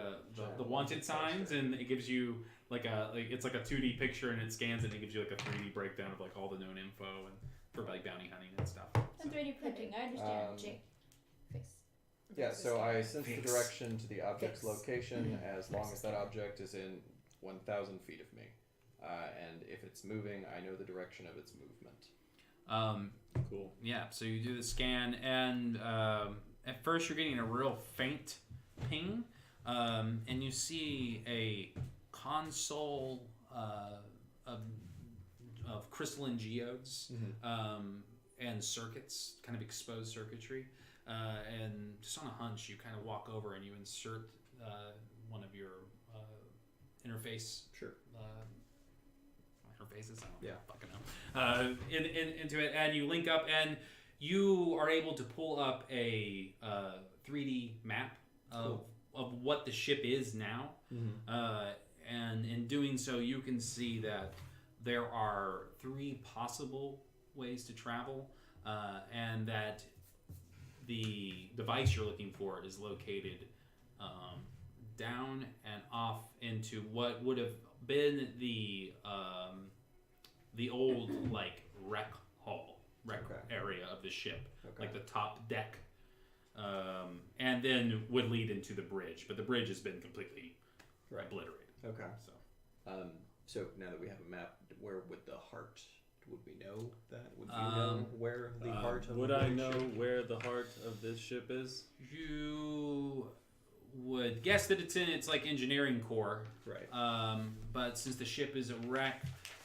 wanted signs, and it gives you it's like a 2D picture, and it scans it, and it gives you like a 3D breakdown of like all the known info and for like bounty hunting and stuff. And 3D printing, I understand. Face. Yeah, so I sense the Fix. direction to the object's Fix. location as long as that object is in 1,000 feet of me. And if it's moving, I know the direction of its movement. Cool. Yeah, so you do the scan, and at first you're getting a real faint ping, and you see a console of crystalline geodes and circuits, kind of exposed circuitry. And just on a hunch, you kind of walk over and you insert one of your interface. Sure. Interfaces, I don't Yeah. fucking know. Into it, and you link up, and you are able to pull up a 3D map of what the ship is now. And in doing so, you can see that there are 3 possible ways to travel, and that the device you're looking for is located down and off into what would have been the old like wreck area of the ship, like the top deck, and then would lead into the bridge, but the bridge has been completely obliterated. Okay. So So now that we have a map, where would the heart? Would we know that? Would you know where the heart of Would the I big know ship? where the heart of this ship is? you would guess that it's in its like engineering core, Right. but since the ship is a wreck,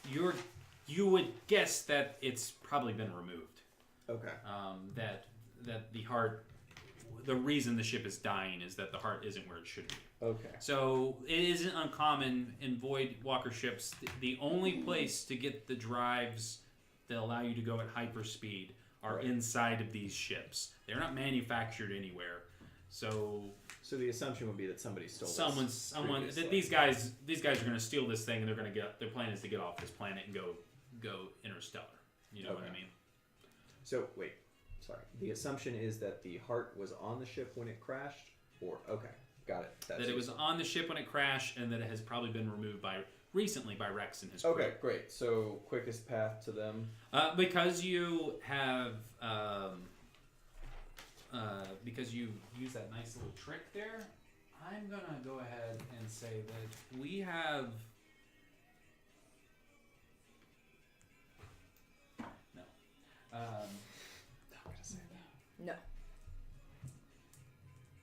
you would guess that it's probably been removed. Okay. That the heart, the reason the ship is dying is that the heart isn't where it should be. Okay. So it isn't uncommon in Voidwalker ships. The only place to get the drives that allow you to go at hyperspeed are inside of these ships. They're not manufactured anywhere. So the assumption would be that somebody stole someone previously. that these guys are going to steal this thing, and they're going to get. Their plan is to get off this planet and go interstellar. You know what I mean? So wait, sorry. The assumption is that the heart was on the ship when it crashed, or got it. That's That it was on the ship when it crashed, and that it has probably been removed recently by Rex and his crew. Okay, great. So quickest path to them. Because you have because you use that nice little trick there, I'm gonna go ahead and say that we have no. I'm gonna say that. No.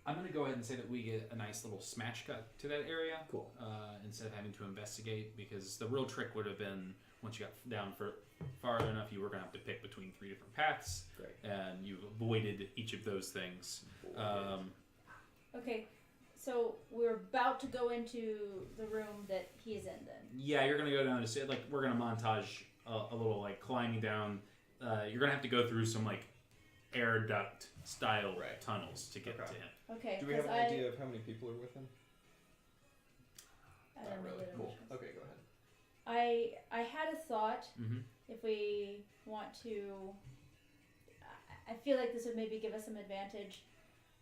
I'm going to go ahead and say that we get a nice little smash cut to that area. Cool. Instead of having to investigate, because the real trick would have been once you got down far enough, you were going to have to pick between 3 different paths. Great. And you avoided each of those things. Okay, so we're about to go into the room that he's in then. Yeah, you're going to go down to say, like, we're going to montage a little, like, climbing down. You're going to have to go through some, like, air duct style tunnels to get to him. Okay. Do we have an idea of how many people are with him? I don't really. Cool. Okay, go ahead. I had a thought. Mm-hmm. If we want to, I feel like this would maybe give us some advantage.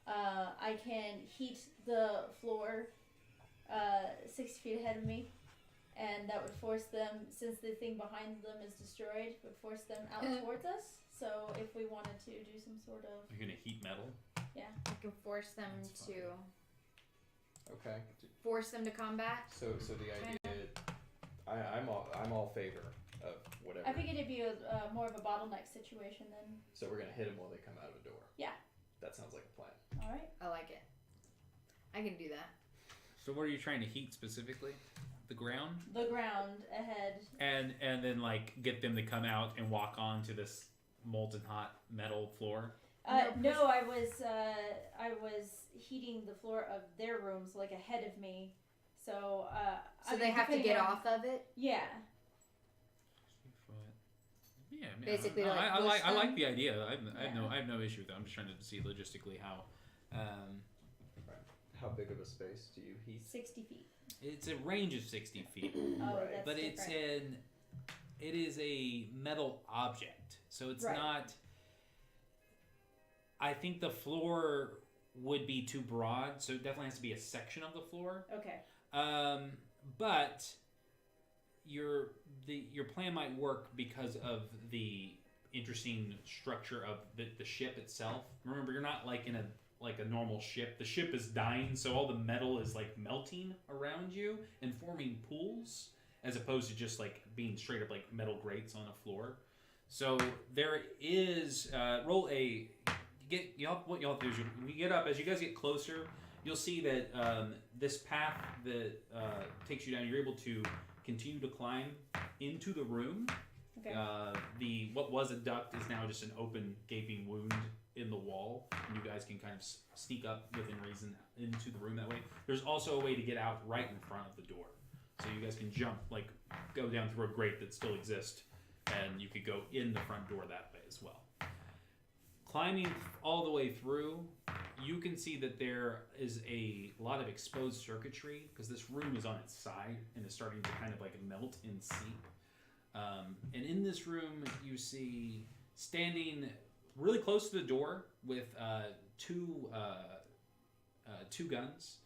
I can heat the floor 6 feet ahead of me, and that would force them, since the thing behind them is destroyed, would force them out towards us. So if we wanted to do some sort of... You're going to heat metal? Yeah. I can force them to Okay. force them to combat. So the idea, I'm all favor of whatever. I figured it'd be a more of a bottleneck situation then. So we're gonna hit them while they come out of a door. Yeah. That sounds like a plan. All right. I like it. I can do that. So what are you trying to heat specifically? The ground? The ground ahead. And then, like, get them to come out and walk onto this molten hot metal floor? No, I was heating the floor of their rooms like ahead of me. So So they have to get off of it? Yeah. Yeah, I mean, Basically, I, like, I push like I them? like the idea. Yeah. I have no issue with it. I'm just trying to see logistically how. How big of a space do you heat? 60 feet. It's a range of 60 feet, Oh, Right. that's but different. it is a metal object, so it's Right. not. I think the floor would be too broad, so it definitely has to be a section of the floor. Okay. But your plan might work because of the interesting structure of the ship itself. Remember, you're not like in a normal ship. The ship is dying, so all the metal is like melting around you and forming pools, as opposed to just like being straight up like metal grates on a floor. So there is roll a. What y'all do is when you get up, as you guys get closer, you'll see that this path that takes you down, you're able to continue to climb into the room. Okay. What was a duct is now just an open, gaping wound in the wall, and you guys can kind of sneak up within reason into the room that way. There's also a way to get out right in front of the door, so you guys can jump, like go down through a grate that still exists, and you could go in the front door that way as well. Climbing all the way through, you can see that there is a lot of exposed circuitry because this room is on its side and is starting to kind of like melt and seep. And in this room, you see standing really close to the door with two guns,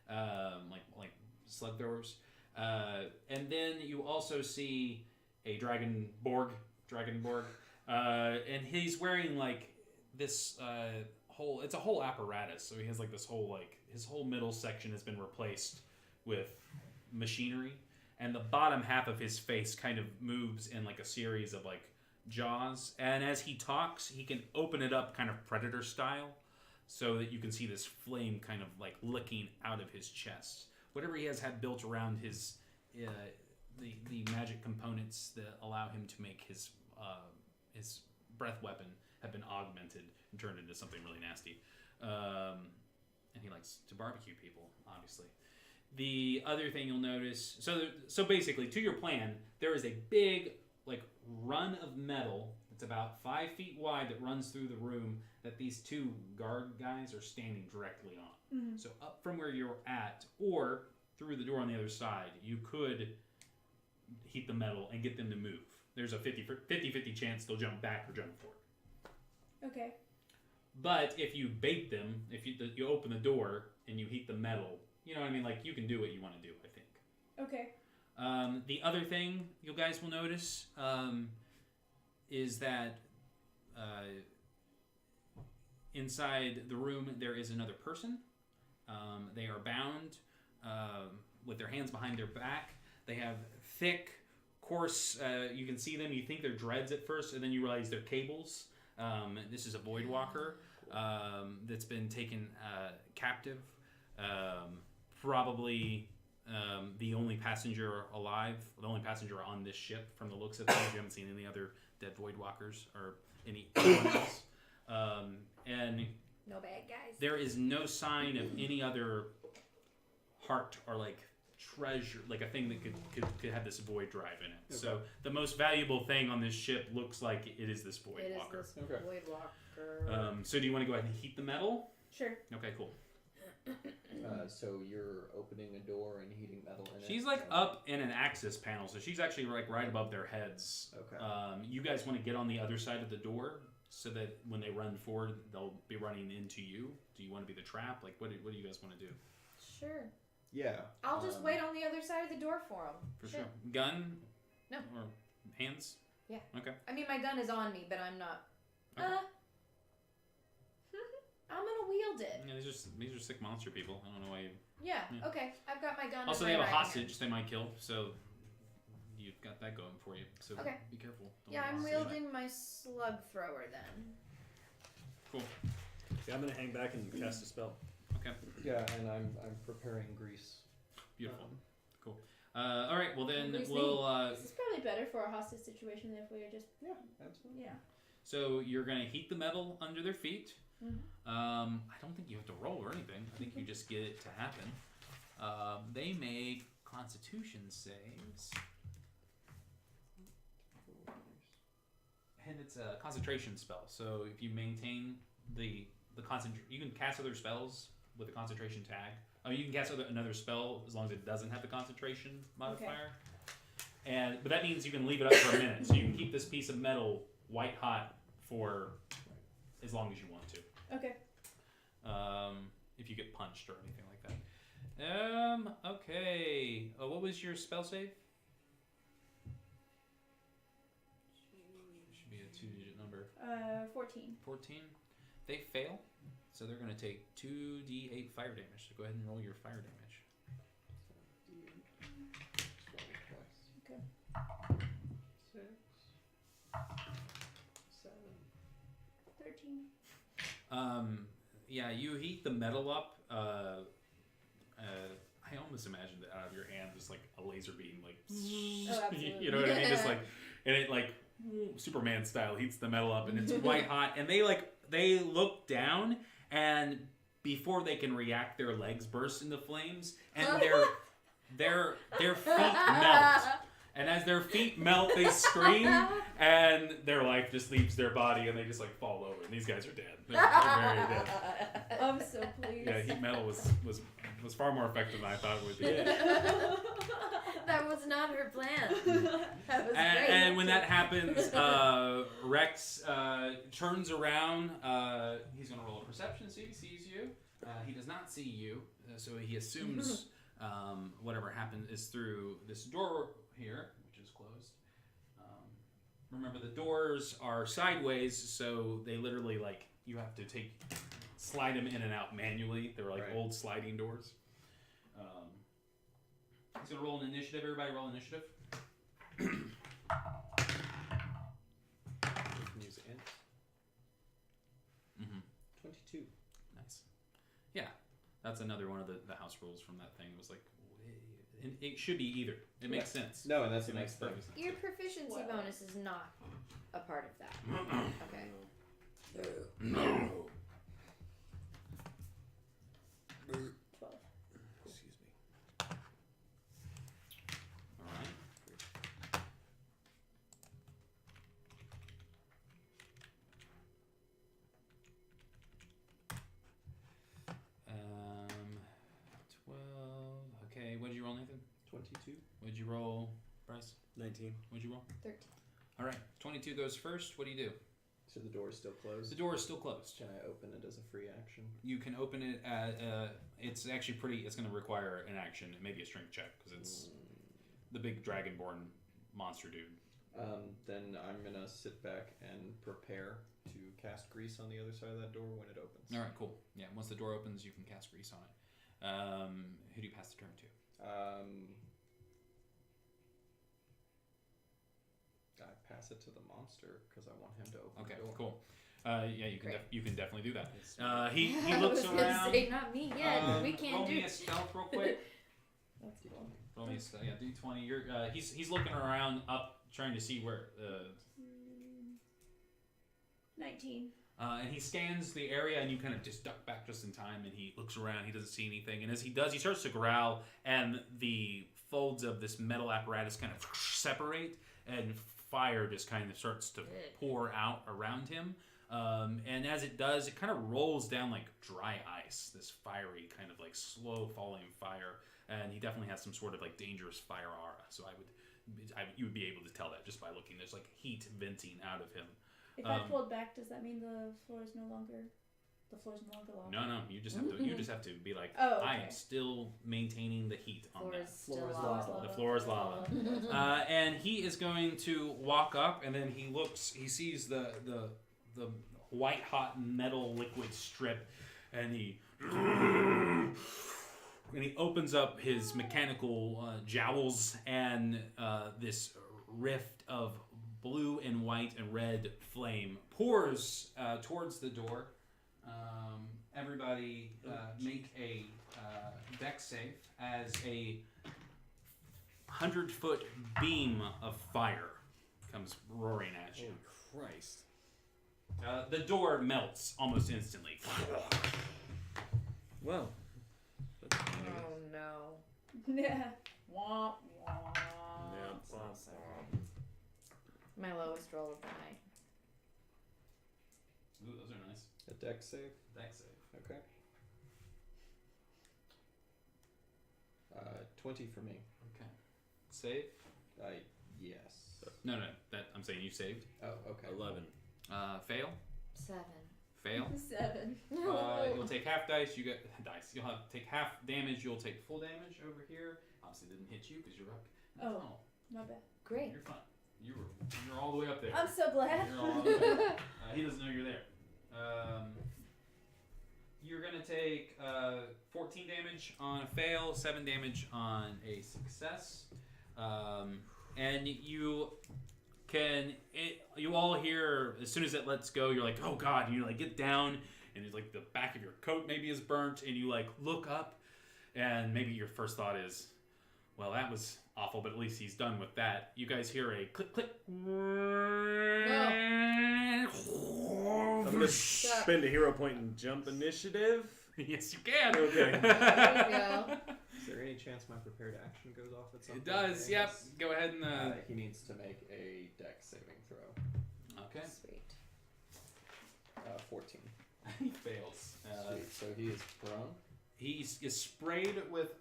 like sled throwers, and then you also see a Dragonborg, and he's wearing like this it's a whole apparatus. So he has like this whole, like, his whole middle section has been replaced with machinery, and the bottom half of his face kind of moves in like a series of like jaws, and as he talks he can open it up kind of Predator style, so that you can see this flame kind of like licking out of his chest. Whatever he has had built around his the magic components that allow him to make his breath weapon have been augmented and turned into something really nasty. And he likes to barbecue people, obviously. The other thing you'll notice, so basically, to your plan, there is a big like run of metal that's about 5 feet wide that runs through the room that these two guard guys are standing directly on. Mm-hmm. So up from where you're at, or through the door on the other side, you could heat the metal and get them to move. There's a 50-50 chance they'll jump back or jump forward. Okay. But if you bait them, if you open the door and you heat the metal, you know what I mean? Like, you can do what you want to do, I think. Okay. The other thing you guys will notice is that inside the room there is another person. They are bound with their hands behind their back. They have thick, coarse, you can see them, you think they're dreads at first, and then you realize they're cables. This is a Voidwalker. that's been taken captive. Probably the only passenger alive, the only passenger on this ship from the looks of things. You haven't seen any other dead Voidwalkers or anyone else. And No bad guys. there is no sign of any other heart or like treasure, like a thing that could have this void drive in it. Okay. So the most valuable thing on this ship looks like it is this Voidwalker. It is this Okay. Voidwalker. So do you want to go ahead and heat the metal? Sure. Okay, cool. So you're opening a door and heating metal in it. She's like up in an access panel, so she's actually like right above their heads. Okay. You guys want to get on the other side of the door so that when they run forward, they'll be running into you. Do you want to be the trap? Like, what do you guys want to do? Sure. Yeah. I'll just wait on the other side of the door for him. For sure. Gun? No. Or hands? Yeah. Okay. I mean, my gun is on me, but I'm not. Okay. I'm gonna wield it. Yeah, these are sick monster people. I don't know why you. Yeah. Yeah. Okay. I've got my gun. Also, in they my have a right hostage hand. they might kill, so you've got that going for you. So Okay. be careful. Don't Yeah, let I'm them see you. wielding my slug thrower then. Cool. Yeah, I'm gonna hang back and cast a spell. Okay. Yeah, and I'm preparing grease. Beautiful. Um, Cool. All right. Well, then Grease we'll. This is probably better for a hostage situation than if we were just. Yeah, absolutely. Yeah. So you're gonna heat the metal under their feet. Mhm. I don't think you have to roll or anything. I think you just get it to happen. They make Constitution saves, and it's a concentration spell. So if you maintain the you can cast other spells with a concentration tag. You can cast another spell as long as it doesn't have the concentration modifier. But that means you can leave it up for a minute. So you can keep this piece of metal white hot for as long as you want to. Okay. If you get punched or anything like that. Okay. What was your spell save? Should be a 2-digit number. 14. 14. They fail, so they're going to take 2d8 fire damage. So go ahead and roll your fire damage. Okay. 6, 7. 13. Yeah, you heat the metal up. I almost imagined that out of your hand, just like a laser beam, like Oh, absolutely. you know what I mean? Just like, and it like Superman style heats the metal up, and it's white hot. And they look down, and before they can react, their legs burst into flames, and their feet melt. And as their feet melt, they scream, and their life just leaves their body, and they just like fall over. And these guys are dead. They're very dead. I'm so pleased. Yeah, heat metal was far more effective than I thought it would be. That was not her plan. That was great. And when that happens, Rex turns around. He's going to roll a perception to see if he sees you. He does not see you, so he assumes whatever happened is through this door here, which is closed. Remember, the doors are sideways, so they literally, like, you have to slide them in and out manually. They're like old sliding doors. He's going to roll an initiative. Everybody roll initiative. You can use int. Mm-hmm. 22. Nice. Yeah, that's another one of the house rules from that thing. It was like, it should be either. It makes sense. No, and that's It the makes next thing. perfect sense. Your proficiency Well. bonus is not a part of that. Okay. No. 12. Excuse me. All right. 12. Okay, what did you roll, Nathan? 22. What did you roll, Bryce? 19. What did you roll? 13. All right, 22 goes first. What do you do? So the door is still closed. The door is still closed. Can I open it as a free action? You can open it at, it's actually it's going to require an action, maybe a strength check, because it's the big dragonborn monster dude. Then I'm going to sit back and prepare to cast grease on the other side of that door when it opens. All right, cool. Yeah, once the door opens, you can cast grease on it. Who do you pass the turn to? I pass it to the monster because I want him to open Okay, the door. cool. Yeah, you can definitely do that. He I looks was gonna around. say not me yet. We can't roll do me a stealth real quick. That's cool. Roll me a stealth. Yeah, D20. You're he's looking around up, trying to see where 19. and he scans the area, and you kind of just duck back just in time, and he looks around. He doesn't see anything, and as he does, he starts to growl, and the folds of this metal apparatus kind of separate, and fire just kind of starts to pour out around him. And as it does, it kind of rolls down like dry ice, this fiery kind of like slow falling fire, and he definitely has some sort of like dangerous fire aura. So you would be able to tell that just by looking. There's like heat venting out of him. If I pulled back, does that mean the floor is no longer lava? No, you just have to. You just have to be like, Oh, okay. I am still maintaining the heat on that. Still lava. The floor is lava. And he is going to walk up, and then he looks. He sees the white hot metal liquid strip, and he opens up his mechanical jowls, and this rift of blue and white and red flame pours towards the door. Everybody make a dex save as a 100-foot beam of fire comes roaring at you. Holy Christ. The door melts almost instantly. Well. Oh no. Yeah. Wah, wah. Yeah. That's not so good. My lowest roll of the night. Ooh, those are nice. A dex save. Dex save. Okay. 20 for me. Okay. Save? Yes. No. That I'm saying you saved. Oh, okay. 11. Fail. 7. Fail. 7. You'll take half dice. You get dice. You'll have to take half damage. You'll take full damage over here. Obviously, didn't hit you because you're up. Oh. Not bad. Great. You're fine. You're all the way up there. I'm so glad. You're all the way up. He doesn't know you're there. You're gonna take 14 damage on a fail, 7 damage on a success, and you all hear as soon as it lets go. You're like, oh god! And you like get down, and it's like the back of your coat maybe is burnt, and you like look up, and maybe your first thought is, well, that was awful, but at least he's done with that. You guys hear a click click. I'm gonna spend a hero point and jump initiative. Yes, you can. Okay. There you go. Is there any chance my prepared action goes off at some It point? does. Yep. Go ahead and. He needs to make a dex saving throw. Okay. Sweet. 14. He fails. Sweet. So he is prone. He is sprayed with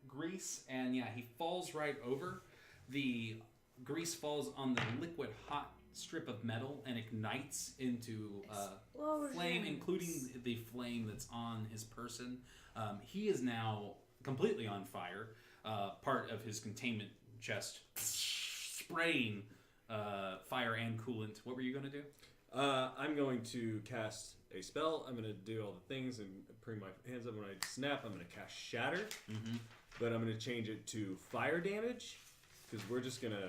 grease, and yeah, he falls right over. The grease falls on the liquid hot strip of metal and ignites into flame, including the flame that's on his person. He is now completely on fire. Part of his containment chest spraying fire and coolant. What were you going to do? I'm going to cast a spell. I'm going to do all the things and bring my hands up. When I snap, I'm going to cast Shatter. Mm-hmm. But I'm going to change it to fire damage because we're just going to...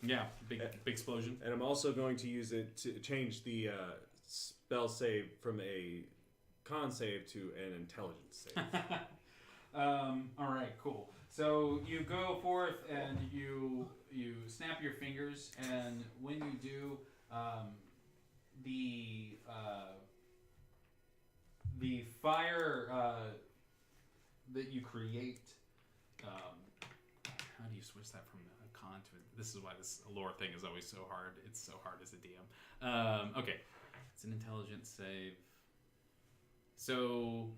Yeah, big explosion. And I'm also going to use it to change the spell save from a con save to an intelligence save. All right, cool. So you go forth and you snap your fingers, and when you do, the fire that you create. How do you switch that from a con to a, this is why this lore thing is always so hard. It's so hard as a DM. Okay, it's an intelligence save. So.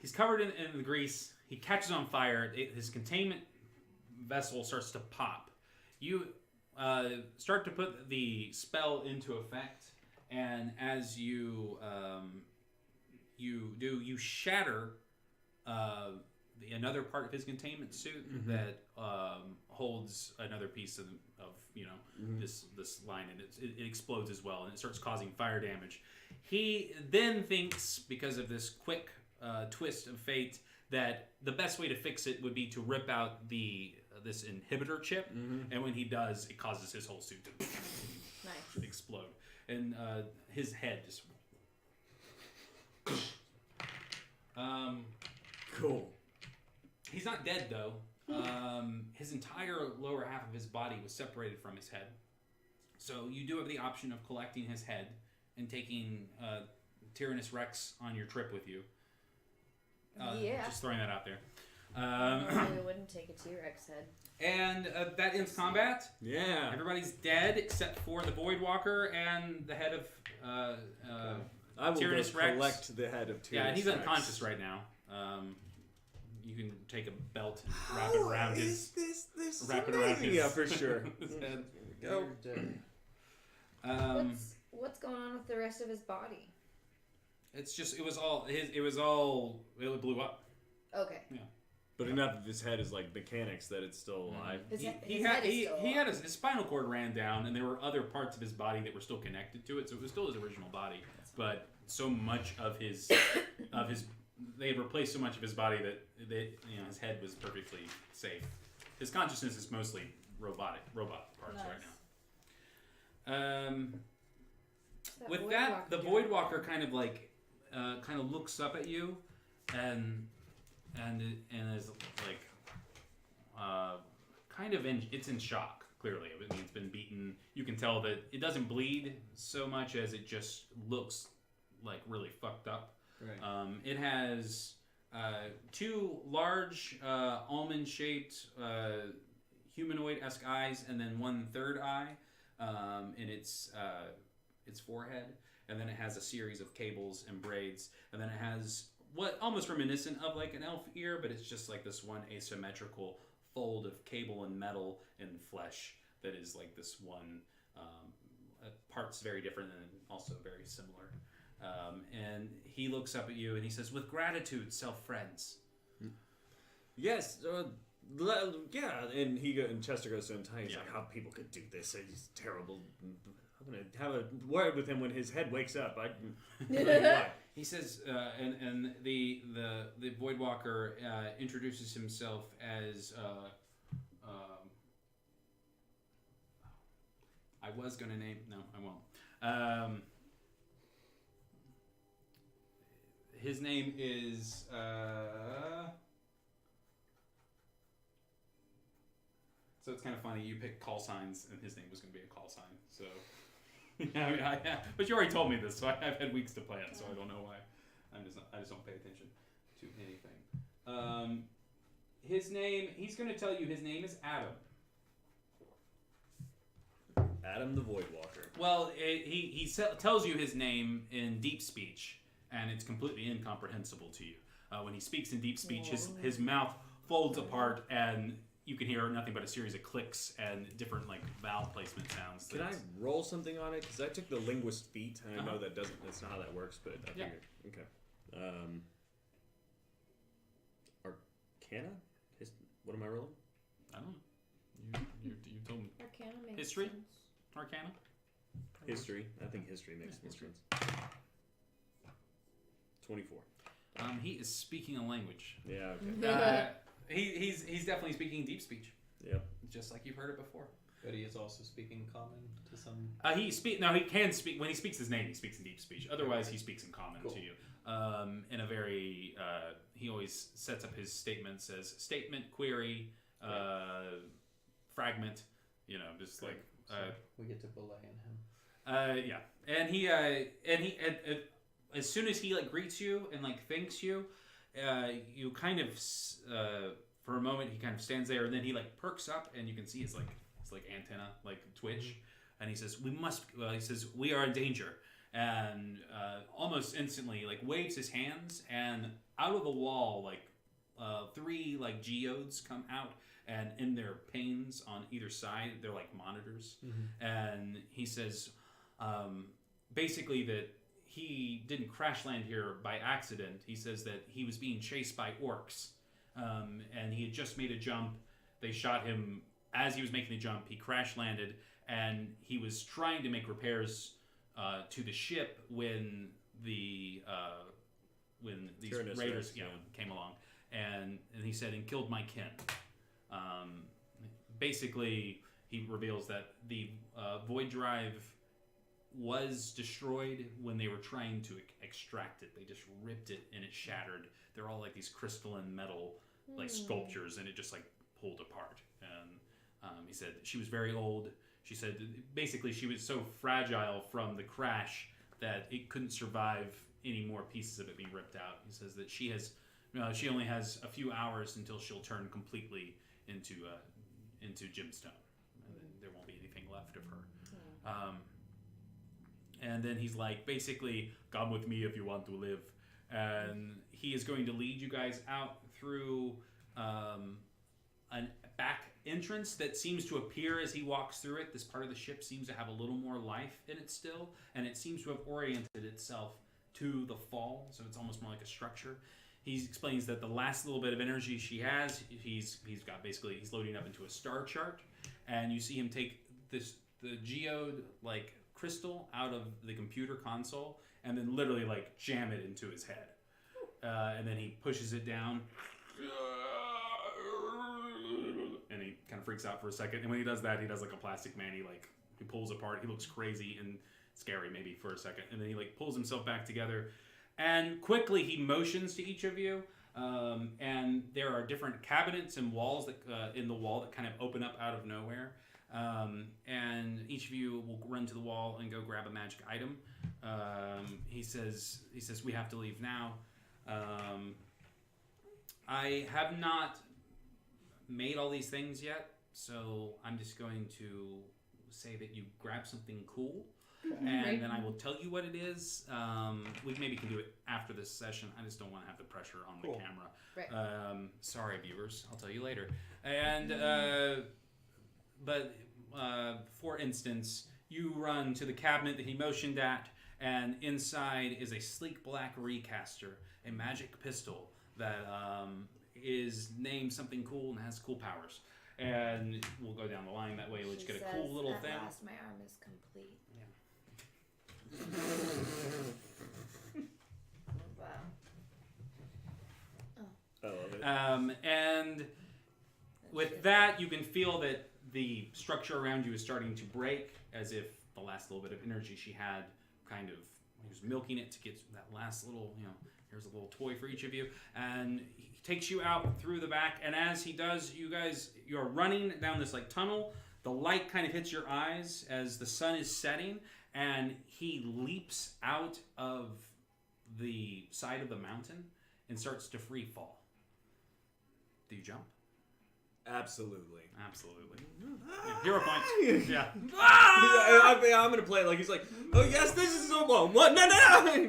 He's covered in the grease. He catches on fire. His containment vessel starts to pop. You start to put the spell into effect, and as you shatter another part of his containment suit that holds another piece of this line, and it explodes as well, and it starts causing fire damage. He then thinks, because of this quick twist of fate that the best way to fix it would be to rip out this inhibitor chip, and when he does, it causes his whole suit to Nice. explode, and his head just. Cool. He's not dead though. His entire lower half of his body was separated from his head. So you do have the option of collecting his head and taking Tyrannus Rex on your trip with you. Yeah. Just throwing that out there. I wouldn't take a T-Rex head. And that ends combat. Yeah. Everybody's dead except for the Voidwalker and the head of I will Tyrannus go Rex. collect the head of Tyrannus Yeah, and he's Rex. unconscious right now. You can take a belt and wrap it around his. This Wrap it around his. Yeah, for sure. his head. Go. What's going on with the rest of his body? It's just it blew up. Okay. But enough of his head is like mechanics that it's still alive. His He head is he still had alive. his spinal cord ran down, and there were other parts of his body that were still connected to it, so it was still his original body. But so much of his they had replaced so much of his body that his head was perfectly safe. His consciousness is mostly robot parts right now. With that, the Voidwalker kind of looks up at you, and is like it's in shock. Clearly, I mean, it's been beaten. You can tell that it doesn't bleed so much as it just looks like really fucked up. Right. It has two large almond-shaped humanoid-esque eyes, and then one third eye in its forehead, and then it has a series of cables and braids, and then it has what almost reminiscent of like an elf ear, but it's just like this one asymmetrical fold of cable and metal and flesh that is like this one parts very different and also very similar. And he looks up at you and he says, "With gratitude, self-friends." Yes. Yeah. And Chester goes to him and he's like, "How people could do this? It's terrible. I'm gonna have a word with him when his head wakes up." He says, and the Voidwalker introduces himself as. I was gonna name. No, I won't. His name is. So it's kind of funny. You picked call signs, and his name was going to be a call sign. So, yeah, but you already told me this, so I've had weeks to plan. So I don't know why. I just don't pay attention to anything. His name. He's going to tell you his name is Adam. Adam the Voidwalker. Well, he tells you his name in deep speech, and it's completely incomprehensible to you. When he speaks in deep speech, his mouth folds apart, and you can hear nothing but a series of clicks and different like vowel placement sounds. Can I roll something on it? Because I took the linguist feat, and I know that's not how that works, but I figured. Okay. Arcana? What am I rolling? I don't know. You told me. Arcana makes History? sense. Arcana? History. I think history makes more sense. 24. He is speaking a language. Yeah, okay. He's definitely speaking deep speech. Yep. Just like you've heard it before. But he is also speaking common to some. He can speak when he speaks his name. He speaks in deep speech. Otherwise, he speaks in common to you. In a very he always sets up his statements as statement, query, fragment. Just like So we get to belay in him. yeah, and he as soon as he like greets you and like thanks you, you kind of for a moment he kind of stands there, and then he like perks up, and you can see his antenna like twitch, and he says, we are in danger, and almost instantly like waves his hands, and out of the wall like 3 like geodes come out, and in their panes on either side they're like monitors, and he says basically that he didn't crash land here by accident. He says that he was being chased by orcs, and he had just made a jump. They shot him as he was making the jump. He crash landed, and he was trying to make repairs to the ship when the these Tyrannus raiders Rex, came along, and he said, and killed my kin. Basically, he reveals that the void drive was destroyed when they were trying to extract it. They just ripped it and it shattered. They're all like these crystalline metal like sculptures, and it just like pulled apart. And he said she was very old. She said basically she was so fragile from the crash that it couldn't survive any more pieces of it being ripped out. He says that she only has a few hours until she'll turn completely into gemstone, and then there won't be anything left of her. And then he's like, basically, come with me if you want to live. And he is going to lead you guys out through a back entrance that seems to appear as he walks through it. This part of the ship seems to have a little more life in it still, and it seems to have oriented itself to the fall, so it's almost more like a structure. He explains that the last little bit of energy she has, he's loading up into a star chart, and you see him take the geode like crystal out of the computer console and then literally like jam it into his head, and then he pushes it down, and he kind of freaks out for a second. And when he does that, he does like a Plastic Man. He pulls apart. He looks crazy and scary maybe for a second, and then he like pulls himself back together. And quickly he motions to each of you, and there are different cabinets and walls that in the wall that kind of open up out of nowhere. And each of you will run to the wall and go grab a magic item. He says we have to leave now. I have not made all these things yet, so I'm just going to say that you grab something cool. And then I will tell you what it is. We maybe can do it after this session. I just don't want to have the pressure on the camera. Right. Sorry, viewers. I'll tell you later. And but for instance, you run to the cabinet that he motioned at, and inside is a sleek black recaster, a magic pistol that is named something cool and has cool powers. And we'll go down the line that way. Let's get a cool little thing. At last, my arm is complete. Wow. I love it. And with that, you can feel that the structure around you is starting to break, as if the last little bit of energy she had kind of, he was milking it to get that last little, here's a little toy for each of you. And he takes you out through the back, and as he does, you're running down this like tunnel. The light kind of hits your eyes as the sun is setting, and he leaps out of the side of the mountain and starts to free fall. Do you jump? Absolutely. Yeah. Hero point. Yeah. I'm gonna play it like he's like, oh yes, this is so well. What? No.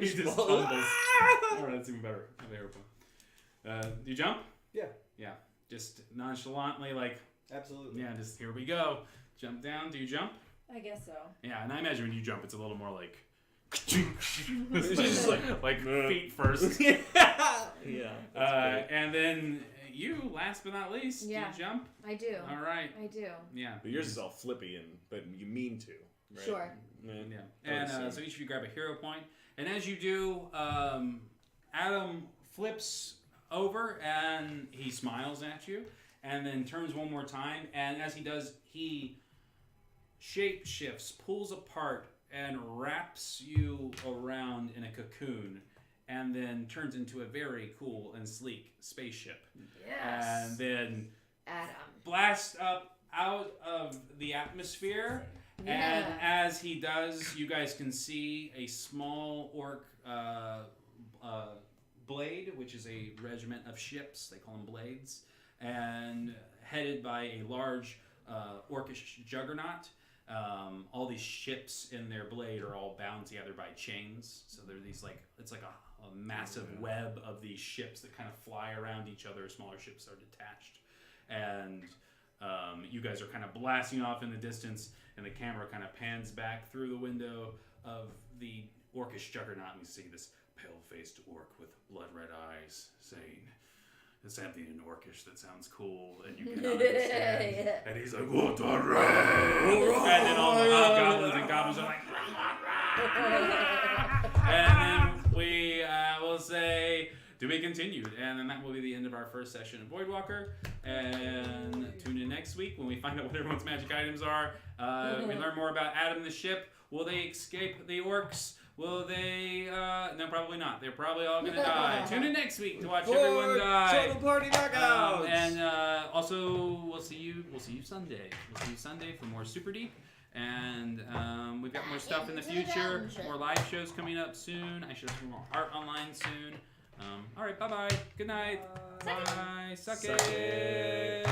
He just tumbles. Alright, that's even better. Hero point. Do you jump? Yeah. Yeah. Just nonchalantly, like. Absolutely. Yeah. Just here we go. Jump down. Do you jump? I guess so. Yeah, and I imagine when you jump, it's a little more like. It's just like feet first. Yeah. And then you, last but not least, do you jump? I do. All right. I do. Yeah. But yours is all flippy, but you mean to. Right? Sure. Yeah. And so each of you grab a hero point, and as you do, Adam flips over and he smiles at you, and then turns one more time. And as he does, he shape shifts, pulls apart, and wraps you around in a cocoon, and then turns into a very cool and sleek spaceship. Yes. And then Adam blasts up out of the atmosphere. Yeah. And as he does, you guys can see a small orc blade, which is a regiment of ships. They call them blades. And headed by a large orcish juggernaut. All these ships in their blade are all bound together by chains. So they're these it's like a massive web of these ships that kind of fly around each other. Smaller ships are detached. And you guys are kind of blasting off in the distance, and the camera kind of pans back through the window of the orcish juggernaut, and you see this pale-faced orc with blood-red eyes saying, "There's something in Orcish that sounds cool, and you cannot understand." Yeah. And he's like, "What the And then all the hobgoblins and goblins are like, and then we will say, to be continued. And then that will be the end of our first session of Voidwalker. And tune in next week when we find out what everyone's magic items are. We learn more about Adam the ship. Will they escape the orcs? Will they? No, probably not. They're probably all gonna die. Tune in next week to watch everyone die. Total party knockouts. And also, we'll see you Sunday. We'll see you Sunday for more Super Deep. And we've got more stuff in the future. More live shows coming up soon. I should have some more art online soon. All right, bye bye. Good night. Bye. Suck it.